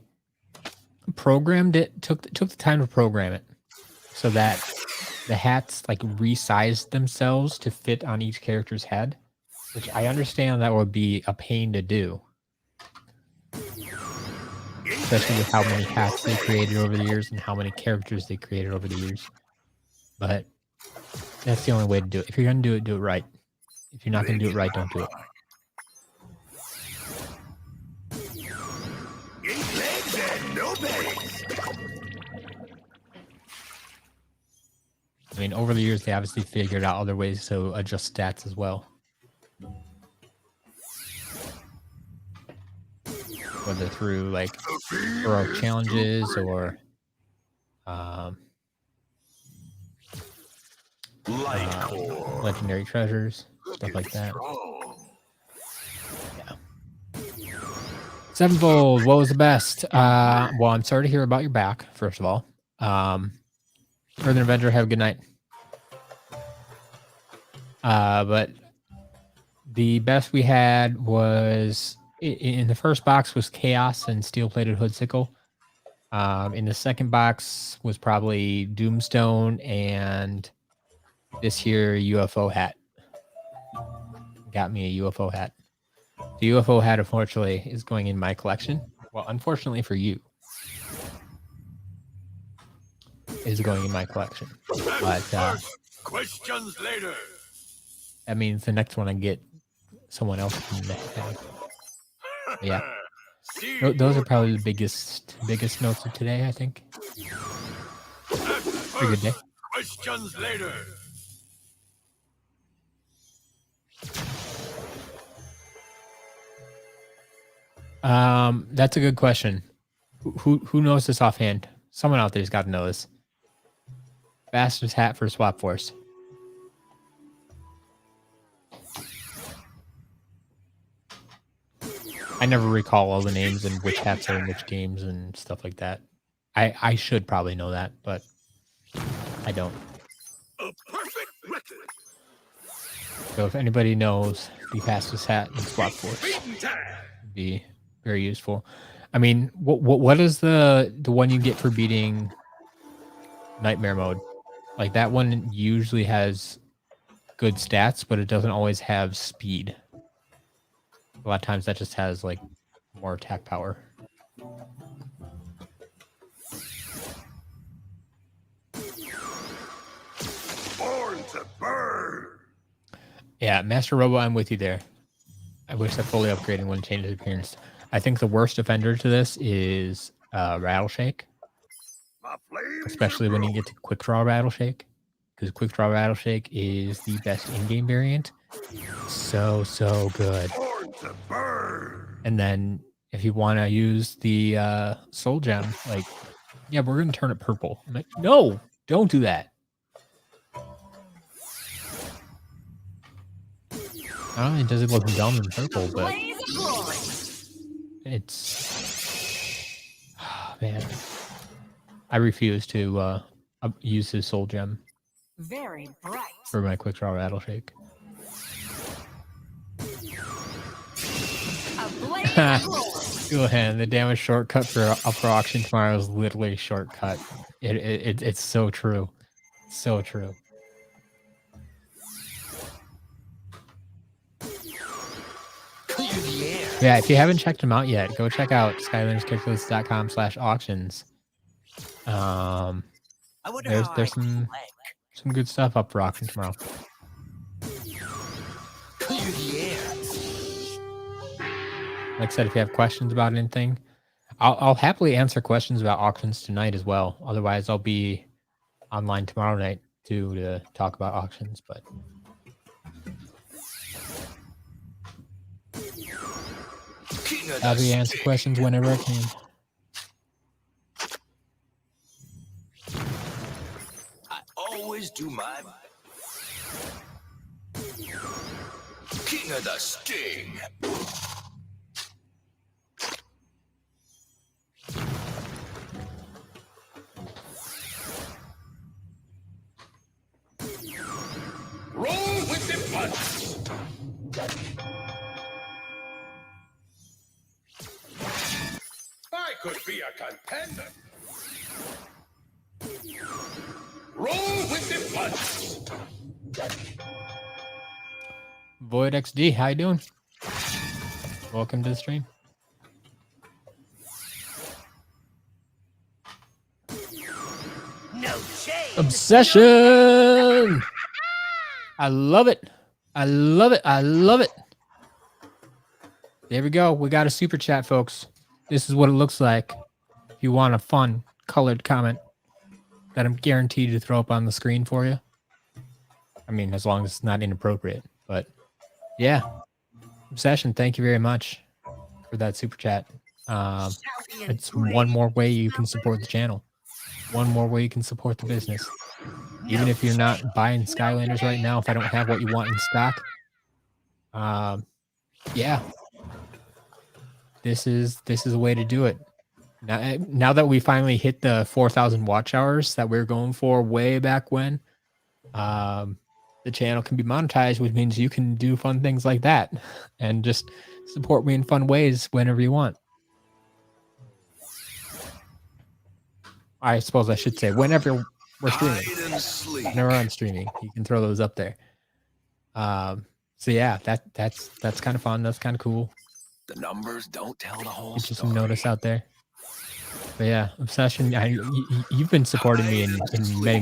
programmed it, took the time to program it so that the hats like resized themselves to fit on each character's head, which I understand that would be a pain to do, especially with how many hats they created over the years and how many characters they created over the years. But that's the only way to do it. If you're gonna do it right. If you're not gonna do it right, don't do it. 8 legs and no pegs. I mean, over the years, they obviously figured out other ways to adjust stats as well. Whether through like heroic challenges or legendary treasures, stuff like that. Yeah. Sevenfold, what was the best? Well, I'm sorry to hear about your back, first of all. Earthen Avenger, have a good night. But the best we had was in the first box was Chaos and Steel-Plated Hoodsicle. In the second box was probably Doomstone and this here UFO hat. Got me a UFO hat. The UFO hat, unfortunately, is going in my collection. Well, unfortunately for you, is going in my collection. But Questions later. that means the next one I get, someone else can have. Yeah. Those are probably the biggest notes of today, I think. Pretty good day. Questions later. That's a good question. Who knows this offhand? Someone out there's got to know this. Fastest hat for Swap Force. I never recall all the names and which hats are in which games and stuff like that. I should probably know that, but I don't. A perfect record. So if anybody knows the fastest hat in Swap Force, it'd be very useful. I mean, what is the one you get for beating Nightmare Mode? Like that one usually has good stats, but it doesn't always have speed. A lot of times that just has like more attack power. Born to burn. Yeah, Master Robo, I'm with you there. I wish that fully upgrading wouldn't change his appearance. I think the worst offender to this is Rattleshake, My flames especially are when you growing. get to Quick Draw Rattleshake, because Quick Draw Rattleshake is the best in-game variant. So good. Born to burn. And then if you want to use the Soul Gem, like, yeah, we're gonna turn it purple. I'm like, no, don't do that. Not only does it look dumb in purple, but Blaze of glory. it's man. I refuse to use his Soul Gem Very bright. for my Quick Draw Rattleshake. A blaze of glory. Go ahead. The damage shortcut for upper auction tomorrow is literally shortcut. It's so true. So true. Clear the air. Yeah, if you haven't checked them out yet, go check out skylanderscalculus.com/auctions. I wonder There's how there's I some flank. good stuff up for auction tomorrow. Clear the air. Like I said, if you have questions about anything, I'll happily answer questions about auctions tonight as well. Otherwise, I'll be online tomorrow night to talk about auctions. But King of I'll the be answer stick. questions whenever I can. I always do my King of the Sting. Roll with the punch. I could be a contender. Roll with the punch. Void XD, how you doing? Welcome to the stream. No shade. Obsession! I love it. I love it. I love it. There we go. We got a super chat, folks. This is what it looks like. If you want a fun, colored comment that I'm guaranteed to throw up on the screen for you. I mean, as long as it's not inappropriate. But yeah. Obsession, thank you very much for that super chat. It's one more way you can support the channel. One more way you can support the business. Even if you're not buying Skylanders right now, if I don't have what you want in stock, yeah, this is a way to do it. Now that we finally hit the 4,000 watch hours that we were going for way back when, the channel can be monetized, which means you can do fun things like that and just support me in fun ways whenever you want. I suppose I should say whenever we're streaming. Hide and sleep. Whenever I'm streaming, you can throw those up there. So yeah, that's kind of fun. That's kind of cool. The numbers don't tell the whole Get you some story. notice out there. But yeah, Obsession, you've been supporting me in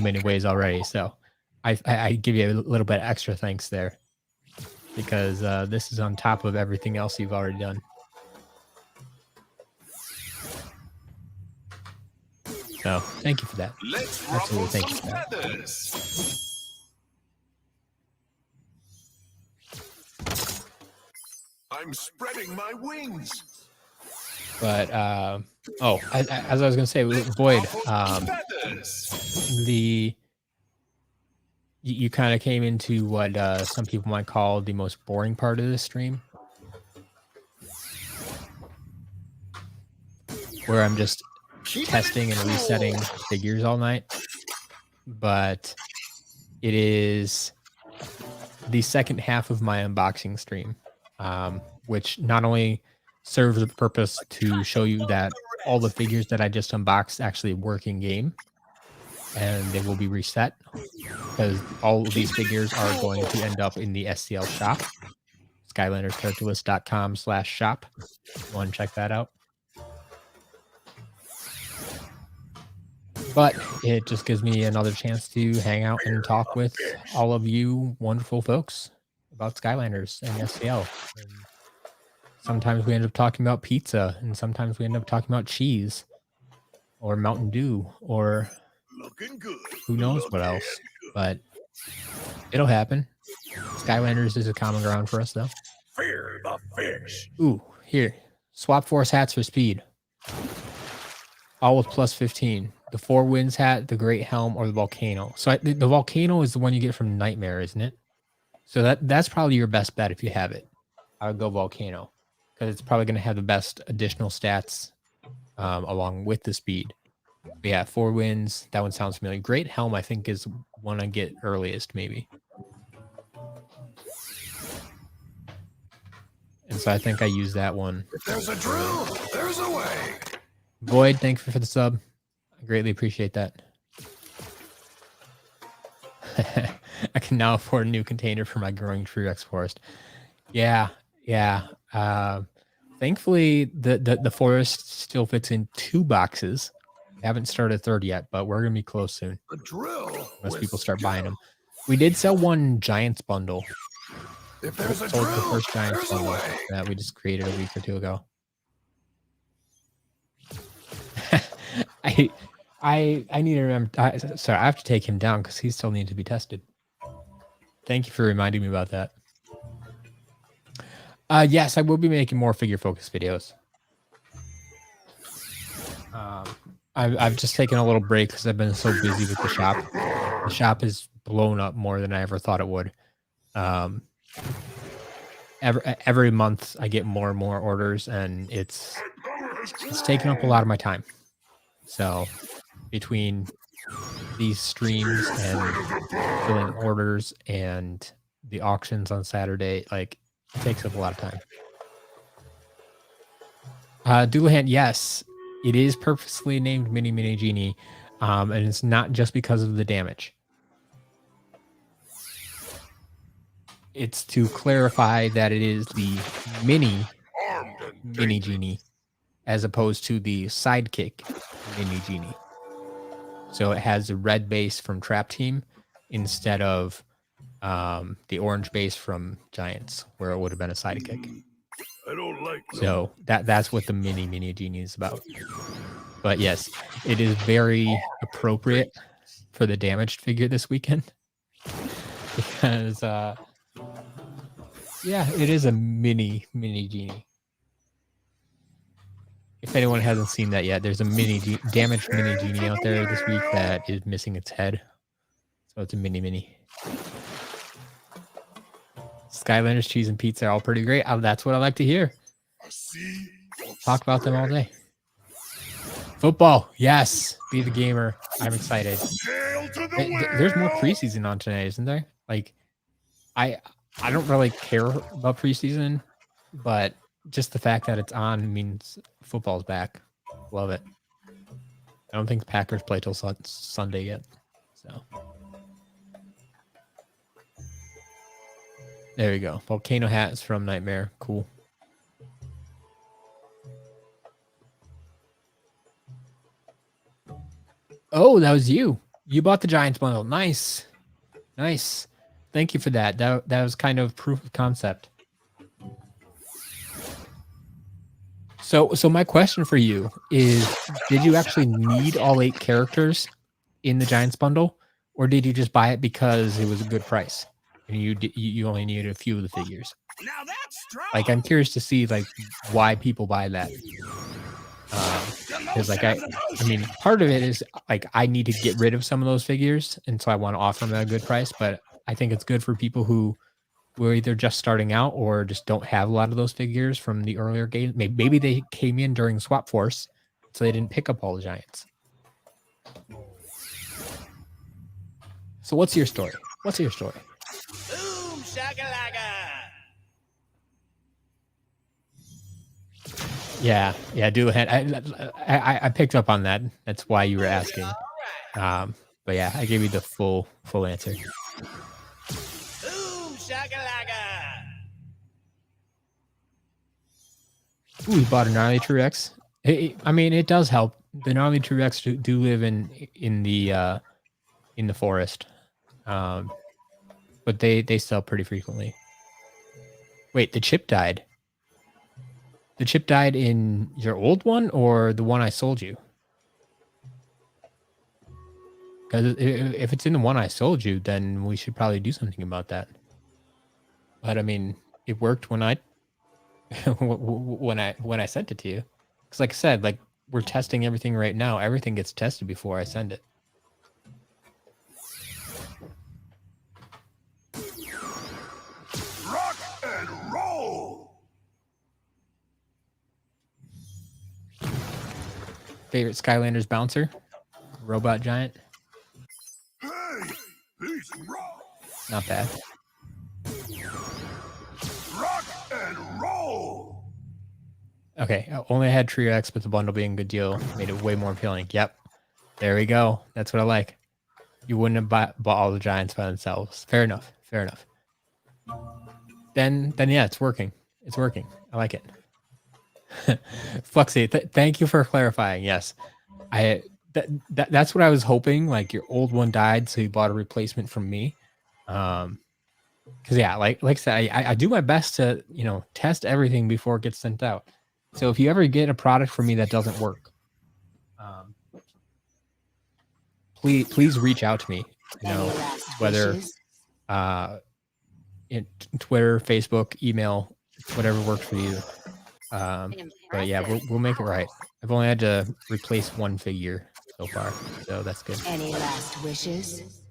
many ways already. So I give you a little bit extra thanks there because this is on top of everything else you've already done. So thank you for that. Let's Absolutely, ruffle thank you some for that. feathers. I'm spreading my wings. But as I was gonna say, Void, Feathers. you kind of came into what some people might call the most boring part of this stream, where I'm just testing and resetting figures all night. But it is the second half of my unboxing stream, which not only serves the purpose to show you that all the figures that I just unboxed actually work in game, and they will be reset because all of these figures are going to end up in the SCL shop, SkylandersCharacterlist.com/shop. You want to check that out? But it just gives me another chance to hang out and talk with all of you wonderful folks about Skylanders and SCL. And sometimes we end up talking about pizza, and sometimes we end up talking about cheese or Mountain Dew or Looking good. who knows what else. But it'll happen. Skylanders is a common ground for us, though. Fear the fish. Ooh, here. Swap Force hats for speed. All with plus 15. The Four Winds hat, the Great Helm, or the Volcano. So the Volcano is the one you get from Nightmare, isn't it? So that's probably your best bet if you have it. I would go Volcano because it's probably going to have the best additional stats along with the speed. But yeah, Four Winds. That one sounds familiar. Great Helm, I think, is one I get earliest, maybe. And so I think I use that one. If there's a drill, there's a way. Void, thank you for the sub. I greatly appreciate that. I can now afford a new container for my growing tree X forest. Yeah. Thankfully, the forest still fits in 2 boxes. I haven't started a third yet, but we're gonna be close soon. A drill. Unless people start buying them. We did sell one Giants bundle. If there's a Sold drill, the first Giants there's a bundle way. that we just created a week or 2 ago. I need to remember. Sorry, I have to take him down because he still needs to be tested. Thank you for reminding me about that. Yes, I will be making more figure focus videos. I've just taken a little break because I've been so busy with the shop. The shop is blown up more than I ever thought it would. Every month I get more and more orders, and it's taking up a lot of my time. So between these streams and filling orders and the auctions on Saturday, like, it takes up a lot of time. Doulahan, yes, it is purposely named Mini Genie, and it's not just because of the damage. It's to clarify that it is the Mini Genie as opposed to the Sidekick Mini Genie. So it has a red base from Trap Team instead of the orange base from Giants, where it would have been a Sidekick. I don't like them. So that's what the Mini Genie is about. But yes, it is very appropriate for the damaged figure this weekend. Because yeah, it is a mini Genie. If anyone hasn't seen that yet, there's a damaged Mini Genie out there this week that is missing its head. So it's a mini. Skylanders, cheese, and pizza are all pretty great. That's what I like to hear. Talk about them all day. Football, yes. Be the gamer. I'm excited. There's more preseason on today, isn't there? Like, I don't really care about preseason, but just the fact that it's on means football's back. Love it. I don't think the Packers play till Sunday yet. So there you go. Volcano hat is from Nightmare. Cool. Oh, that was you. You bought the Giants bundle. Nice. Thank you for that. That was kind of proof of concept. So my question for you is, did you actually need all 8 characters in the Giants bundle, or did you just buy it because it was a good price and you only needed a few of the figures? Now that's strong. Like, I'm curious to see like why people buy that. Because like I mean, part of it is like I need to get rid of some of those figures, and so I want to offer them at a good price. But I think it's good for people who were either just starting out or just don't have a lot of those figures from the earlier games. Maybe they came in during Swap Force, so they didn't pick up all the Giants. So what's your story? Boom shakalaka. Yeah, dual hand. I picked up on that. That's why you were asking. But yeah, I gave you the full answer. Boom shakalaka. Ooh, we bought a gnarly True X. I mean, it does help. The gnarly True X do live in the forest, but they sell pretty frequently. Wait, the chip died. The chip died in your old one or the one I sold you? Because if it's in the one I sold you, then we should probably do something about that. But I mean, it worked when I when I sent it to you. Because like I said, like we're testing everything right now. Everything gets tested before I send it. Rock and roll. Favorite Skylanders bouncer? Robot giant? Hey, he's rock. Not bad. Rock and roll. Okay, I only had Trio X, but the bundle being a good deal made it way more appealing. Yep. There we go. That's what I like. You wouldn't have bought all the giants by themselves. Fair enough. Fair enough. Then yeah, it's working. It's working. I like it. Fluxy, thank you for clarifying. Yes. That's what I was hoping. Like your old one died, so you bought a replacement from me. Because yeah, like I said, I do my best to test everything before it gets sent out. So if you ever get a product from me that doesn't work, please reach out to me. Whether in Twitter, Facebook, email, whatever works for you. But yeah, we'll make it right. I've only had to replace one figure so far, so that's good. Any last wishes?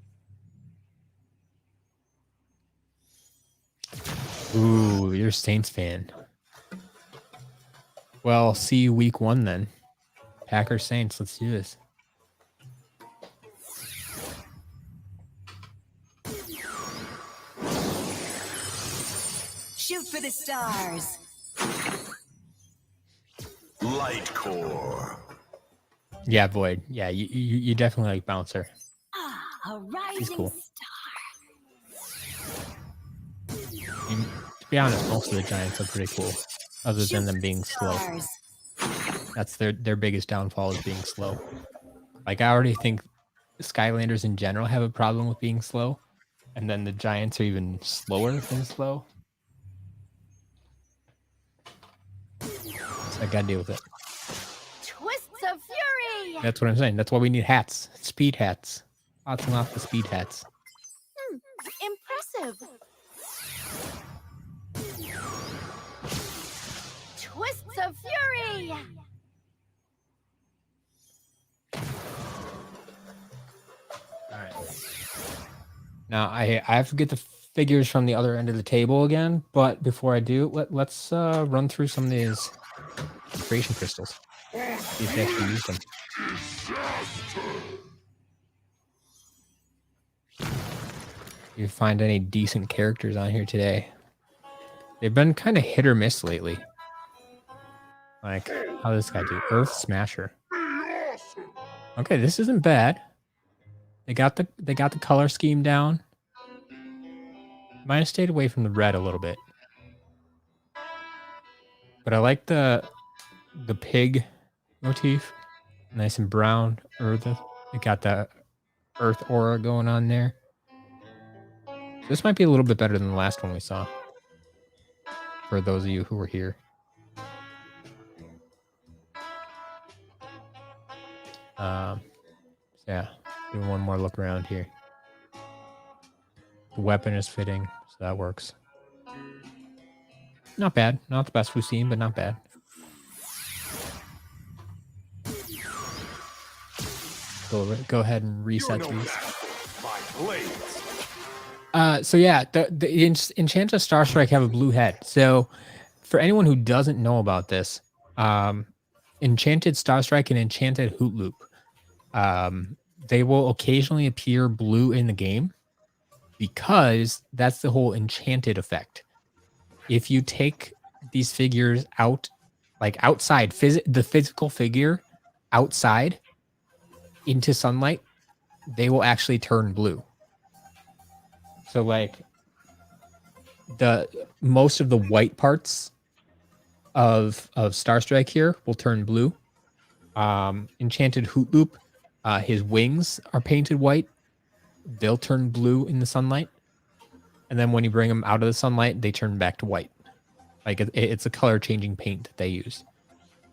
Ooh, you're a Saints fan. Well, see you week 1 then. Packers Saints, let's do this. Shoot for the stars. Light core. Yeah, Void. Yeah, you definitely like Bouncer. A rising cool. star. I mean, to be honest, most of the Giants are pretty cool, other than them being slow. Stars. That's their biggest downfall is being slow. Like I already think Skylanders in general have a problem with being slow, and then the Giants are even slower than slow. So I gotta deal with it. Twists of fury. That's what I'm saying. That's why we need hats, speed hats. Lots and lots of speed hats. Impressive. Twists of fury. All right. Now I have to get the figures from the other end of the table again, but before I do, let's run through some of these creation crystals. See if they actually use them. You find any decent characters on here today? They've been kind of hit or miss lately. Like, how does this guy do? Earth Smasher. Okay, this isn't bad. They got the color scheme down. Might have stayed away from the red a little bit. But I like the pig motif. Nice and brown earth. It got the earth aura going on there. This might be a little bit better than the last one we saw. For those of you who were here. Yeah, do one more look around here. The weapon is fitting, so that works. Not bad. Not the best we've seen, but not bad. Go ahead and reset these. So yeah, the Enchanted Star Strike have a blue head. So for anyone who doesn't know about this, Enchanted Star Strike and Enchanted Hoot Loop, they will occasionally appear blue in the game because that's the whole enchanted effect. If you take these figures out like outside, the physical figure outside into sunlight, they will actually turn blue. So like most of the white parts of Starstrike here will turn blue. Enchanted Hoot Loop, his wings are painted white. They'll turn blue in the sunlight. And then when you bring them out of the sunlight, they turn back to white. Like it's a color changing paint that they use.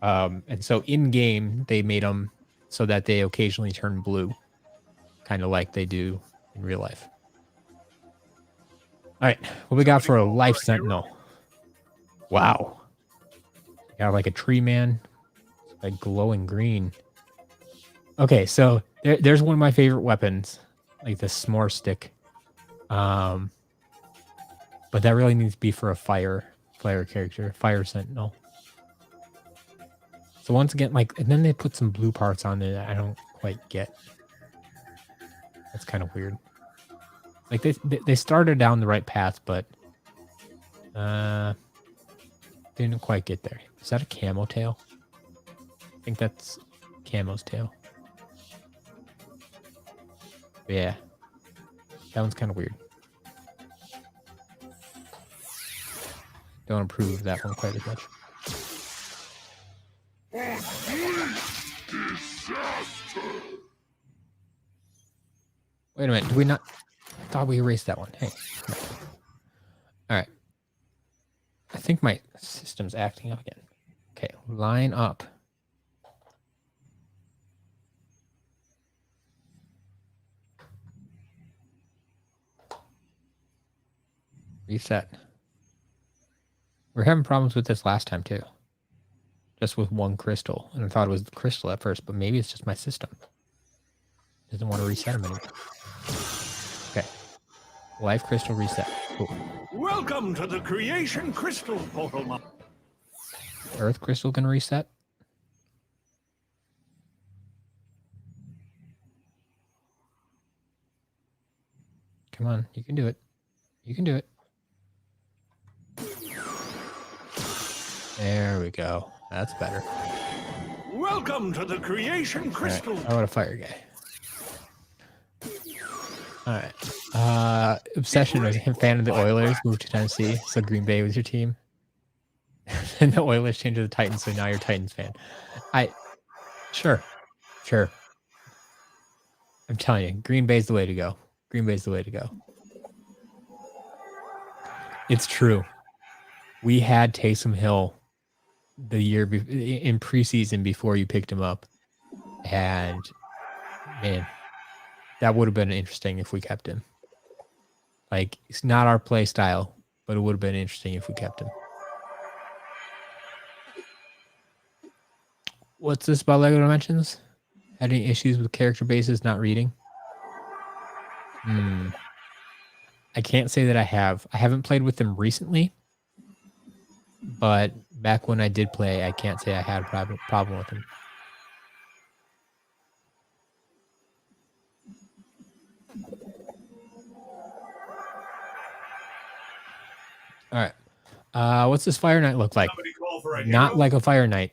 And so in game, they made them so that they occasionally turn blue, kind of like they do in real life. All right, what we got for a Life Sentinel? Wow. Got like a tree man, like glowing green. Okay, so there's one of my favorite weapons, like the s'more stick. But that really needs to be for a fire character, Fire Sentinel. So once again, like, and then they put some blue parts on there that I don't quite get. That's kind of weird. Like they started down the right path, but didn't quite get there. Is that a camo tail? I think that's Camo's tail. But yeah, that one's kind of weird. Don't approve that one quite as much. Wait a minute, do we not? I thought we erased that one. Hey. All right. I think my system's acting up again. Okay, line up. Reset. We were having problems with this last time too. Just with one crystal. And I thought it was the crystal at first, but maybe it's just my system. Doesn't want to reset them anymore. Okay. Life crystal reset. Cool. Welcome to the Creation Crystal Portal. Earth crystal can reset. Come on, you can do it. You can do it. There we go. That's better. Welcome to the Creation Crystal. Right. I want a fire guy. All right. Obsession was a fan of the Oilers. Moved to Tennessee, so Green Bay was your team. And the Oilers changed to the Titans, so now you're a Titans fan. Sure. I'm telling you, Green Bay's the way to go. Green Bay's the way to go. It's true. We had Taysom Hill the year in preseason before you picked him up, and man, that would have been interesting if we kept him. Like, it's not our play style, but it would have been interesting if we kept him. What's this about LEGO Dimensions? Had any issues with character bases not reading? I can't say that I have. I haven't played with them recently, but back when I did play, I can't say I had a problem with them. All right. What's this Fire Knight look like? Not like a Fire Knight.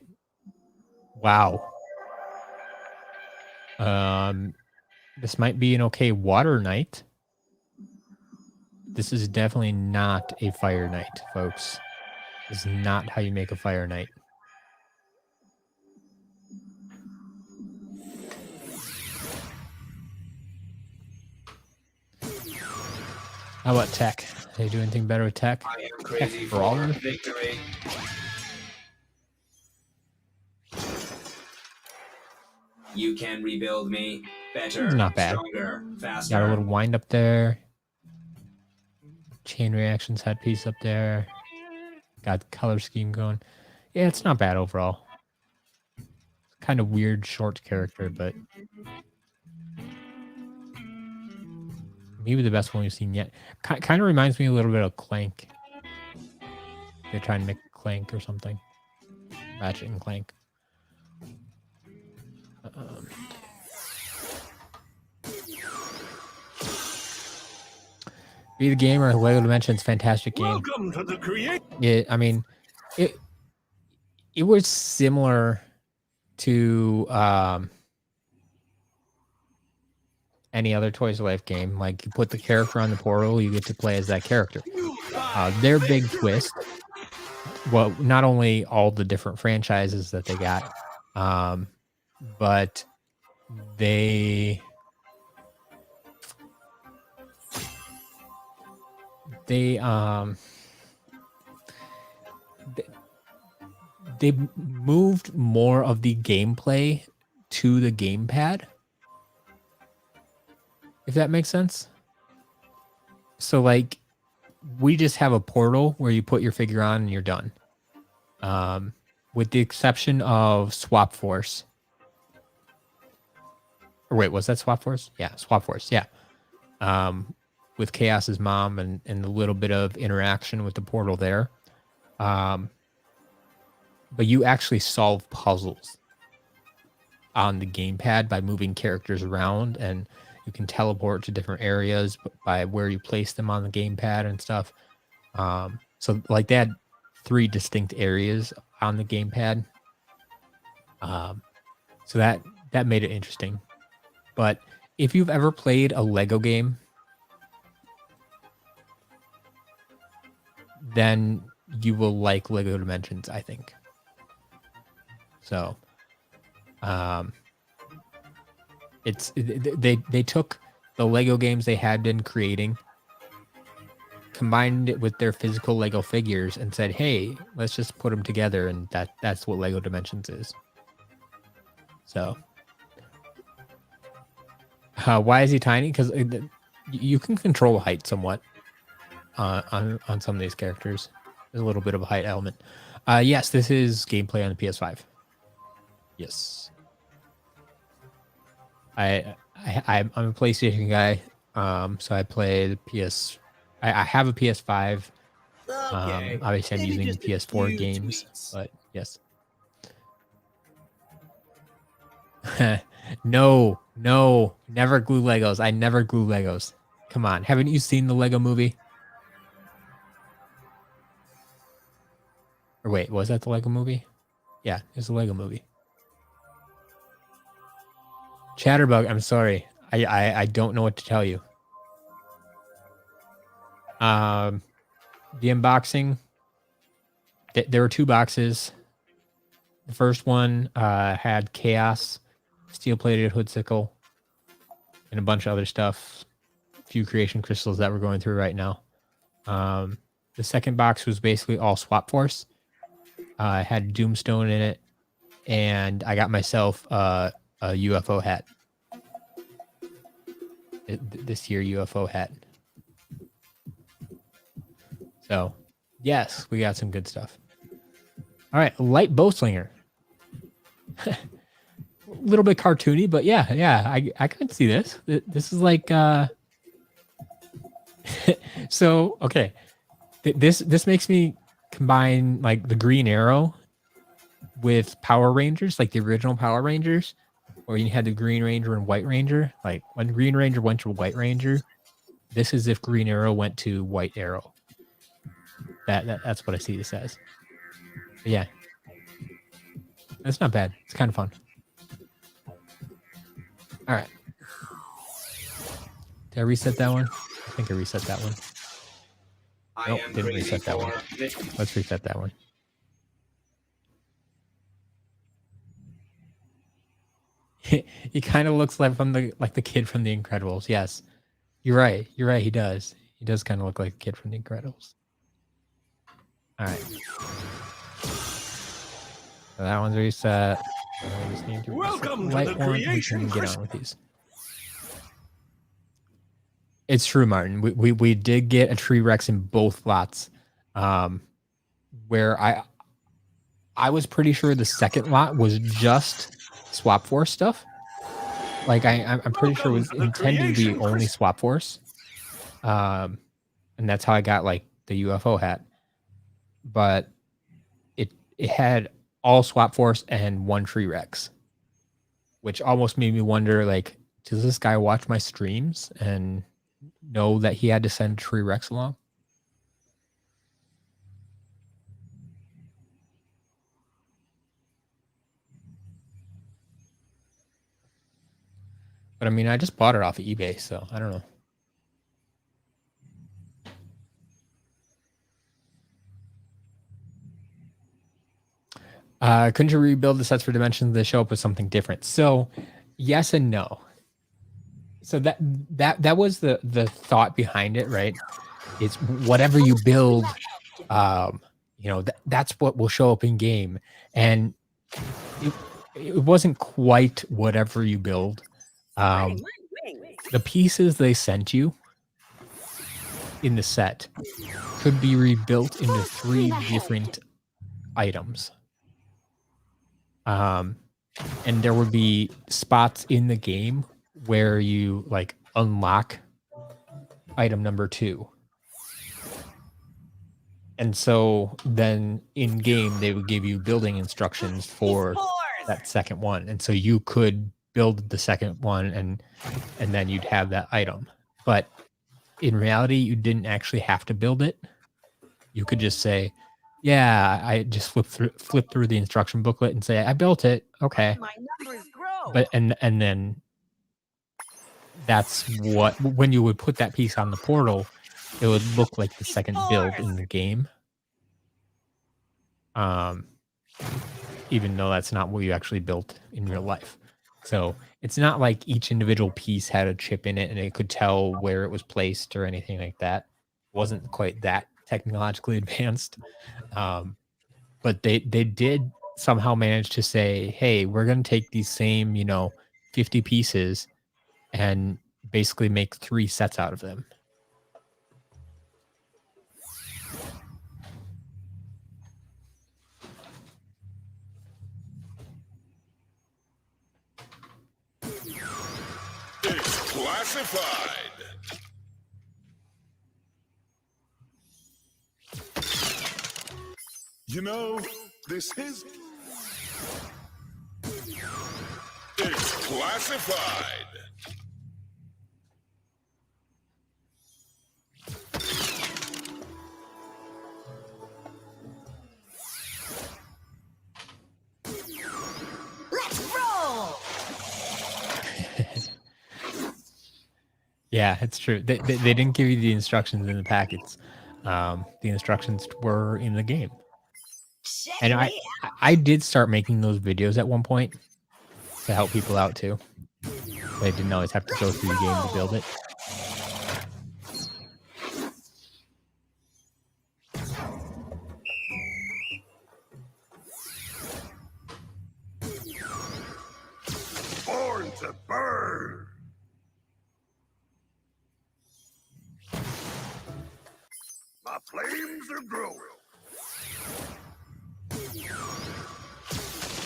Wow. This might be an okay Water Knight. This is definitely not a Fire Knight, folks. This is not how you make a Fire Knight. How about tech? They do anything better with tech? I am crazy for Brawler? victory. You can rebuild me better, Not bad. stronger, faster. Got a little wind up there. Chain reactions headpiece up there. Got the color scheme going. Yeah, it's not bad overall. Kind of weird short character, but maybe the best one we've seen yet. Kind of reminds me a little bit of Clank. They're trying to make Clank or something. Ratchet and Clank. Be the Gamer, LEGO Dimensions, fantastic game. Welcome to the Creation. Yeah, I mean, It was similar to any other Toys of Life game. Like, you put the character on the portal, you get to play as that character. Their big twist, well, not only all the different franchises that they got, but they they moved more of the gameplay to the gamepad, if that makes sense. So, like, we just have a portal where you put your figure on and you're done. With the exception of Swap Force. Or wait, was that Swap Force? Yeah, Swap Force, yeah. With Chaos's mom and a little bit of interaction with the portal there. But you actually solve puzzles on the gamepad by moving characters around, and you can teleport to different areas by where you place them on the gamepad and stuff. So, like, they had 3 distinct areas on the gamepad. So that made it interesting. But if you've ever played a Lego game, then you will like Lego Dimensions, I think. So, they took the Lego games they had been creating, combined it with their physical Lego figures, and said, "Hey, let's just put them together," and that's what Lego Dimensions is. So, why is he tiny? Because you can control height somewhat on some of these characters. There's a little bit of a height element. Yes, this is gameplay on the PS5. Yes. I'm a PlayStation guy, so I play the PS. I have a PS5. Okay. Obviously, I'm maybe using the just a PS4 few games, tweaks. but yes. No, never glue Legos. I never glue Legos. Come on, haven't you seen the Lego movie? Or wait, was that the Lego movie? Yeah, it's the Lego movie. Chatterbug, I'm sorry. I don't know what to tell you. The unboxing, there were 2 boxes. The first one had Chaos, steel-plated hoodsicle, and a bunch of other stuff. A few creation crystals that we're going through right now. The second box was basically all Swap Force. It had Doomstone in it, and I got myself a UFO hat. This year UFO hat. So, yes, we got some good stuff. All right, light bowslinger. A little bit cartoony, but yeah, I could see this. This is like so okay. This makes me combine like the Green Arrow with Power Rangers, like the original Power Rangers, where you had the Green Ranger and White Ranger. Like when Green Ranger went to White Ranger, this is if Green Arrow went to White Arrow. That's what I see this as. But yeah, that's not bad. It's kind of fun. All right. Did I reset that one? I think I reset that one. Nope, didn't reset that one. Let's reset that one. He kind of looks like the kid from The Incredibles. Yes, you're right. You're right. He does. He does kind of look like the kid from The Incredibles. All right. So that one's reset. We just need to Welcome to light the one. We creation can get Christmas. on with these. It's true, Martin. We did get a Tree Rex in both lots. Where I was pretty sure the second lot was just Swap Force stuff. Like I'm pretty sure it was intended to be only Swap Force. And that's how I got like the UFO hat. But it had all Swap Force and 1 Tree Rex. Which almost made me wonder, like, does this guy watch my streams and know that he had to send Tree Rex along? But I mean, I just bought it off of eBay, so I don't know. Couldn't you rebuild the sets for dimensions that show up with something different? So, yes and no. So that was the thought behind it, right? It's whatever you build, that's what will show up in game, and it, it wasn't quite whatever you build. The pieces they sent you in the set could be rebuilt into 3 different items. And there would be spots in the game where you like unlock item number 2. And so then in game they would give you building instructions for that second one. And so you could build the second one and then you'd have that item. But in reality, you didn't actually have to build it. You could just say, yeah, I just flip through the instruction booklet and say, I built it. Okay. My numbers grow. But and then that's what, when you would put that piece on the portal, it would look like the second build in the game. Even though that's not what you actually built in real life. So it's not like each individual piece had a chip in it and it could tell where it was placed or anything like that. It wasn't quite that technologically advanced. But they did somehow manage to say, hey, we're going to take these same, 50 pieces and basically make 3 sets out of them. It's classified. You know, this is... It's classified. Let's roll. Yeah, it's true. They didn't give you the instructions in the packets. The instructions were in the game. And I did start making those videos at one point to help people out too. They didn't always have to go through the game to build it. Born to burn. My flames are growing.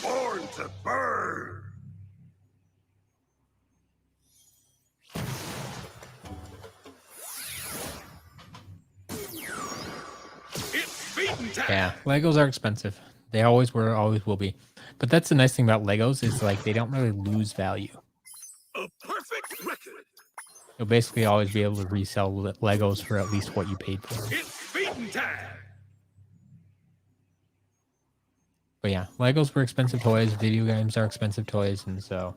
Born to burn. It's beaten time. Yeah, Legos are expensive. They always were, always will be. But that's the nice thing about Legos is like they don't really lose value. A perfect record. You'll basically always be able to resell Legos for at least what you paid for them. It's beaten time. But yeah, Legos were expensive toys. Video games are expensive toys, and so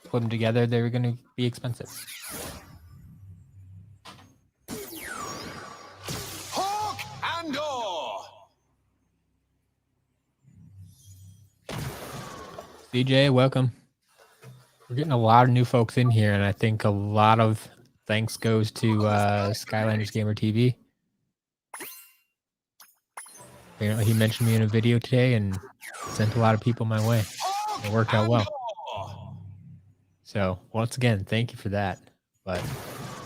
put them together, they were going to be expensive. Hawk and Oar. DJ, welcome. We're getting a lot of new folks in here, and I think a lot of thanks goes to Skylanders Gamer TV. He mentioned me in a video today and sent a lot of people my way. It worked out well. So once again, thank you for that. But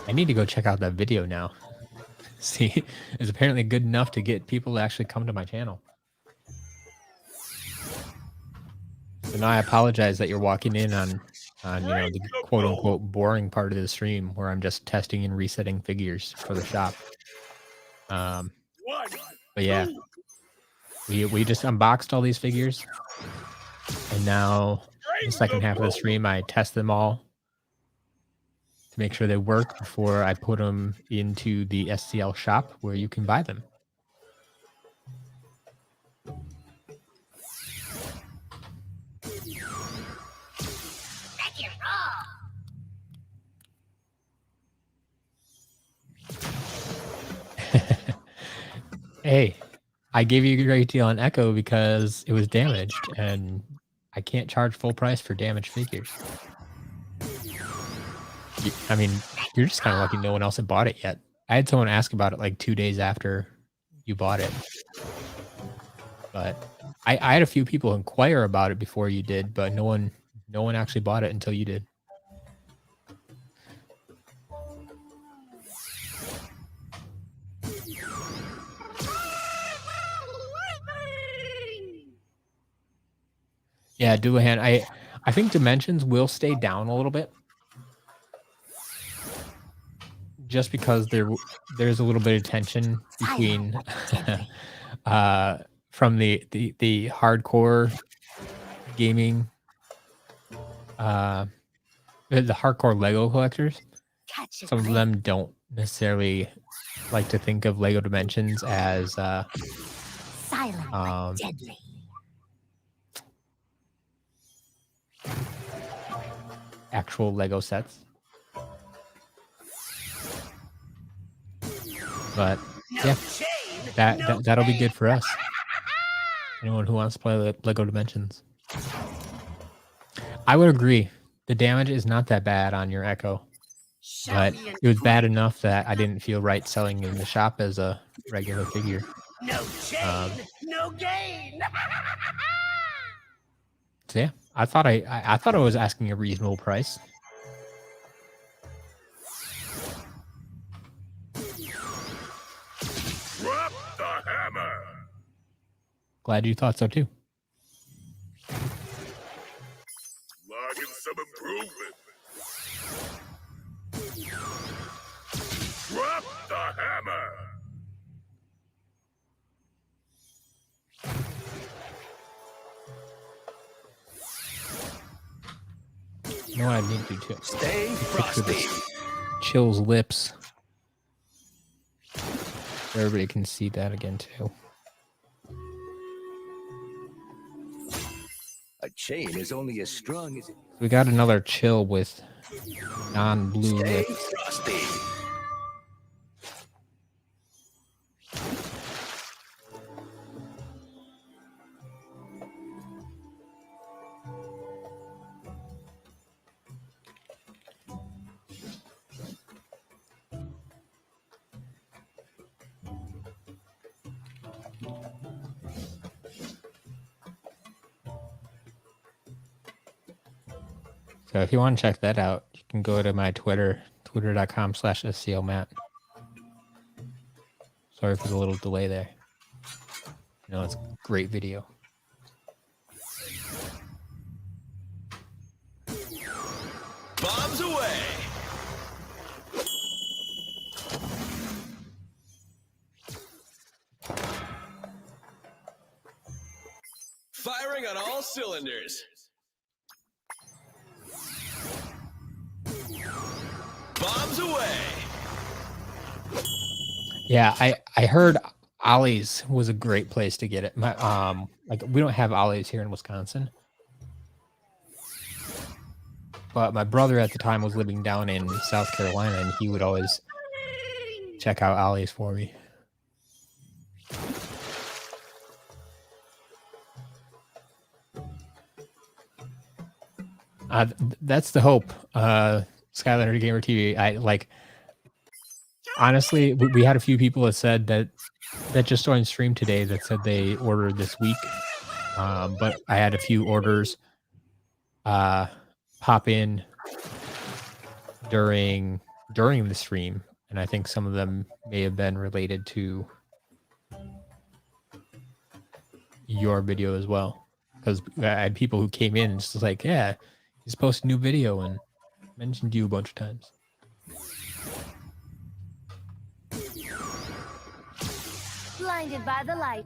I need to go check out that video now. See, it's apparently good enough to get people to actually come to my channel. So now I apologize that you're walking in on the quote unquote boring part of the stream where I'm just testing and resetting figures for the shop. But yeah, we just unboxed all these figures, and now the second half of the stream I test them all to make sure they work before I put them into the SCL shop where you can buy them. Hey, I gave you a great deal on Echo because it was damaged, and I can't charge full price for damaged figures. I mean, you're just kind of lucky no one else had bought it yet. I had someone ask about it like 2 days after you bought it. But I had a few people inquire about it before you did, but no one actually bought it until you did. Yeah, Doulahan, I think dimensions will stay down a little bit. Just because there's a little bit of tension between from the hardcore gaming the hardcore Lego collectors. Catch it Some of quick. them don't necessarily like to think of Lego Dimensions as Silent but deadly. actual Lego sets. But yeah, that'll be good for us. Anyone who wants to play Lego Dimensions. I would agree. The damage is not that bad on your Echo. But it was bad enough that I didn't feel right selling in the shop as a regular figure. No chain, no gain. So yeah, I thought I was asking a reasonable price. Drop the hammer. Glad you thought so too. Logging some improvement. Drop the hammer. You know what I need to do too? Stay frosty. Chill's lips. So everybody can see that again too. A chain is only as strong as it. We got another Chill with non-blue Stay lips. frosty. So if you want to check that out, you can go to my Twitter, twitter.com/SCL Matt. Sorry for the little delay there. No, it's a great video. Bombs away. Firing on all cylinders. Bombs away. Yeah, I heard Ollie's was a great place to get it. My like we don't have Ollie's here in Wisconsin. But my brother at the time was living down in South Carolina, and he would always check out Ollie's for me. That's the hope. Skylander Gamer TV. I like. Honestly, we had a few people that said that just joined stream today that said they ordered this week. But I had a few orders pop in during the stream, and I think some of them may have been related to your video as well, because I had people who came in and just like, yeah, he's posted a new video and mentioned you a bunch of times. Blinded by the light.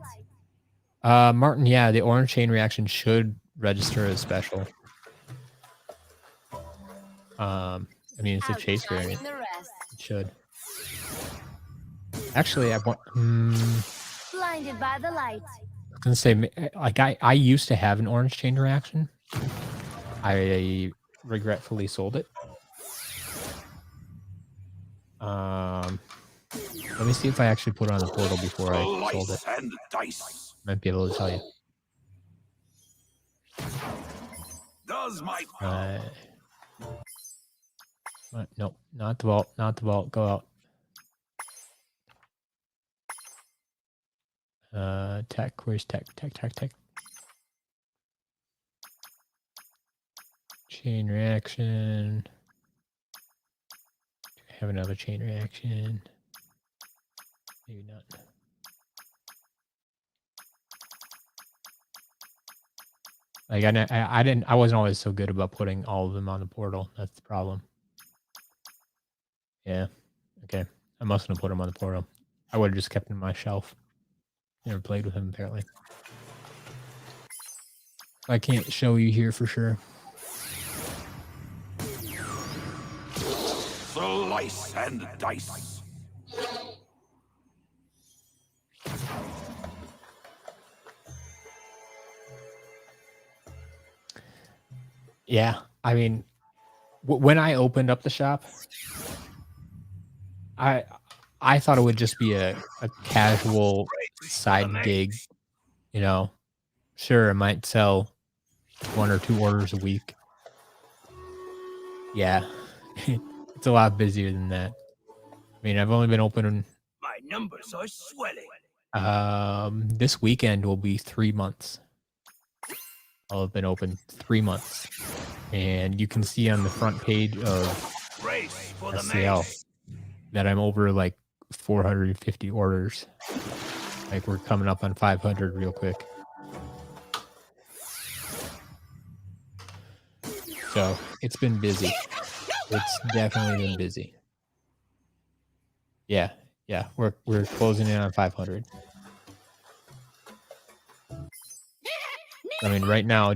Martin, yeah, the orange chain reaction should register as special. I mean, it's a chase variant. The rest. It should. Actually, I want. Blinded by the light. I was gonna say, like, I used to have an orange chain reaction. I regretfully sold it. Let me see if I actually put it on the portal before I sold it. Slice and dice. Might be able to tell you. Does my Nope, not the vault. Not the vault. Go out. Tech. Where's tech? Tech. Chain reaction. Do I have another chain reaction? Maybe not. Like I wasn't always so good about putting all of them on the portal. That's the problem. Yeah. Okay. I mustn't have put them on the portal. I would have just kept them on my shelf. Never played with them apparently. I can't show you here for sure. slice and dice. Yeah, I mean, when I opened up the shop, I thought it would just be a casual side gig, you know. Sure, it might sell 1 or 2 orders a week. Yeah, it's a lot busier than that. I mean, I've only been open. My numbers are swelling. This weekend will be 3 months. I'll have been open 3 months, and you can see on the front page of Race for the SCL mace. that I'm over like 450 orders. Like we're coming up on 500 real quick. So it's been busy. It's definitely been busy. Yeah, we're closing in on 500. I mean, right now,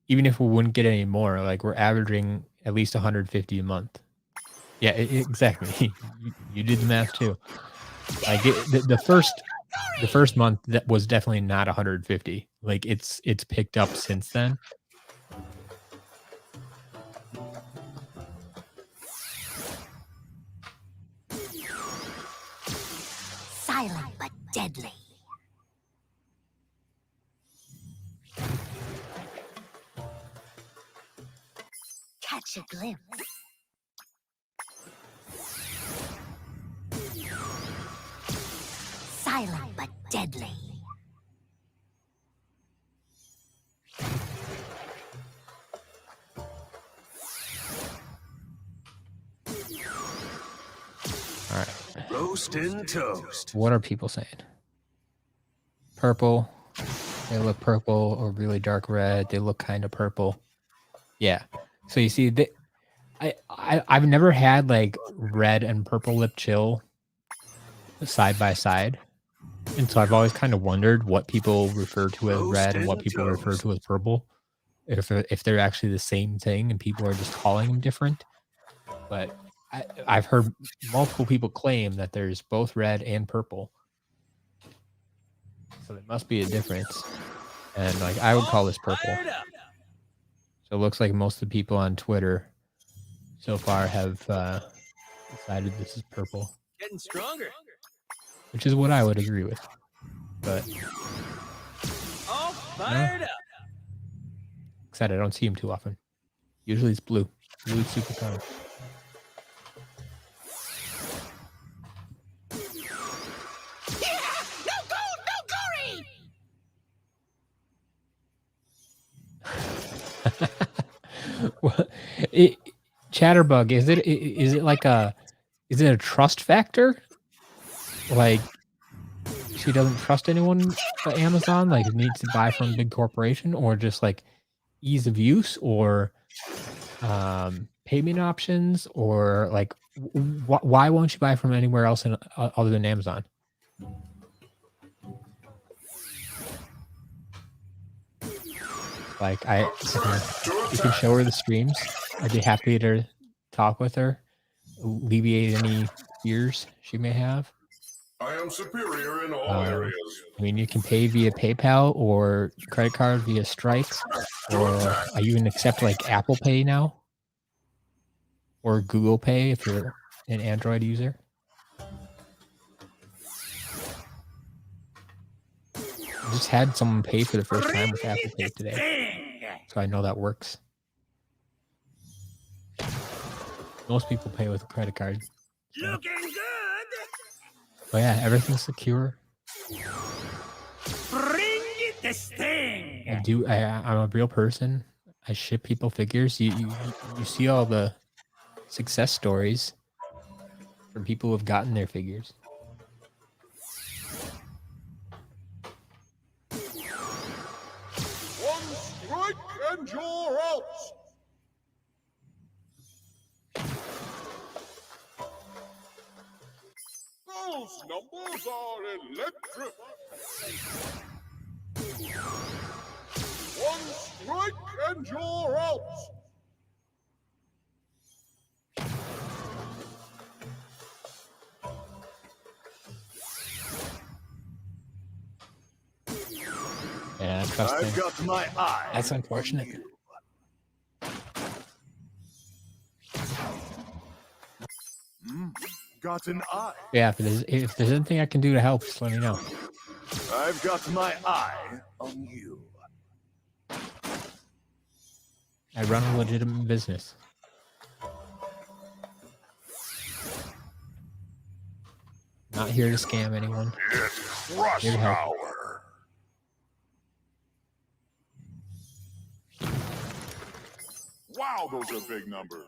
even if we wouldn't get any more, like we're averaging at least 150 a month. Yeah, exactly. You did the math too. Like the first month that was definitely not 150. Like it's picked up since then. Silent but deadly. Catch a glimpse. Silent but deadly. All right. Roast and toast. What are people saying? Purple. They look purple or really dark red. They look kind of purple. Yeah. So you see, I've never had like red and purple lip chill side by side, and so I've always kind of wondered what people refer to as red and what people refer to as purple. If they're actually the same thing and people are just calling them different. But I've heard multiple people claim that there's both red and purple. So there must be a difference. And like I would call this purple. So it looks like most of the people on Twitter so far have decided this is purple. Getting stronger. Which is what I would agree with. But All fired up. except I don't see him too often. Usually it's blue. Blue is super common. Well, Chatterbug, is it like is it a trust factor? Like she doesn't trust anyone at Amazon, like needs to buy from a big corporation, or just like ease of use, or payment options, or like why won't you buy from anywhere else other than Amazon? Like you can show her the streams. I'd be happy to talk with her, alleviate any fears she may have. I am superior in all areas. I mean, you can pay via PayPal or credit card via Stripe, or I even accept like Apple Pay now, or Google Pay if you're an Android user. just had someone pay for the first time with Apple Pay today, so I know that works. Most people pay with a credit card. So. Looking good. But yeah, everything's secure. Bring it the sting. I'm a real person. I ship people figures. You see all the success stories from people who have gotten their figures. One strike and you're out. Those numbers are electric. One strike and you're out. Yeah, trust me. I've got my eye. That's unfortunate. Got an eye. Yeah, if there's anything I can do to help, just let me know. I've got my eye on you. I run a legitimate business. Not here to scam anyone. It's rush Here to help. hour. Wow, those are big numbers.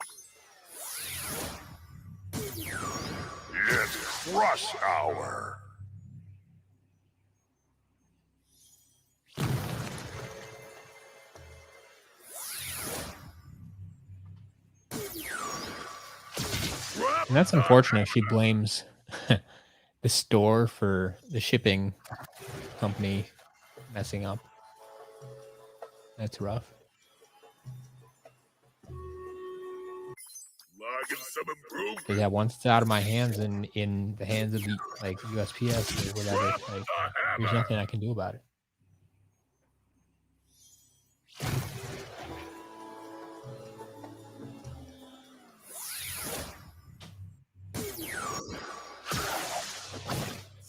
It's rush hour. And that's unfortunate. She blames the store for the shipping company messing up. That's rough. Logging some improvement. Because yeah, once it's out of my hands and in the hands of the like USPS or whatever, like there's nothing I can do about it.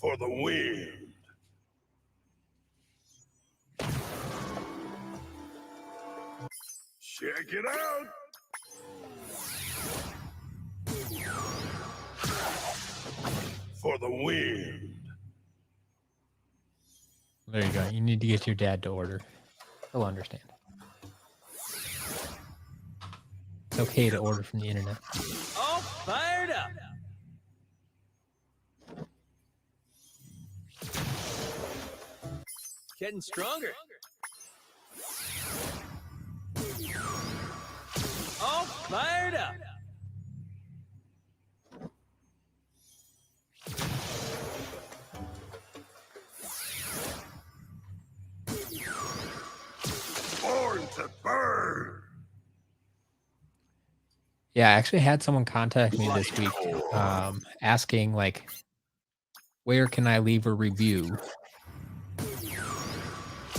For the win. Check it out. For the win. There you go. You need to get your dad to order. He'll understand. It's okay to order from the internet. All fired up. Getting stronger. All fired up. Born to burn. Yeah, I actually had someone contact me this week asking, like, where can I leave a review?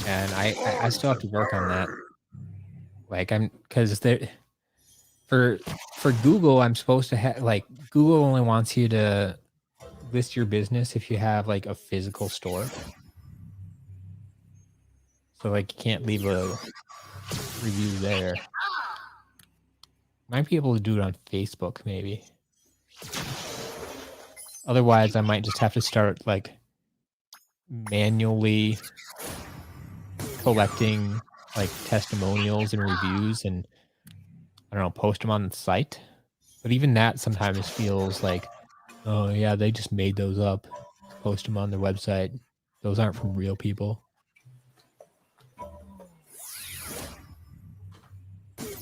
And I still have to work on that. Like, because for Google, I'm supposed to have, like, Google only wants you to list your business if you have, like, a physical store. So, like, you can't leave a review there. Might be able to do it on Facebook, maybe. Otherwise, I might just have to start, like, manually collecting, like, testimonials and reviews and, I don't know, post them on the site. But even that sometimes feels like, oh, yeah, they just made those up. Post them on their website. Those aren't from real people.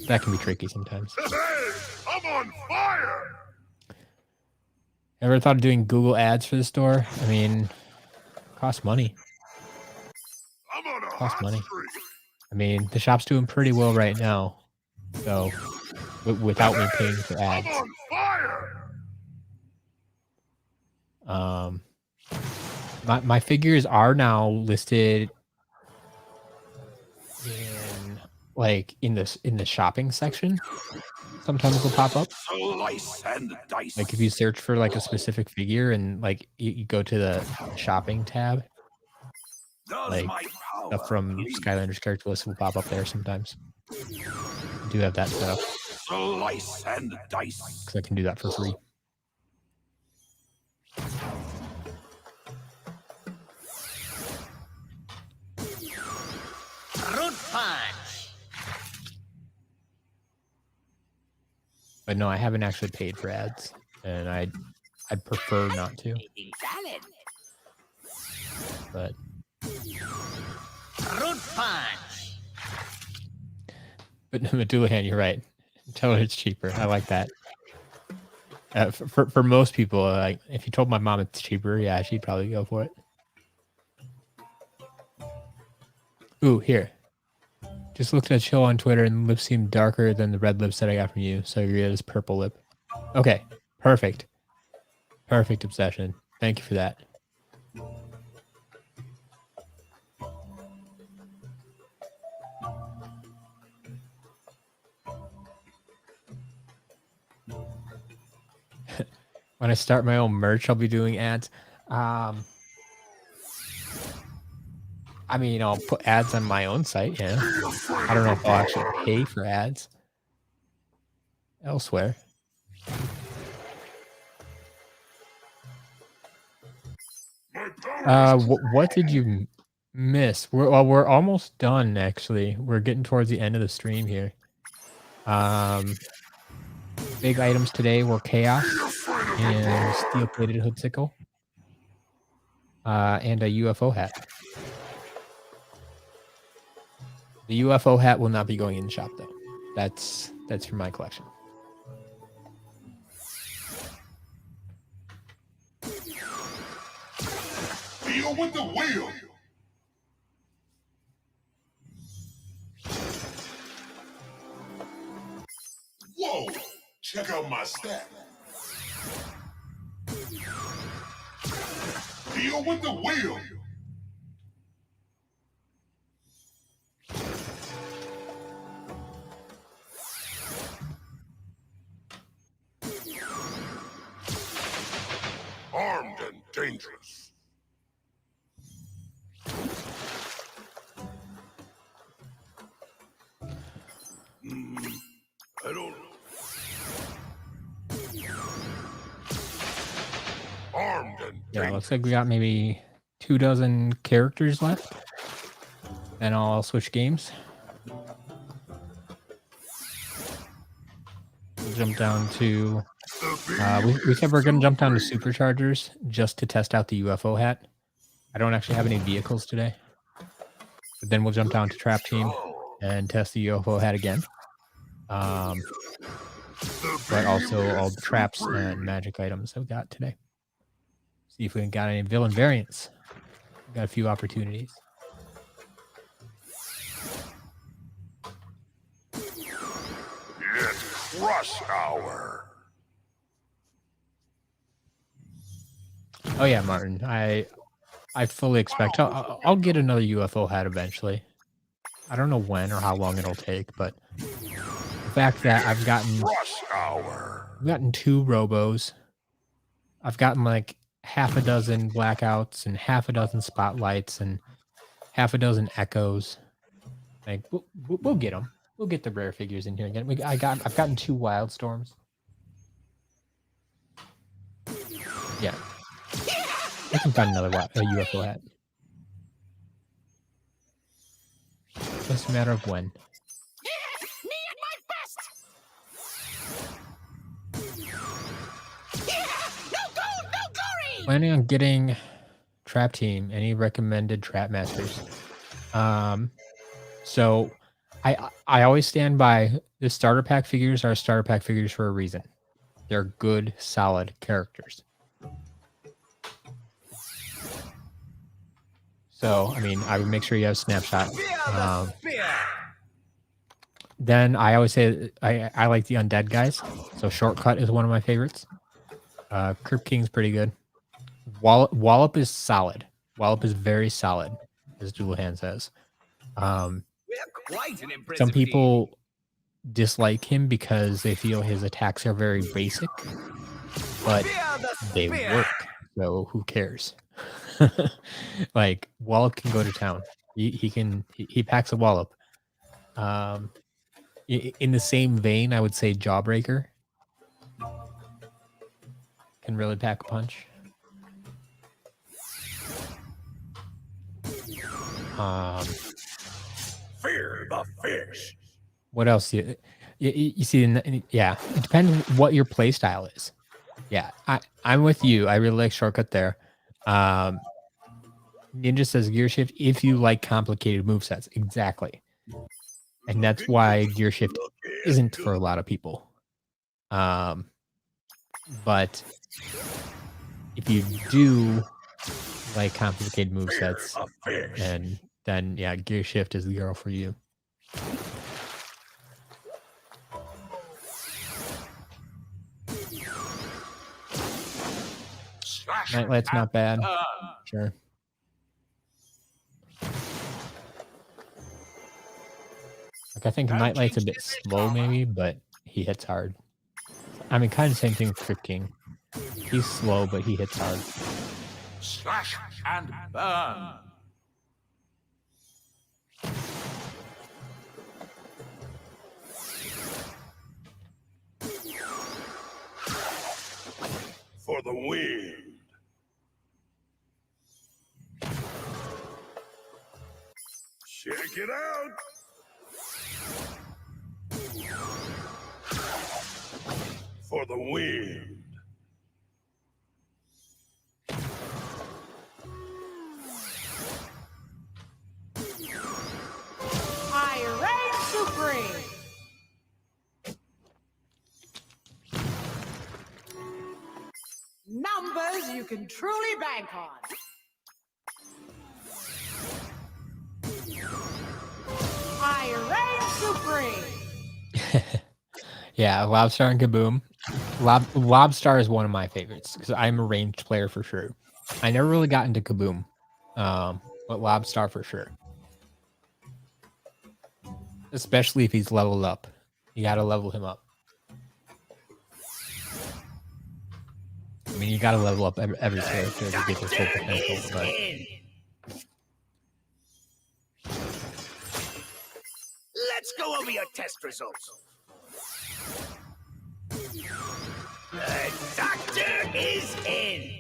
That can be tricky sometimes. Hey, I'm on fire. Ever thought of doing Google ads for the store? I mean, it costs money. I'm on a Costs hot money. streak. I mean, the shop's doing pretty well right now. So, without me paying for I'm ads. on fire. My figures are now listed in, like, in the shopping section. Sometimes they'll pop up. Slice and dice. Like, if you search for, like, a specific figure and, like, you go to the shopping tab, Does Like my power stuff from please? Skylanders character list will pop up there sometimes. I do have that set up Slice and dice. because I can do that for free. Fruit punch. But no, I haven't actually paid for ads, and I'd prefer not to. Eating salad. But Fruit punch. but Dullahan, you're right. Tell her it's cheaper. I like that. For most people, like if you told my mom it's cheaper, yeah, she'd probably go for it. Ooh, here. Just looked at Chill on Twitter, and the lips seem darker than the red lips that I got from you. So you're this purple lip. Okay, perfect. Perfect obsession. Thank you for that. When I start my own merch, I'll be doing ads. I mean, I'll put ads on my own site, yeah. I don't know if I'll actually pay for ads elsewhere. What did you miss? We're almost done, actually. We're getting towards the end of the stream here. Big items today were Chaos and Steel-Plated Hood Sickle. And a UFO hat. The UFO hat will not be going in the shop, though. That's for my collection. Deal with the wheel. Whoa! Check out my stat. Deal with the wheel. Armed and dangerous. I don't know. Armed and Yeah, dangerous. looks like we got maybe 24 characters left. Then I'll switch games. We'll jump down to... we said we're going to jump down to Superchargers just to test out the UFO hat. I don't actually have any vehicles today. But then we'll jump down to Trap Team and test the UFO hat again. But also all the traps and magic items I've got today. See if we got any villain variants. We've got a few opportunities. It's crush hour. Oh yeah, Martin. I fully expect I'll get another UFO hat eventually. I don't know when or how long it'll take, but the fact that I've gotten 2 Robos, I've gotten like half a dozen Blackouts and half a dozen Spotlights and half a dozen Echoes. Like we'll get them. We'll get the rare figures in here again. I've gotten 2 Wildstorms. Yeah. I can find another UFO hat. Just a matter of when. Me at my best. No gold, no glory. Planning on getting Trap Team. Any recommended Trap Masters? So I always stand by the starter pack figures are starter pack figures for a reason. They're good, solid characters. So, I mean, I would make sure you have Snapshot. Then I always say I like the undead guys. So Shortcut is one of my favorites. Crypt King's pretty good. Wallop is solid. Wallop is very solid, as Dullahan says. We're quite an impressive Some people dislike him because they feel his attacks are very basic, but they work. So who cares? Like Wallop can go to town. He packs a Wallop. In the same vein, I would say Jawbreaker can really pack a punch. Fear the fish. What else? You see? Yeah, it depends what your play style is. Yeah, I'm with you. I really like Shortcut there. Ninja says Gear Shift if you like complicated movesets. Exactly. And that's why Gear Shift isn't for a lot of people. But if you do like complicated movesets, and then yeah, Gear Shift is the girl for you. Nightlight's not bad. Sure. Like I think Nightlight's a bit slow maybe, but he hits hard. I mean, kind of same thing with Crypt King. He's slow, but he hits hard. Slash and burn. For the wind. Check it out. For the wind. I reign supreme. Numbers you can truly bank on. I reign supreme. Yeah, Lobstar and Kaboom. Lobstar is one of my favorites because I'm a ranged player for sure. I never really got into Kaboom, but Lobstar for sure. Especially if he's leveled up. You got to level him up. I mean, you got to level up every character to get his full potential, but... Let's go over your test results. The doctor is in.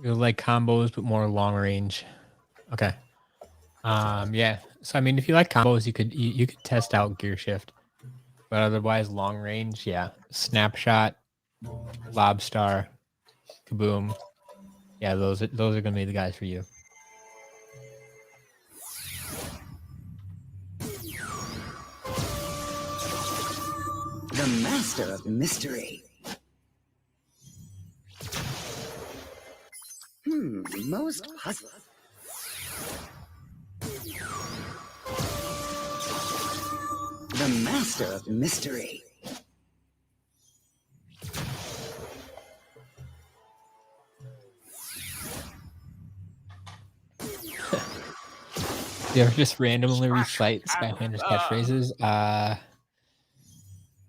You like combos, but more long range. Okay. Yeah. So I mean, if you like combos, you could test out Gear Shift, but otherwise, long range, yeah. Snapshot, Lobstar, Kaboom. Yeah, those are gonna be the guys for you. The master of mystery. Most puzzling. The master of mystery. You ever just randomly recite Skylanders catchphrases?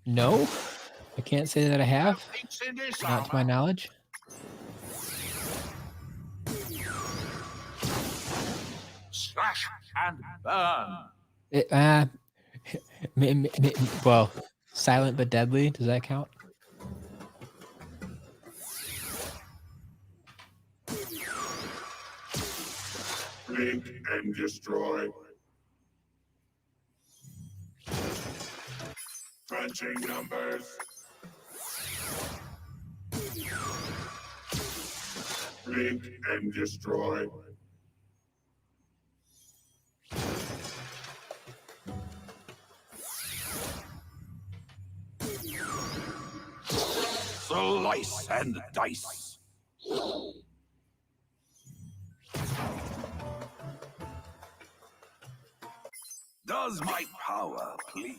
No, I can't say that I have. Not to my knowledge. Slash and burn. Well, silent but deadly. Does that count? Blink and destroy. Crunching numbers. Blink and destroy. Slice and dice. Does my power please?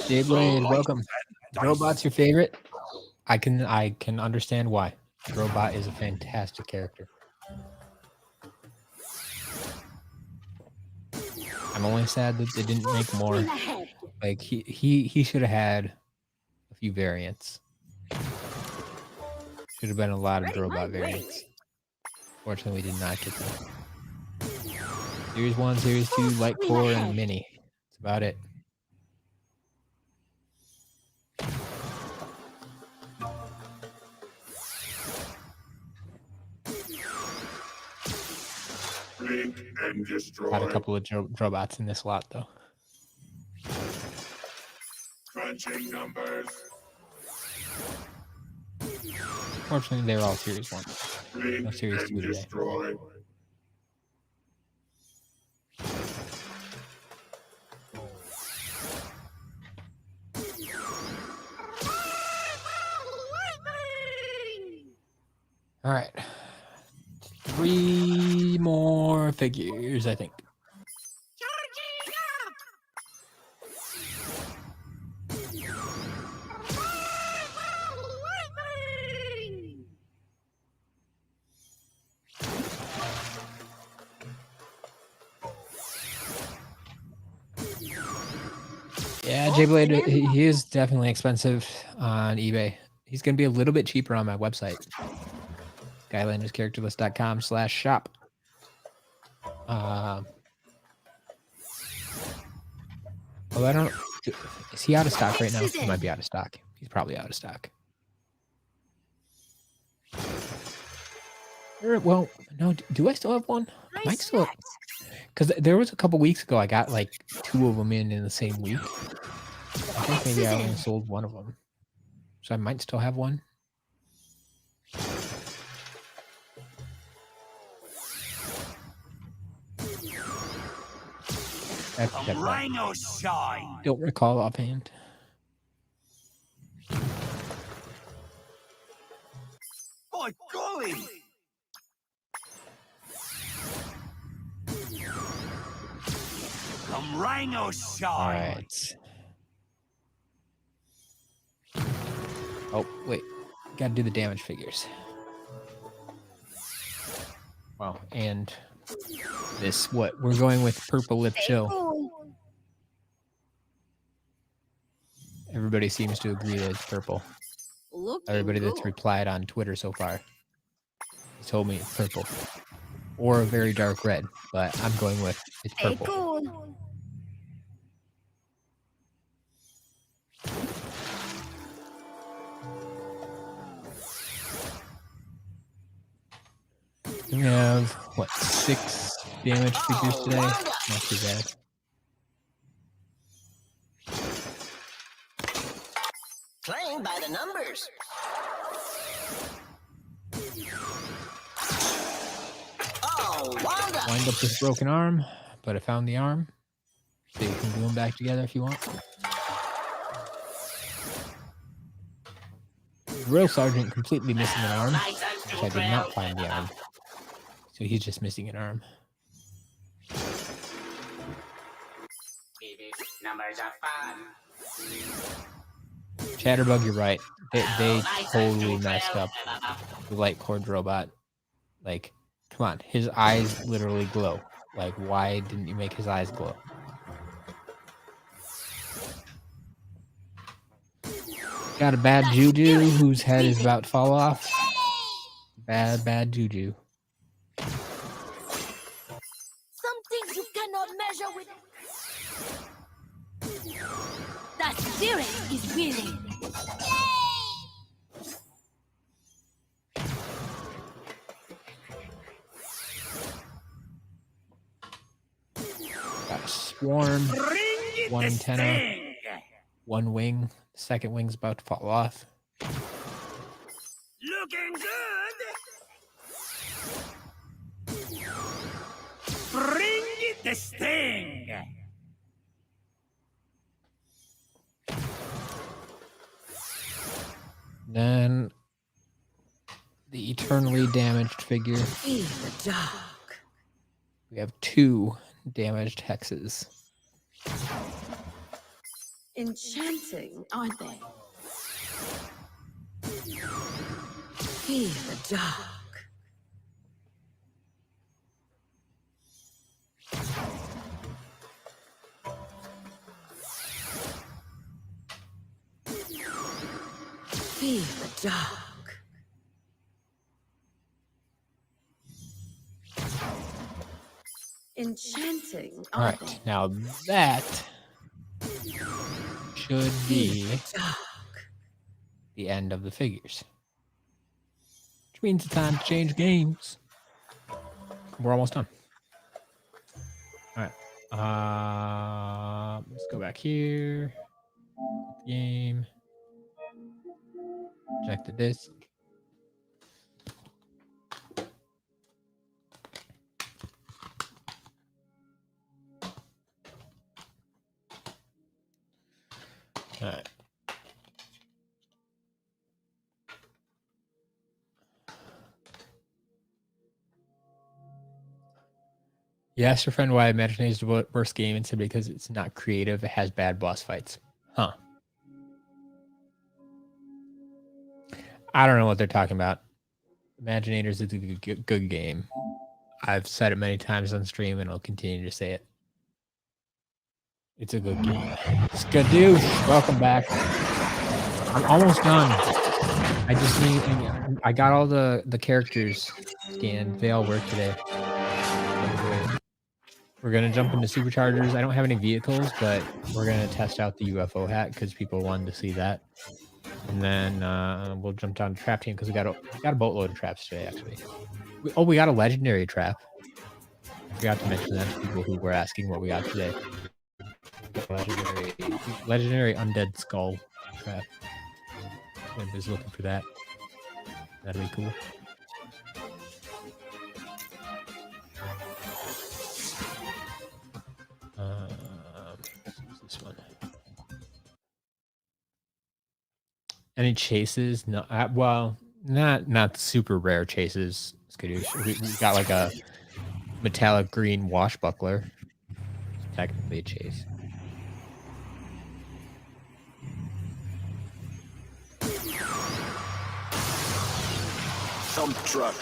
Dayblade, welcome. Robot's your favorite? I can understand why. Robot is a fantastic character. I'm only sad that they didn't make more. Like he should have had a few variants. Should have been a lot of Drobot variants. Fortunately, we did not get them. Series 1, Series 2, Light Core, and Mini. That's about it. Blink and destroy. Got a couple of Drobots in this lot, though. Crunching numbers. Fortunately, they were all Series 1. Blink No Series 2 and today. destroy. All right. 3 more figures, I think. Yeah, J-Blade, he is definitely expensive on eBay. He's going to be a little bit cheaper on my website. SkylandersCharacterlist.com/shop. Well, I don't. Is he out of stock right now? He might be out of stock. He's probably out of stock. Well, no. Do I still have one? I might still. Because there was a couple weeks ago, I got like 2 of them in the same week. I think maybe I only sold one of them, so I might still have one. Rhino shine. Don't recall offhand. By golly! Rhino shine. All right. Oh wait, gotta do the damage figures. Wow, and this what we're going with purple lip chill. Everybody seems to agree that it's purple. Everybody that's replied on Twitter so far has told me it's purple. Or a very dark red, but I'm going with it's purple. We have, what, 6 damage figures today? Not too bad. Playing by the numbers. Oh, Wanda! Wind up this broken arm, but I found the arm. So you can glue them back together if you want. Drill Sergeant completely missing an arm, which I did not find the arm. So he's just missing an arm. Numbers are fun. Chatterbug, you're right. They totally messed up the light cord robot. Like, come on, his eyes literally glow. Like, why didn't you make his eyes glow? Got a bad juju whose head is about to fall off. Bad juju. Some things you cannot measure with. The spirit is willing. Got a swarm, 1 antenna, 1 wing. The second wing's about to fall off. Looking good. Bring it the sting. Then the eternally damaged figure. In the dark. We have 2 damaged hexes. Enchanting, aren't they? Fear the dark. the dark. Enchanting, All aren't right, they? now that should be Dark. the end of the figures. Which means it's time to change games. We're almost done. All right. Let's go back here. Game. Check the disc. All right. You asked your friend why Imagination is the worst game and said because it's not creative, it has bad boss fights. Huh. I don't know what they're talking about. Imaginators is a good game. I've said it many times on stream and I'll continue to say it. It's a good game. Skadoosh, welcome back. I'm almost done. I just need, I got all the characters scanned. They all work today. We're going to jump into superchargers. I don't have any vehicles, but we're going to test out the UFO hat because people wanted to see that. And then we'll jump down to trap team because we got a boatload of traps today, actually. We got a legendary trap. I forgot to mention that to people who were asking what we got today. Legendary undead skull trap. Everybody's looking for that. That'd be cool. This one. Any chases? No. Well, not super rare chases. Skadoosh. We got like a metallic green washbuckler. Technically a chase. Dump truck.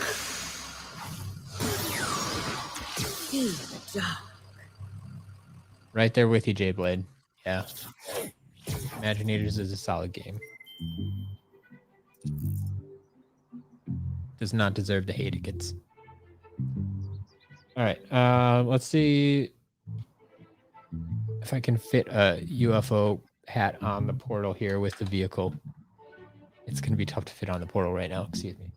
Fear the dark. Right there with you, J-Blade. Yeah. Imaginators is a solid game. Does not deserve the hate it gets. All right. Let's see if I can fit a UFO hat on the portal here with the vehicle. It's going to be tough to fit on the portal right now. Excuse me.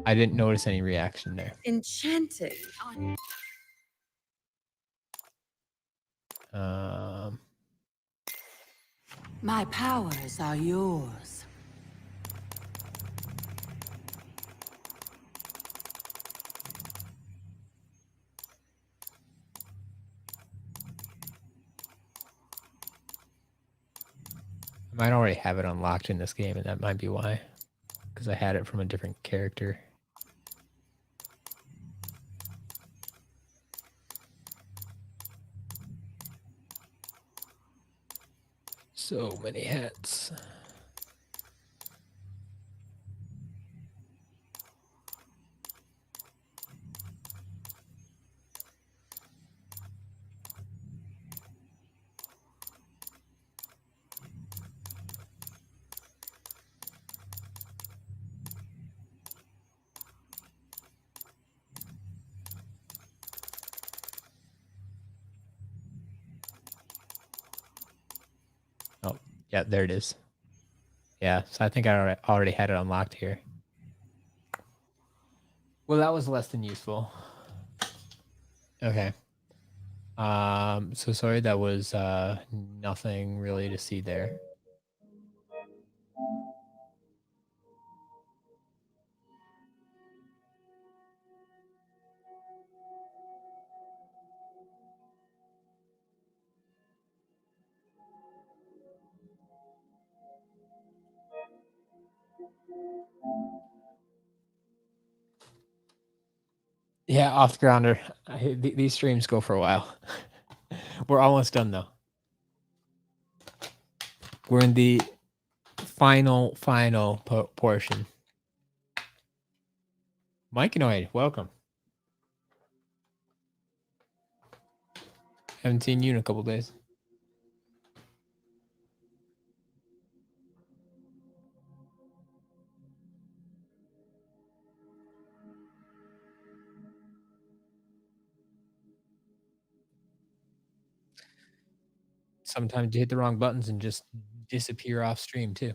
I didn't notice any reaction there. Enchanting. My powers are yours. I might already have it unlocked in this game, and that might be why. Because I had it from a different character. So many hats. Oh, yeah, there it is. Yeah, so I think I already had it unlocked here. Well, that was less than useful. Okay. So sorry, that was nothing really to see there. Yeah, off the grounder. These streams go for a while. We're almost done though. We're in the final portion. Mikeanoid, welcome. Haven't seen you in a couple days. Sometimes you hit the wrong buttons and just disappear off stream too.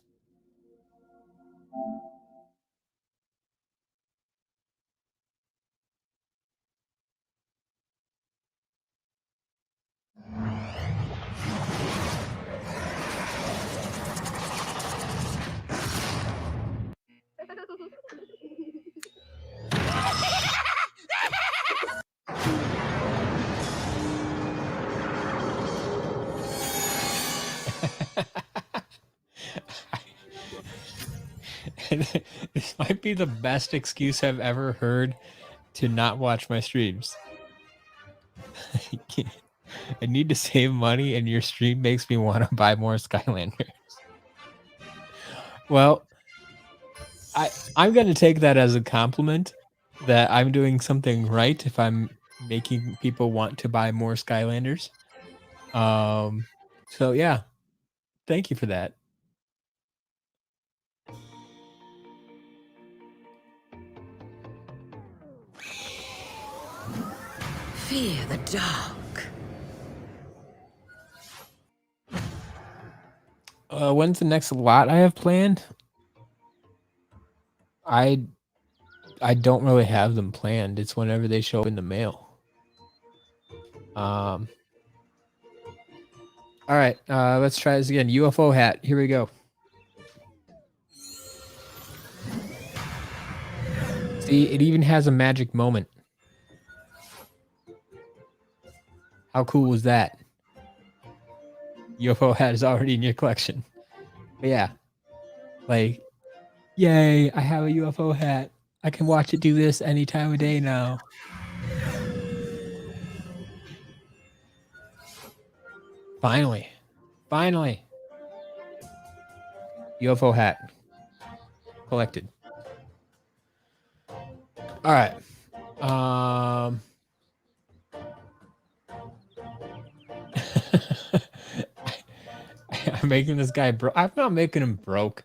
This might be the best excuse I've ever heard to not watch my streams. I need to save money, and your stream makes me want to buy more Skylanders. Well, I'm going to take that as a compliment that I'm doing something right if I'm making people want to buy more Skylanders. So yeah, thank you for that. Fear the dark. When's the next lot I have planned? I don't really have them planned. It's whenever they show up in the mail. All right, let's try this again. UFO hat. Here we go. See, it even has a magic moment. How cool was that? UFO hat is already in your collection. But yeah, like, yay, I have a UFO hat. I can watch it do this any time of day now. Finally. UFO hat. Collected. All right. I'm making this guy broke. I'm not making him broke.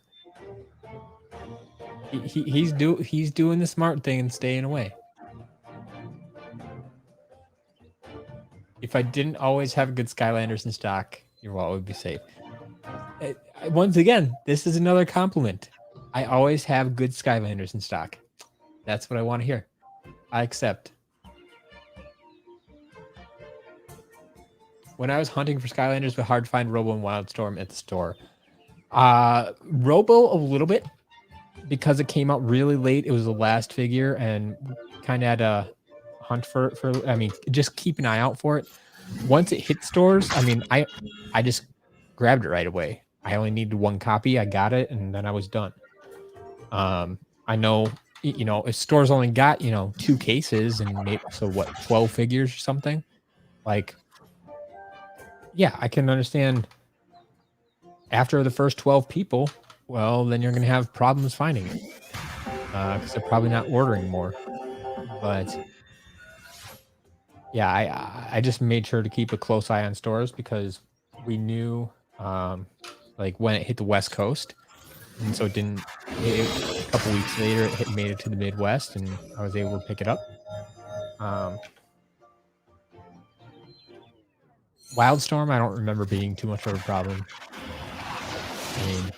He's doing the smart thing and staying away. If I didn't always have good Skylanders in stock, your wallet would be safe. Once again, this is another compliment. I always have good Skylanders in stock. That's what I want to hear. I accept. When I was hunting for Skylanders, it was hard to find Robo and Wildstorm at the store. Robo a little bit, because it came out really late. It was the last figure, and kind of had a hunt for. I mean, just keep an eye out for it. Once it hit stores, I mean, I just grabbed it right away. I only needed one copy. I got it, and then I was done. I know, you know, if stores only got, you know, 2 cases and maybe, so what, 12 figures or something, like, yeah, I can understand. After the first 12 people, well, then you're going to have problems finding it, because they're probably not ordering more. But yeah, I just made sure to keep a close eye on stores, because we knew, like, when it hit the West Coast, and so it didn't. A couple weeks later, it made it to the Midwest, and I was able to pick it up. Wildstorm, I don't remember being too much of a problem. I mean,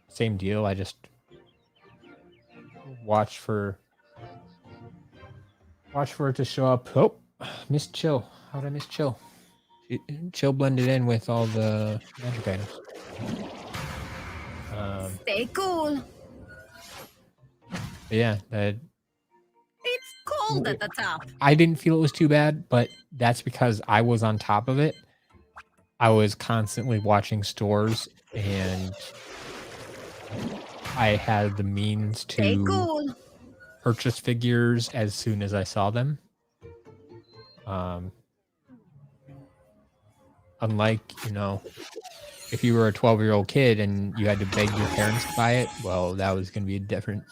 same deal. I just watch for it to show up. Oh, missed Chill. How did I miss Chill? Chill blended in with all the magic items. Stay cool. Yeah, It's cold at the top. I didn't feel it was too bad, but that's because I was on top of it. I was constantly watching stores, and I had the means to purchase figures as soon as I saw them. Unlike, you know, if you were a 12-year-old kid and you had to beg your parents to buy it, well, that was going to be a different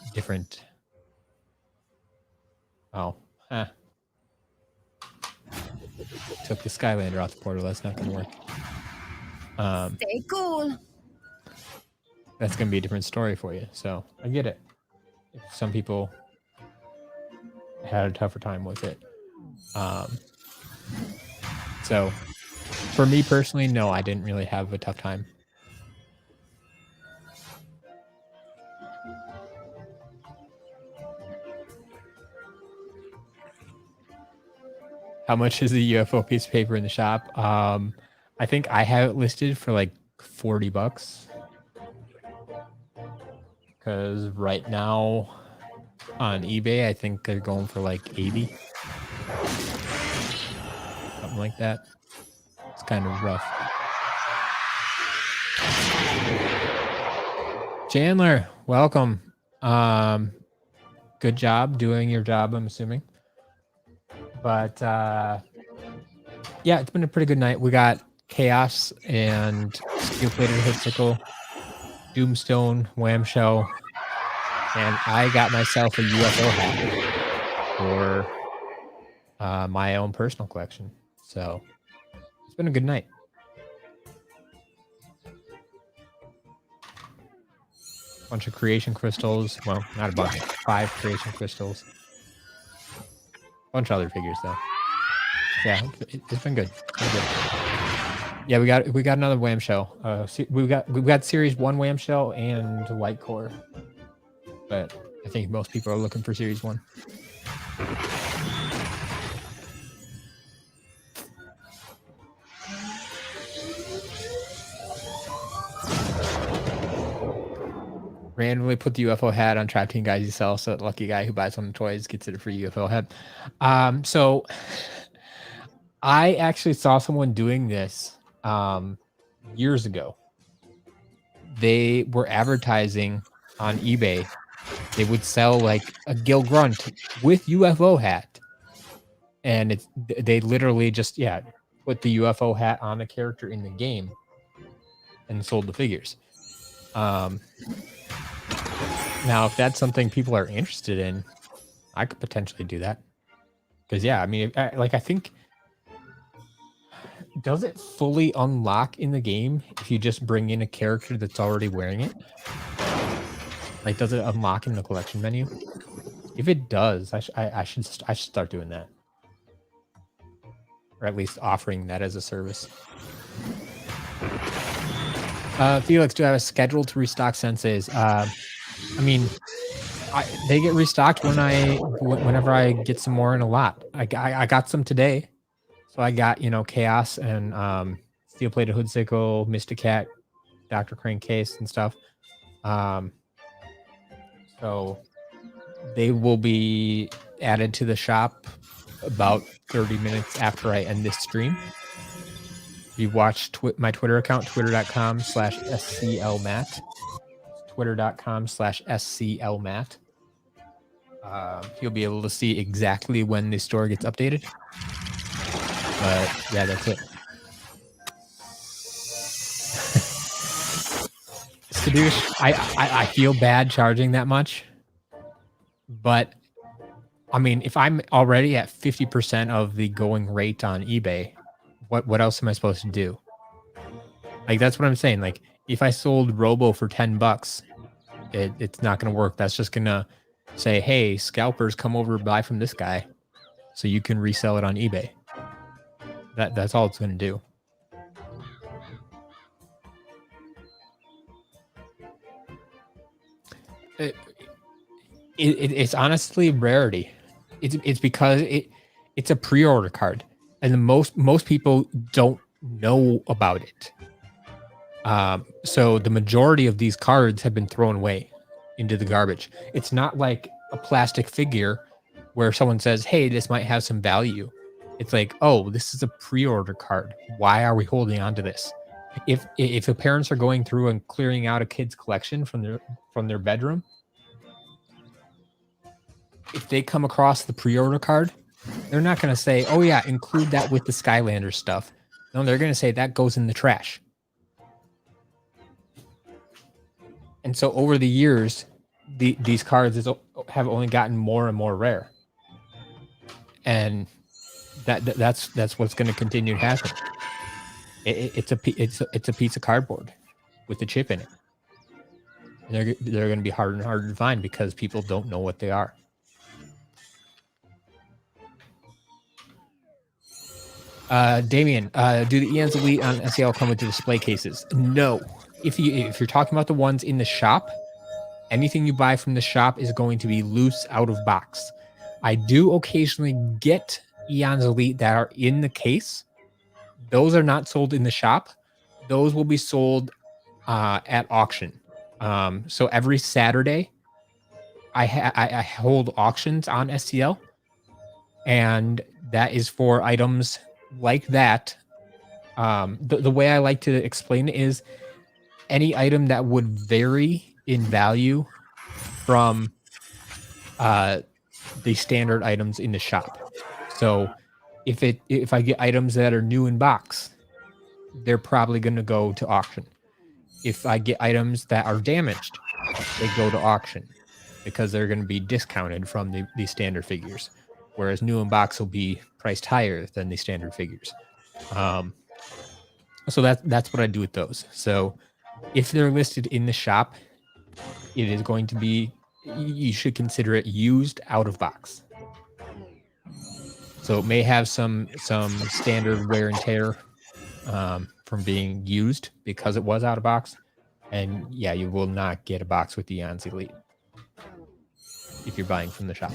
Oh, huh. Took the Skylander off the portal. That's not going to work. Stay cool. That's going to be a different story for you. So I get it. If some people had a tougher time with it. So for me personally, no, I didn't really have a tough time. How much is the UFO piece of paper in the shop? I think I have it listed for like $40. Because right now on eBay, I think they're going for like 80. Something like that. It's kind of rough. Chandler, welcome. Good job doing your job, I'm assuming. But yeah, it's been a pretty good night. We got Chaos and Steel-Plated Hipsicle, Doomstone, Wham Shell, and I got myself a UFO hat for my own personal collection. So it's been a good night. Bunch of creation crystals. Well, not a bunch. 5 creation crystals. Bunch of other figures though. Yeah, it's been good. Yeah, we got another Wham Shell. We've got Series 1 Wham Shell and Light Core. But I think most people are looking for Series 1. Randomly put the UFO hat on Trap Team Guys you sell, so the lucky guy who buys one of the toys gets it a free UFO hat. So I actually saw someone doing this years ago. They were advertising on eBay. They would sell like a Gil Grunt with UFO hat, and they literally just put the UFO hat on a character in the game and sold the figures. Now, if that's something people are interested in, I could potentially do that. Because I mean, I think, does it fully unlock in the game if you just bring in a character that's already wearing it? Like, does it unlock in the collection menu? If it does, I should start doing that, or at least offering that as a service. Felix, do I have a schedule to restock senseis? I mean, they get restocked whenever I get some more in a lot. I got some today, so I got Chaos and Steel-Plated Hoodsicle, Mystic Cat, Dr. Crankcase, and stuff. So they will be added to the shop about 30 minutes after I end this stream. If you watch my Twitter account, twitter.com/SCL Matt. Twitter.com/SCL Matt. You'll be able to see exactly when the store gets updated. But yeah, that's it. Skadoosh, I feel bad charging that much, but I mean, if I'm already at 50% of the going rate on eBay, what else am I supposed to do? Like, that's what I'm saying. Like, if I sold Robo for $10, it's not going to work. That's just going to say, hey, scalpers, come over and buy from this guy so you can resell it on eBay. That's all it's going to do. It's honestly rarity. It's because it's a pre-order card, and most people don't know about it. So the majority of these cards have been thrown away into the garbage. It's not like a plastic figure where someone says, hey, this might have some value. It's like, oh, this is a pre-order card. Why are we holding on to this? If the parents are going through and clearing out a kid's collection from their bedroom, if they come across the pre-order card, they're not going to say, oh yeah, include that with the Skylanders stuff. No, they're going to say that goes in the trash. And so over the years, these cards have only gotten more and more rare. and that's what's going to continue to happen. It's a piece of cardboard with a chip in it. And they're going to be harder and harder to find because people don't know what they are. Damien, do the Eons Elite on SCL come with the display cases? No. If you're talking about the ones in the shop, anything you buy from the shop is going to be loose out of box. I do occasionally get Eons Elite that are in the case. Those are not sold in the shop. Those will be sold at auction. So every Saturday, I hold auctions on SCL, and that is for items like that. The way I like to explain it is any item that would vary in value from the standard items in the shop. So if I get items that are new in box, they're probably going to go to auction. If I get items that are damaged, they go to auction because they're going to be discounted from the standard figures, whereas new in box will be priced higher than the standard figures. So that's what I do with those. So if they're listed in the shop, it is going to be, you should consider it used out of box. So it may have some standard wear and tear from being used because it was out of box. And yeah, you will not get a box with the Eons Elite if you're buying from the shop.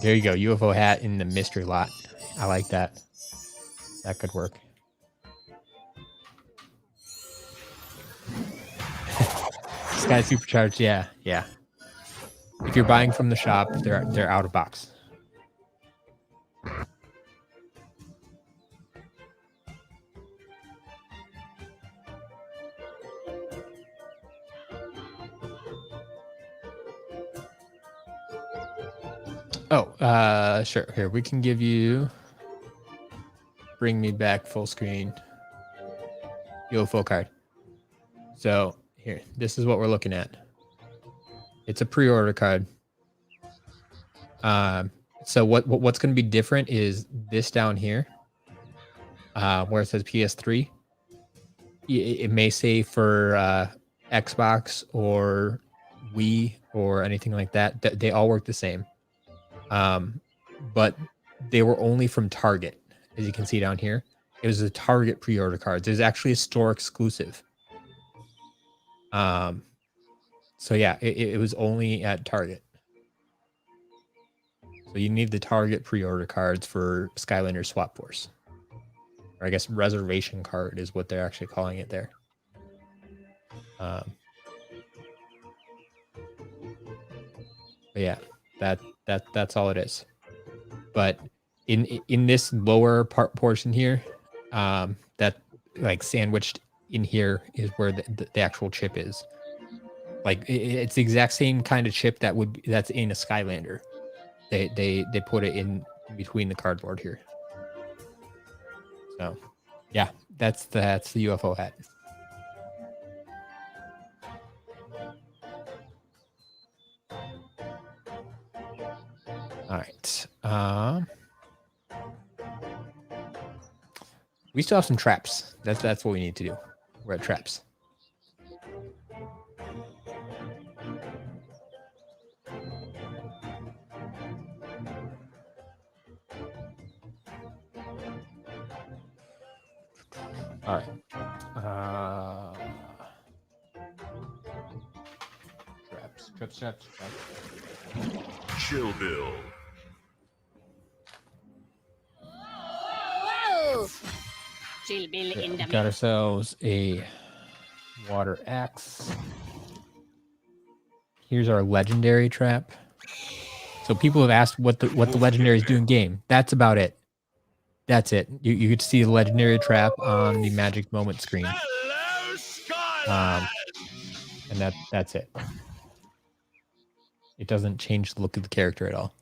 There you go. UFO hat in the mystery lot. I like that. That could work. Sky Supercharged, yeah. If you're buying from the shop, they're out of box. Oh, sure. Here, we can give you bring me back full screen UFO card. So here, this is what we're looking at. It's a pre-order card. So what's going to be different is this down here, where it says PS3. It may say for Xbox or Wii or anything like that. They all work the same. But they were only from Target, as you can see down here. It was a Target pre-order card. There's actually a store exclusive. So yeah, it was only at Target. So you need the Target pre-order cards for Skylanders Swap Force. Or I guess reservation card is what they're actually calling it there. But yeah, that's all it is. But in this lower portion here, that like sandwiched in here is where the actual chip is. Like it's the exact same kind of chip that's in a Skylander. They put it in between the cardboard here. So yeah, that's the UFO hat. All right. We still have some traps. That's what we need to do. We're at traps. All right. Traps. Chill Bill. Whoa! Chill Bill in the Got ourselves a water axe. Here's our legendary trap. So people have asked what the legendaries do in game. That's about it. That's it. You get to see the legendary trap on the magic moment screen. Hello, And that's it. It doesn't change the look of the character at all.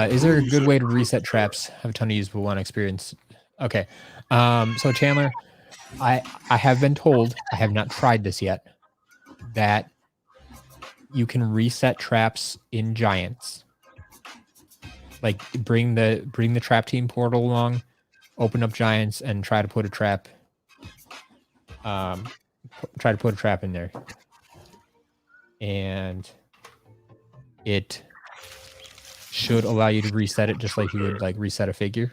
Is there a good way to reset traps? Have a ton of usable one experience. Okay. So Chandler, I have been told, I have not tried this yet, that you can reset traps in Giants. Like bring the trap team portal along, open up Giants, and try to put a trap. Try to put a trap in there, and it should allow you to reset it just like you would like reset a figure.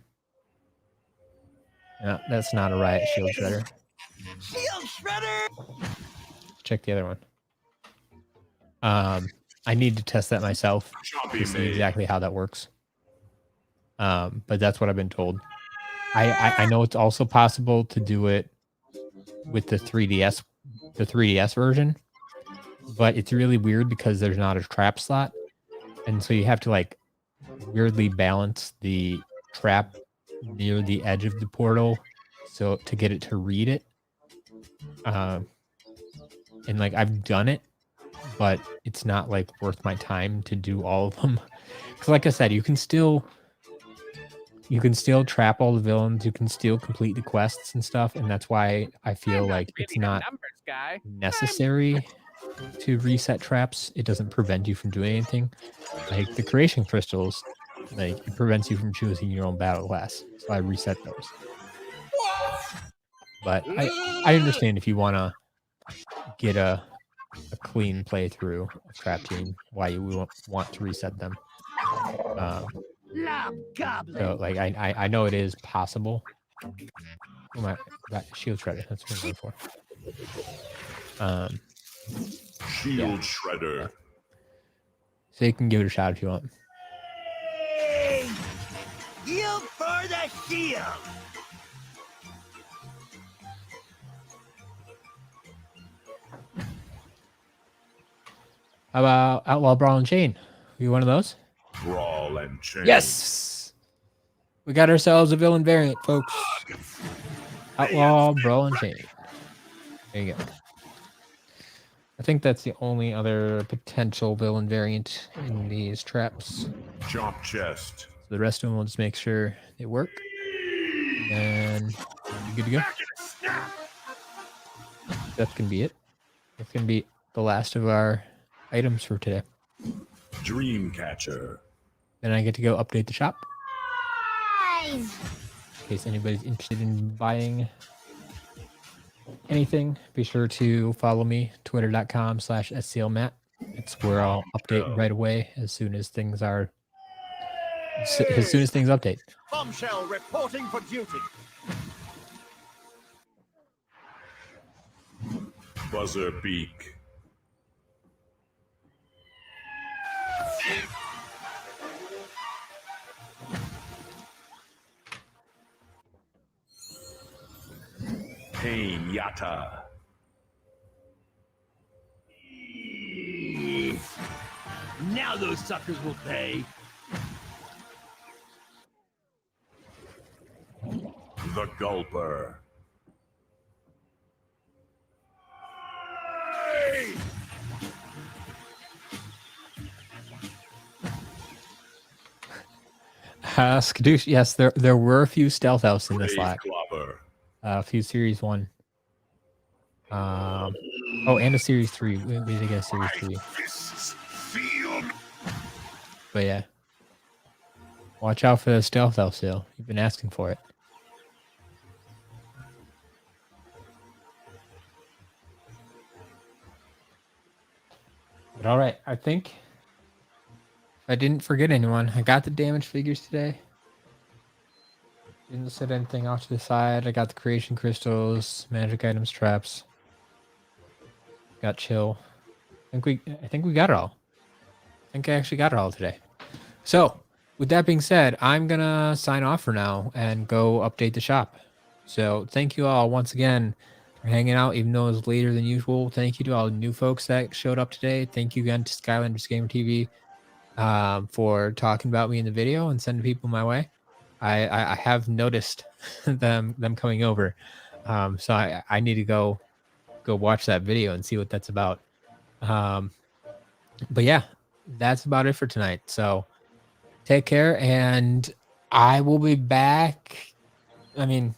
No, that's not a riot shield shredder. Shield shredder. Check the other one. I need to test that myself to see exactly how that works. But that's what I've been told. I know it's also possible to do it with the 3DS version, but it's really weird because there's not a trap slot, and so you have to like weirdly balance the trap near the edge of the portal so to get it to read it. And like I've done it, but it's not like worth my time to do all of them. Because like I said, you can still trap all the villains, you can still complete the quests and stuff, and that's why I feel like it's not necessary to reset traps. It doesn't prevent you from doing anything. Like the creation crystals, like it prevents you from choosing your own battle class. So I reset those. But I understand if you want to get a clean playthrough of Trap Team, why you want to reset them. So like I know it is possible. Oh my, that shield shredder. That's what I'm going for. Shield shredder. Yeah. So you can give it a shot if you want. Yield for the shield. How about Outlaw Brawl and Chain? You one of those? Brawl and Chain. Yes! We got ourselves a villain variant, folks. Outlaw Brawl and Chain. There you go. I think that's the only other potential villain variant in these traps. Jump chest. So the rest of them will just make sure they work. And you're good to go. That's going to be it. That's going to be the last of our items for today. Dreamcatcher. Then I get to go update the shop. In case anybody's interested in buying anything, be sure to follow me, twitter.com/SCL Matt. It's where I'll update right away as soon as things update. Bombshell reporting for duty. Buzzer beak. Pain Yata. Now those suckers will pay. The Gulper. Skadoosh, yes, there were a few stealth elves in this lot. Clobber. A few series 1. Oh, and a series 3. We did get a series 3. But yeah. Watch out for the stealth elf sale. You've been asking for it. But all right, I think I didn't forget anyone. I got the damage figures today. Didn't set anything off to the side. I got the creation crystals, magic items, traps. Got chill. I think we got it all. I think I actually got it all today. So, with that being said, I'm gonna sign off for now and go update the shop. So, thank you all once again for hanging out, even though it was later than usual. Thank you to all the new folks that showed up today. Thank you again to Skylanders Gamer TV for talking about me in the video and sending people my way. I have noticed them coming over, so I need to go watch that video and see what that's about. But yeah, that's about it for tonight. So take care, and I will be back. I mean,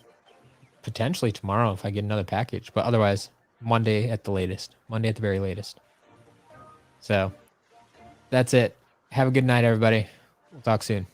potentially tomorrow if I get another package, but otherwise Monday at the latest. Monday at the very latest. So that's it. Have a good night, everybody. We'll talk soon.